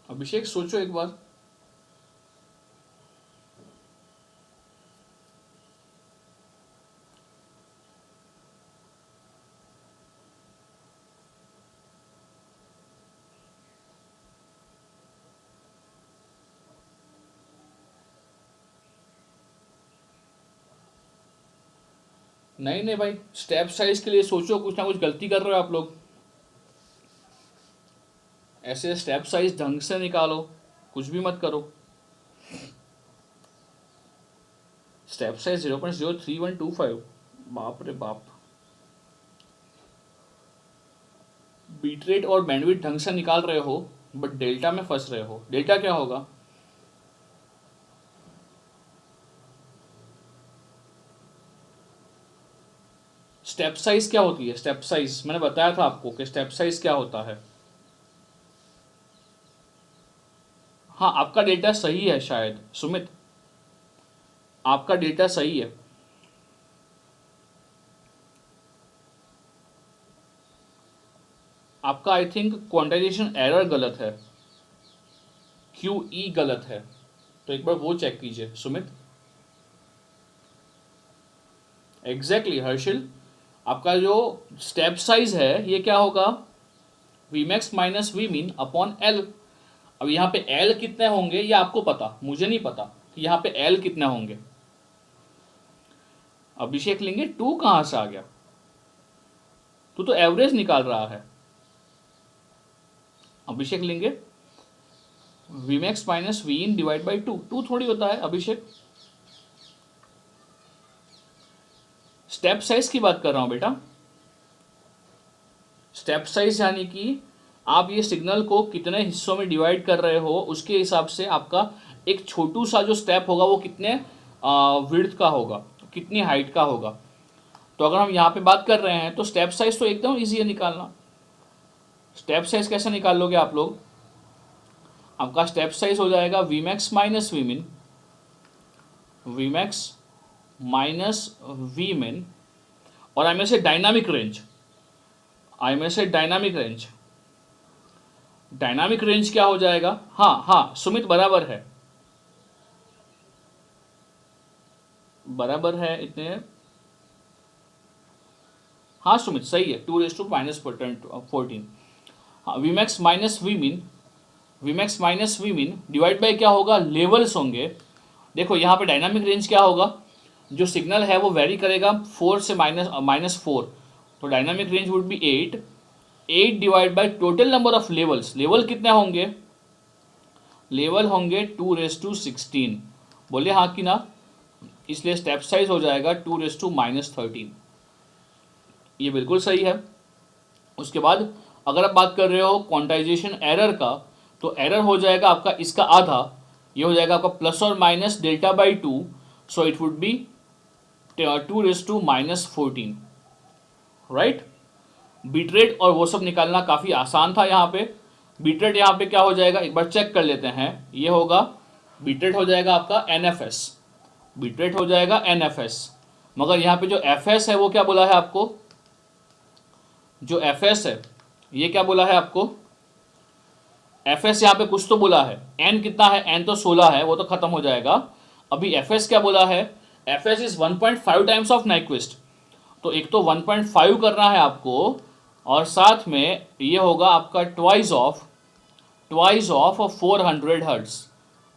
अभिषेक सोचो एक बार. नहीं भाई, स्टेप साइज के लिए सोचो, कुछ ना कुछ गलती कर रहे हो आप लोग. ऐसे स्टेप साइज ढंग से निकालो, कुछ भी मत करो. स्टेप साइज 0.03125, बाप रे बाप. बीट रेट और बैंडविड्थ ढंग से निकाल रहे हो, बट डेल्टा में फंस रहे हो. डेल्टा क्या होगा? स्टेप साइज क्या होती है? स्टेप साइज मैंने बताया था आपको कि स्टेप साइज क्या होता है. हाँ, आपका डेटा सही है शायद सुमित, आपका डेटा सही है. आपका आई थिंक क्वांटाइजेशन एरर गलत है. QE गलत है, तो एक बार वो चेक कीजिए सुमित। एग्जैक्टली हर्षिल, आपका जो स्टेप साइज है ये क्या होगा, Vmax minus Vmin upon L। अब यहाँ पे L कितने होंगे ये आपको पता, मुझे नहीं पता कि यहाँ पे L कितने होंगे। अभिषेक लेंगे 2 कहाँ से आ गया, तू तो एवरेज निकाल रहा है। अभिषेक लेंगे Vmax minus Vin divide by 2, 2 थोड़ी होता है अभिषेक, स्टेप साइज की बात कर रहा हूं बेटा। स्टेप साइज यानी कि आप ये सिग्नल को कितने हिस्सों में डिवाइड कर रहे हो, उसके हिसाब से आपका एक छोटू सा जो स्टेप होगा वो कितने विड्थ का होगा, कितनी हाइट का होगा। तो अगर हम यहाँ पे बात कर रहे हैं तो स्टेप साइज तो एकदम ईजी है निकालना। स्टेप साइज कैसे निकाल लोगे आप लोग, आपका स्टेप साइज हो जाएगा Vmax minus Vmin, Vmax minus Vmin, और आई में से डायनामिक रेंज, आई में से डायनामिक रेंज, डायनामिक रेंज क्या हो जाएगा, हाँ हाँ सुमित बराबर है, बराबर है इतने, हाँ सुमित सही है, 2 माइनस 14। हाँ Vmax minus Vmin, Vmax minus Vmin divide by क्या होगा, लेवल्स होंगे। देखो यहाँ पे डायनामिक रेंज क्या होगा, जो सिग्नल है वो वेरी करेगा 4 से -4, तो dynamic range would be 8 divide by total number of levels, level कितने होंगे, लेवल होंगे 2⁻16, बोले हाँ कि ना, इसलिए स्टेप साइज हो जाएगा 2⁻13। ये बिल्कुल सही है। उसके बाद अगर आप बात कर रहे हो क्वांटाइजेशन एरर का, तो एरर हो जाएगा आपका इसका आधा, ये हो जाएगा आपका प्लस और minus delta by 2, so it would be 2⁻14, right. Bit rate और वो सब निकालना काफ़ी आसान था यहाँ पे। बीट रेट यहाँ पे क्या हो जाएगा एक बार चेक कर लेते हैं, ये होगा बीट रेट हो जाएगा आपका NFS, बीट रेट हो जाएगा NFS, मगर यहाँ पे जो FS है वो क्या बोला है आपको, जो FS है ये क्या बोला है आपको, FS यहाँ पे कुछ तो बोला है, N कितना है, N तो 16 है, वो तो खत्म हो जाएगा। अभी FS क्या बोला है, FS is 1.5 times of Nyquist, तो एक तो 1.5 करना है आपको, और साथ में ये होगा आपका ट्वाइस ऑफ 400 हर्ट्ज।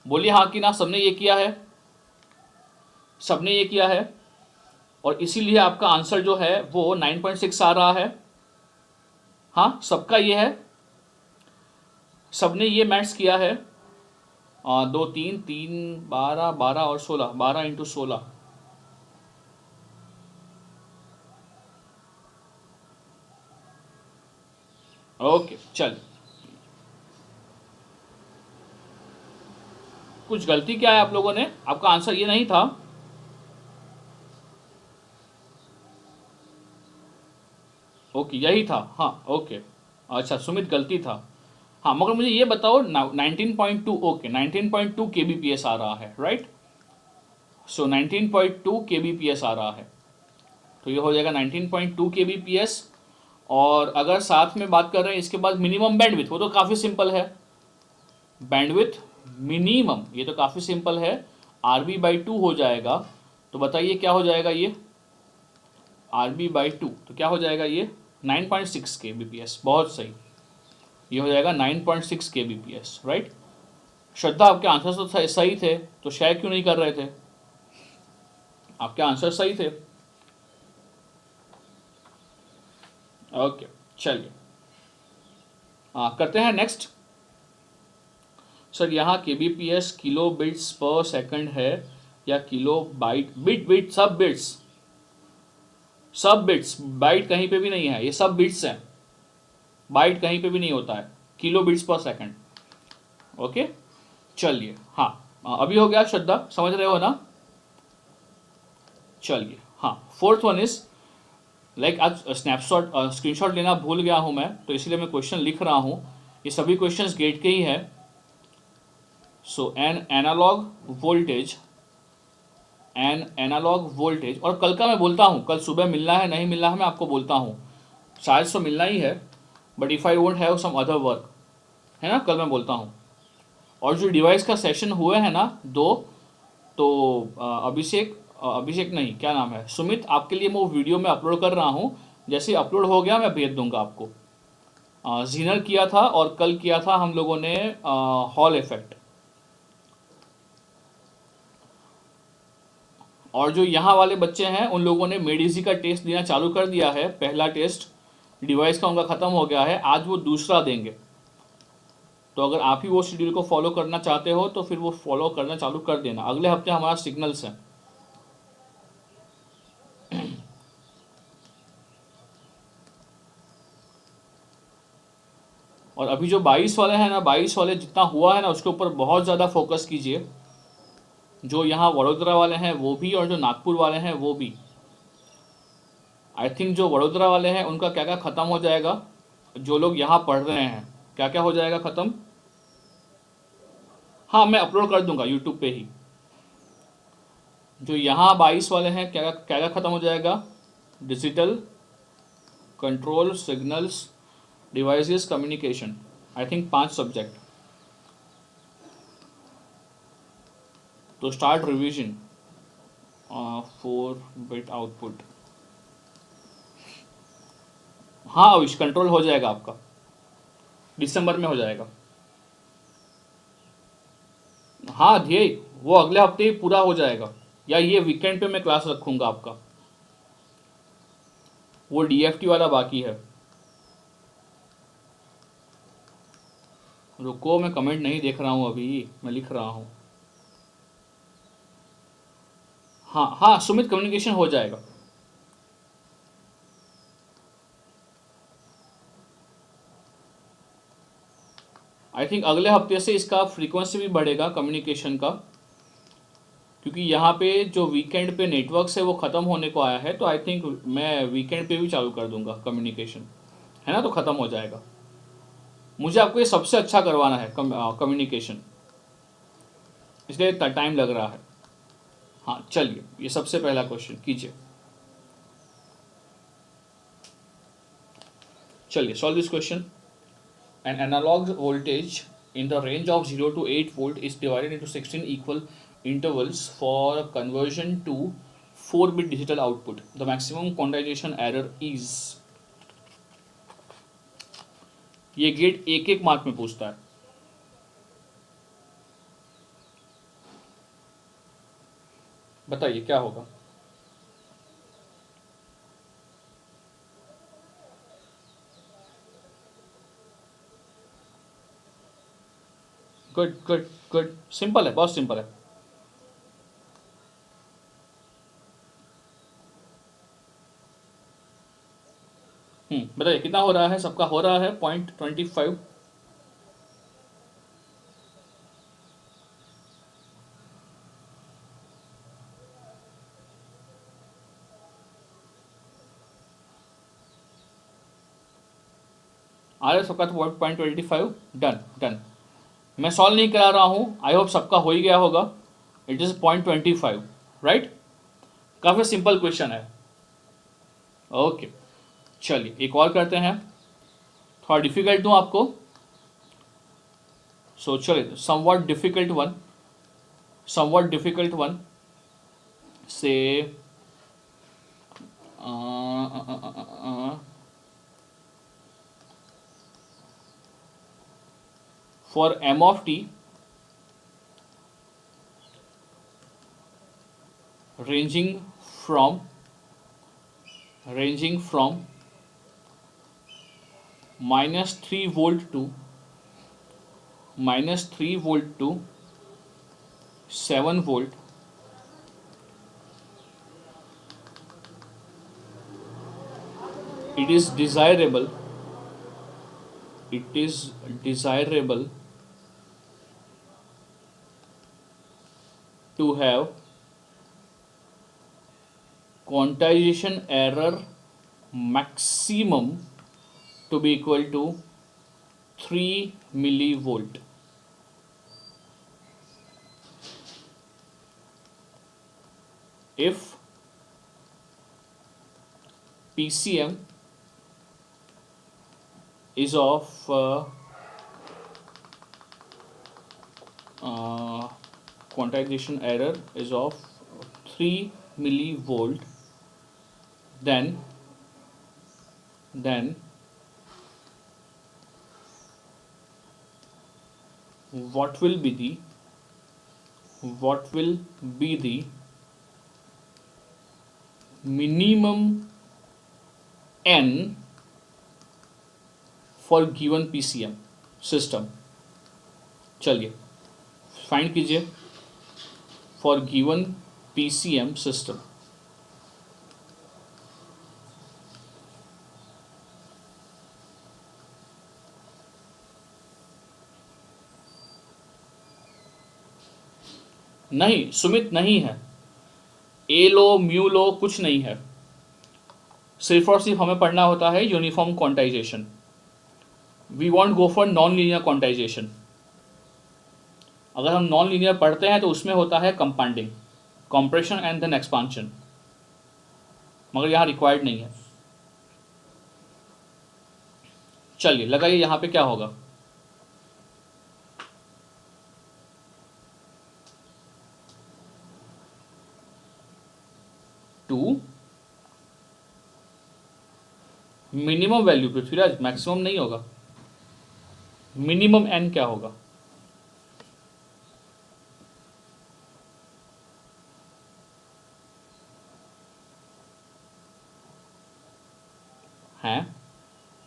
बोलिए हाँ कि ना, सबने ये किया है, सबने ये किया है, और इसीलिए आपका आंसर जो है वो 9.6 आ रहा है। हाँ सबका ये है, सबने ये मैथ्स किया है, 2 3 3 12 12 और 16, 12 इंटू 16, ओके चल। कुछ गलती क्या है आप लोगों ने, आपका आंसर ये नहीं था, ओके यही था, हाँ ओके, अच्छा सुमित गलती था, हाँ मगर मुझे ये बताओ 19.2, ओके 19.2 kbps आ रहा है, राइट। सो 19.2 kbps आ रहा है, तो ये हो जाएगा 19.2 kbps। और अगर साथ में बात कर रहे हैं इसके बाद मिनिमम बैंडविथ, वो तो काफ़ी सिंपल है, बैंडविथ मिनिमम ये तो काफ़ी सिंपल है, RB/2 हो जाएगा। तो बताइए क्या हो जाएगा ये, RB/2 तो क्या हो जाएगा ये 9.6 kbps, बहुत सही, ये हो जाएगा 9.6 kbps, राइट। श्रद्धा आपके आंसर तो सही थे, तो शेयर क्यों नहीं कर रहे थे, आपके आंसर सही थे, ओके चलिए करते हैं नेक्स्ट। सर यहाँ kbps kilo bits per second है या किलो बाइट, बिट सब बिट्स, सब बिट्स, बाइट कहीं पे भी नहीं है, ये सब बिट्स हैं, बाइट कहीं पे भी नहीं होता है, kilo bits per second, okay चलिए। हाँ अभी हो गया श्रद्धा, समझ रहे हो ना, चलिए। हाँ फोर्थ वन इज लाइक आज स्नैपशॉट स्क्रीनशॉट लेना भूल गया हूँ मैं, तो इसलिए मैं क्वेश्चन लिख रहा हूँ, ये सभी क्वेश्चंस गेट के ही है। सो एन एनालॉग वोल्टेज, और कल का मैं बोलता हूँ, कल सुबह मिलना है नहीं मिलना है मैं आपको बोलता हूँ, शायद से मिलना ही है, but if I won't have some other work, है ना, कल मैं बोलता हूँ। और जो डिवाइस का सेशन हुए हैं ना दो, तो अभिषेक नहीं, क्या नाम है, सुमित, आपके लिए मैं वो वीडियो में अपलोड कर रहा हूँ। जैसे अपलोड हो गया मैं भेज दूंगा आपको। जीनर किया था और कल किया था हम लोगों ने हॉल इफेक्ट। और जो यहाँ वाले बच्चे हैं उन लोगों ने मेडिसी का टेस्ट देना चालू कर दिया है। पहला टेस्ट डिवाइस का उनका ख़त्म हो गया है, आज वो दूसरा देंगे। तो अगर आप ही वो शेड्यूल को फॉलो करना चाहते हो तो फिर वो फॉलो करना चालू कर देना। अगले हफ्ते हमारा सिग्नल्स है। और अभी जो 22 वाले हैं ना, 22 वाले जितना हुआ है ना उसके ऊपर बहुत ज़्यादा फोकस कीजिए। जो यहाँ वडोदरा वाले हैं वो भी, और जो नागपुर वाले हैं वो भी। आई थिंक जो वडोदरा वाले हैं उनका क्या क्या ख़त्म हो जाएगा, जो लोग यहाँ पढ़ रहे हैं क्या क्या हो जाएगा ख़त्म। हाँ, मैं अपलोड कर दूंगा यूट्यूब पे ही। जो यहाँ 22 वाले हैं क्या क्या ख़त्म हो जाएगा, digital control, signals, devices, communication. I think 5 subject. तो स्टार्ट रिवीजन 4 बिट आउटपुट। हाँ अविश, कंट्रोल हो जाएगा आपका, दिसंबर में हो जाएगा। हाँ ध्येय, वो अगले हफ्ते ही पूरा हो जाएगा, या ये वीकेंड पे मैं क्लास रखूंगा आपका। वो डीएफटी वाला बाकी है। रुको, मैं कमेंट नहीं देख रहा हूँ अभी, मैं लिख रहा हूँ। हाँ हाँ सुमित, कम्युनिकेशन हो जाएगा। आई थिंक अगले हफ्ते से इसका फ्रीक्वेंसी भी बढ़ेगा कम्युनिकेशन का, क्योंकि यहाँ पे जो वीकेंड पे नेटवर्क है वो ख़त्म होने को आया है। तो आई थिंक मैं वीकेंड पे भी चालू कर दूंगा कम्युनिकेशन, है ना, तो ख़त्म हो जाएगा। मुझे आपको ये सबसे अच्छा करवाना है कम्युनिकेशन, इसलिए टाइम लग रहा है। हाँ चलिए, ये सबसे पहला क्वेश्चन कीजिए। चलिए, solve this question. An analog voltage in the range of 0 to 8 volt is divided into 16 equal intervals for conversion to 4-bit digital output. The maximum quantization error is, ये गेट एक एक मार्क में पूछता है। बताइए क्या होगा। गुड गुड गुड, सिंपल है, बहुत सिंपल है। बताइए कितना हो रहा है, सबका हो रहा है 0.25। आ रहा है सबका, तो 0.25। Done done. मैं सॉल्व नहीं करा रहा हूँ, आई होप सबका हो ही गया होगा। It is 0.25, right. काफ़ी सिंपल क्वेश्चन है। ओके चलिए, एक और करते हैं, थोड़ा डिफिकल्ट दूँ आपको। सो चलिए, समवॉट डिफिकल्ट वन से for m of t ranging from -3 volt to -7 volt, it is desirable to have quantization error maximum to be equal to 3 millivolt. If PCM is of quantization error is of 3 millivolt, then what will be the minimum n for given PCM system. चलिए find कीजिए for given PCM system. नहीं सुमित, नहीं है. ए लो mu लो कुछ नहीं है. सिर्फ और सिर्फ हमें पढ़ना होता है uniform quantization. We won't go for non linear quantization. अगर हम नॉन लीनियर पढ़ते हैं तो उसमें होता है compounding, compression and then expansion, मगर यहाँ रिक्वायर्ड नहीं है. चलिए लगाइए यहाँ पे क्या होगा. To minimum value, Prithviraj maximum नहीं होगा, मिनिमम एन क्या होगा. हैं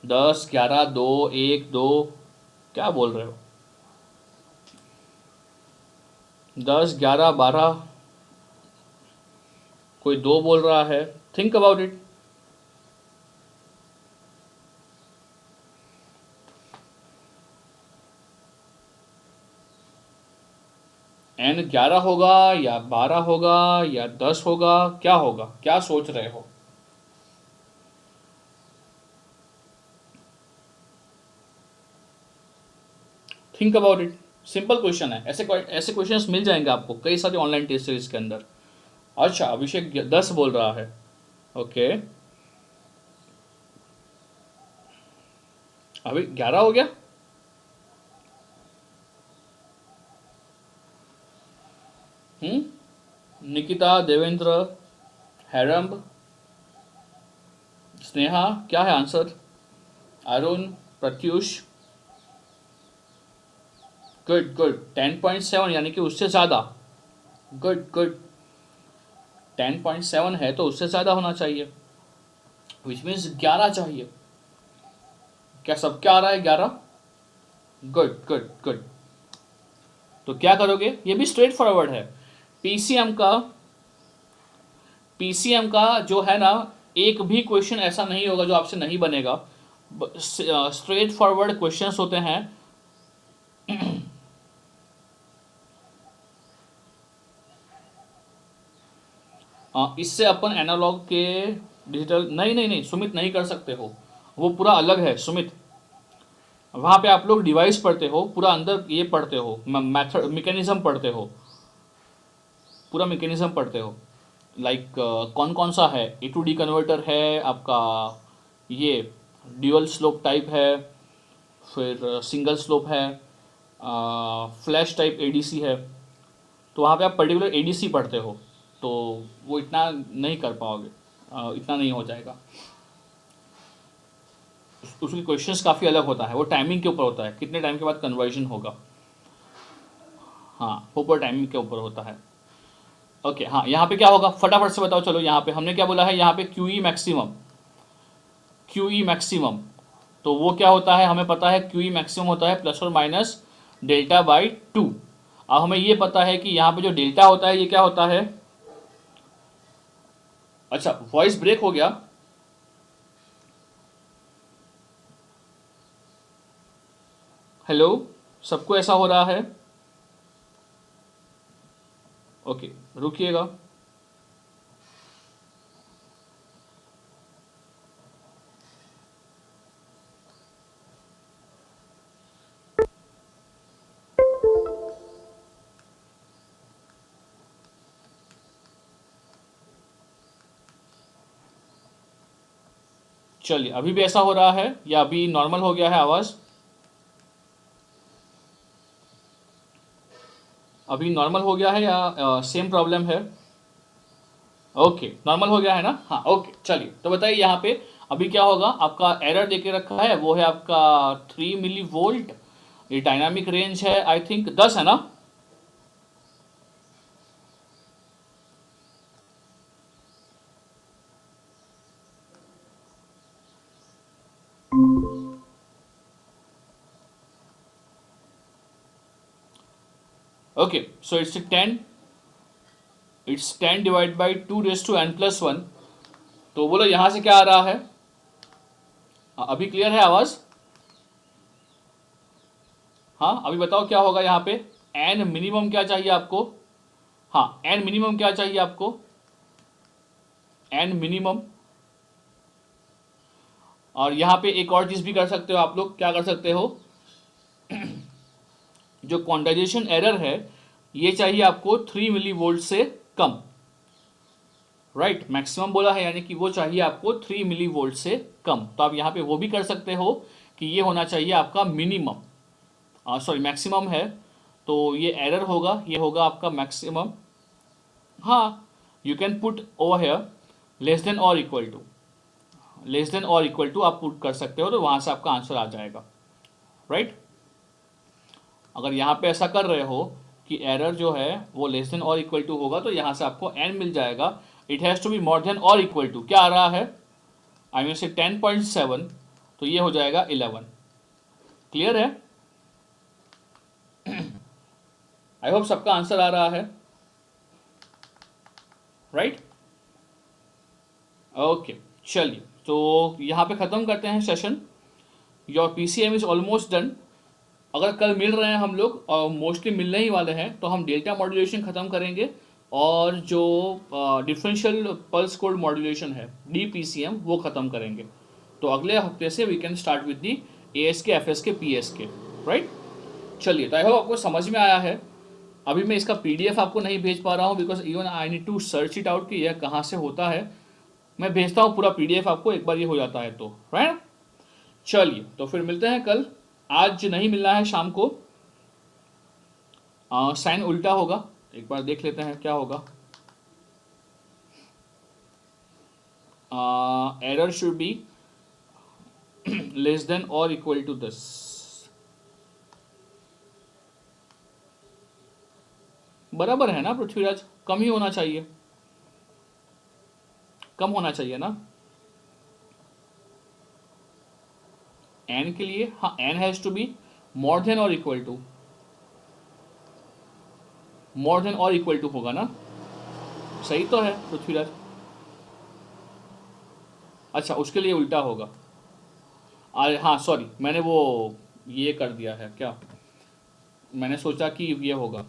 10 11 2 1 2 क्या बोल रहे हो. 10 11 12 कोई 2 बोल रहा है. Think about it. एन 11 होगा या 12 होगा या 10 होगा, क्या होगा, क्या सोच रहे हो. Think about it. Simple question है. ऐसे क्वेश्चंस मिल जाएंगे आपको कई सारे ऑनलाइन टेस्ट सीरीज के अंदर. अच्छा अभिषेक 10 बोल रहा है. ओके अभी 11 हो गया. निकिता, देवेंद्र, हैरम्ब, स्नेहा, क्या है answer. Arun, Pratyush, good good. 10.7 यानी कि उससे ज़्यादा. Good good. 10.7 है तो उससे ज़्यादा होना चाहिए, विच मीन्स 11 चाहिए. क्या सब क्या आ रहा है 11. Good good good. तो क्या करोगे, ये भी स्ट्रेट फॉरवर्ड है. पीसीएम का जो है ना, एक भी क्वेश्चन ऐसा नहीं होगा जो आपसे नहीं बनेगा. स्ट्रेट फॉरवर्ड क्वेश्चंस होते हैं. इससे अपन एनालॉग के डिजिटल नहीं सुमित नहीं कर सकते हो, वो पूरा अलग है सुमित. वहाँ पे आप लोग डिवाइस पढ़ते हो, पूरा अंदर ये पढ़ते हो, मैथड मैकेनिज्म पढ़ते हो, पूरा मैकेनिज्म पढ़ते हो. लाइक कौन कौन सा है. A to D कन्वर्टर है आपका, ये ड्यूअल स्लोप टाइप है, फिर सिंगल स्लोप है, फ्लैश टाइप ADC है. तो वहाँ पे आप पर्टिकुलर ADC पढ़ते हो, तो वो इतना नहीं कर पाओगे, इतना नहीं हो जाएगा. उसके क्वेश्चंस काफ़ी अलग होता है. वो टाइमिंग के ऊपर होता है, कितने टाइम के बाद कन्वर्जन होगा. हाँ प्रॉपर टाइमिंग के ऊपर होता है. ओके हाँ यहाँ पे क्या होगा फटाफट से बताओ. चलो यहाँ पे हमने क्या बोला है, यहाँ पे QE मैक्सिमम. तो वो क्या होता है हमें पता है. QE मैक्सिमम होता है प्लस और माइनस डेल्टा बाई 2. अब हमें ये पता है कि यहाँ पे जो डेल्टा होता है ये क्या होता है. अच्छा वॉइस ब्रेक हो गया. हेलो, सबको ऐसा हो रहा है. ओके रुकिएगा. चलिए अभी भी ऐसा हो रहा है या अभी नॉर्मल हो गया है आवाज़. अभी नॉर्मल हो गया है या सेम प्रॉब्लम है? ओके, नॉर्मल हो गया है ना? हाँ ओके, चलिए तो बताइए यहाँ पे अभी क्या होगा। आपका एरर देके रखा है वो है आपका 3 मिली वोल्ट। ये डायनामिक रेंज है आई थिंक 10 है ना? Okay, so it's 10 divide by 2 raise to n+1। तो बोलो यहाँ से क्या आ रहा है? अभी क्लियर है आवाज? हाँ अभी बताओ क्या होगा यहाँ पे। एन मिनिमम क्या चाहिए आपको? हाँ एन मिनिमम क्या चाहिए आपको? N minimum. और यहाँ पे एक और चीज भी कर सकते हो आप लोग, क्या कर सकते हो, जो क्वांटाइजेशन एरर है ये चाहिए आपको 3 मिली वोल्ट से कम। राइट, मैक्सिमम बोला है यानी कि वो चाहिए आपको 3 मिली वोल्ट से कम। तो आप यहाँ पे वो भी कर सकते हो कि ये होना चाहिए आपका मिनिमम, सॉरी मैक्सिमम है। तो ये एरर होगा, ये होगा आपका मैक्सिमम। हाँ, you can put over here less than और इक्वल टू आप पुट कर सकते हो, तो वहाँ से आपका आंसर आ जाएगा। राइट, अगर यहाँ पे ऐसा कर रहे हो कि एरर जो है वो लेस देन और इक्वल टू होगा, तो यहाँ से आपको एन मिल जाएगा। It has to be more than और इक्वल टू क्या आ रहा है, आई मीन से 10.7, तो ये हो जाएगा 11। क्लियर है? आई होप सबका आंसर आ रहा है। राइट, ओके, चलिए तो यहाँ पे ख़त्म करते हैं session. Your PCM is almost done. अगर कल मिल रहे हैं हम लोग, और मोस्टली मिलने ही वाले हैं, तो हम डेल्टा मॉड्यूलेशन ख़त्म करेंगे और जो डिफरेंशियल पल्स कोड मॉड्यूलेशन है DPCM वो ख़त्म करेंगे। तो अगले हफ्ते से we can start with the ASK FSK PSK। Right, चलिए तो आई होप आपको समझ में आया है। अभी मैं इसका PDF आपको नहीं भेज पा रहा हूँ because even I need to search it out कि यह कहाँ से होता है। मैं भेजता हूँ पूरा PDF आपको एक बार ये हो जाता है तो। राइट, चलिए तो फिर मिलते हैं कल। आज नहीं मिलना है शाम को, साइन उल्टा होगा, एक बार देख लेते हैं क्या होगा। Error should be less than और इक्वल टू दिस। बराबर है ना पृथ्वीराज? कम ही होना चाहिए, कम होना चाहिए ना एन के लिए। हाँ, N has to be more than और इक्वल टू, मोर देन और इक्वल टू होगा ना? सही तो है पृथ्वीराज? अच्छा, उसके लिए उल्टा होगा। अरे हाँ सॉरी, मैंने वो ये कर दिया है क्या, मैंने सोचा कि ये होगा।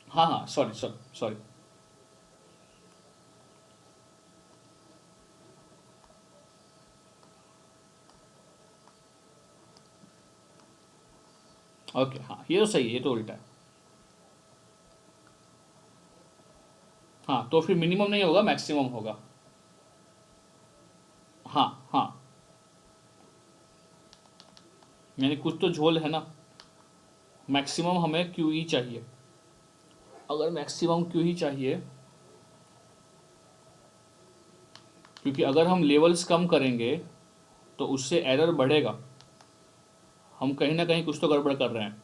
हाँ हाँ, सॉरी सॉरी सॉरी। ओके, हाँ ये तो सही है, ये तो उल्टा है। हाँ तो फिर मिनिमम नहीं होगा, मैक्सिमम होगा। हाँ हाँ, यानी कुछ तो झोल है ना। मैक्सिमम हमें QE चाहिए। अगर मैक्सिमम QE चाहिए, क्योंकि अगर हम लेवल्स कम करेंगे तो उससे एरर बढ़ेगा। हम कहीं ना कहीं कुछ तो गड़बड़ कर रहे हैं।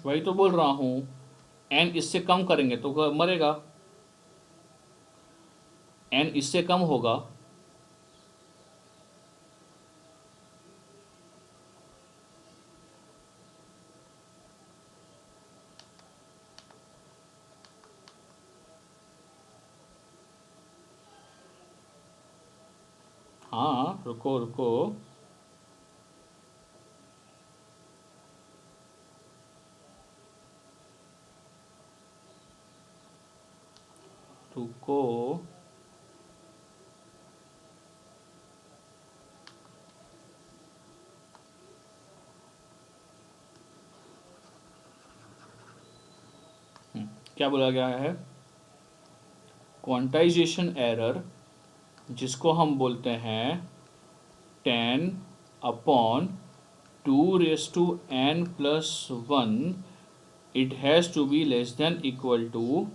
वही तो बोल रहा हूँ, एन इससे कम करेंगे तो मरेगा, एन इससे कम होगा। हाँ रुको रुको, रुको, क्या बोला गया है, क्वांटाइजेशन एरर, जिसको हम बोलते हैं 10/2n+1, it has to be less than equal to,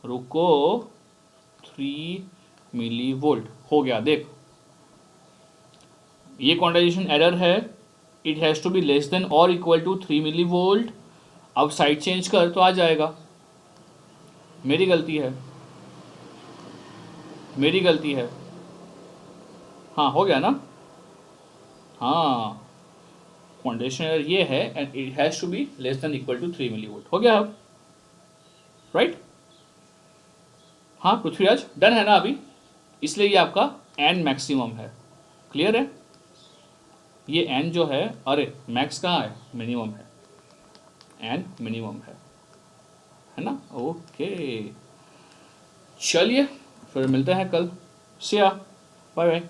रुको, 3 मिली वोल्ट। हो गया, देख, ये क्वांटाइजेशन एरर है, it has to be less than और इक्वल टू 3 मिली वोल्ट। अब साइड चेंज कर तो आ जाएगा। मेरी गलती है, मेरी गलती है। हाँ, हो गया ना। हाँ, क्वांटाइजेशन एरर ये है and it has to be less than equal to 3 millivolt. हो गया अब, राइट। हाँ पृथ्वीराज, डन है ना अभी, इसलिए ये आपका एन मैक्सिमम है। क्लियर है, ये एन जो है, अरे मैक्स कहाँ है, मिनिमम है, एन मिनिमम है ना। ओके, चलिए फिर मिलते हैं कल। सी या, बाय बाय।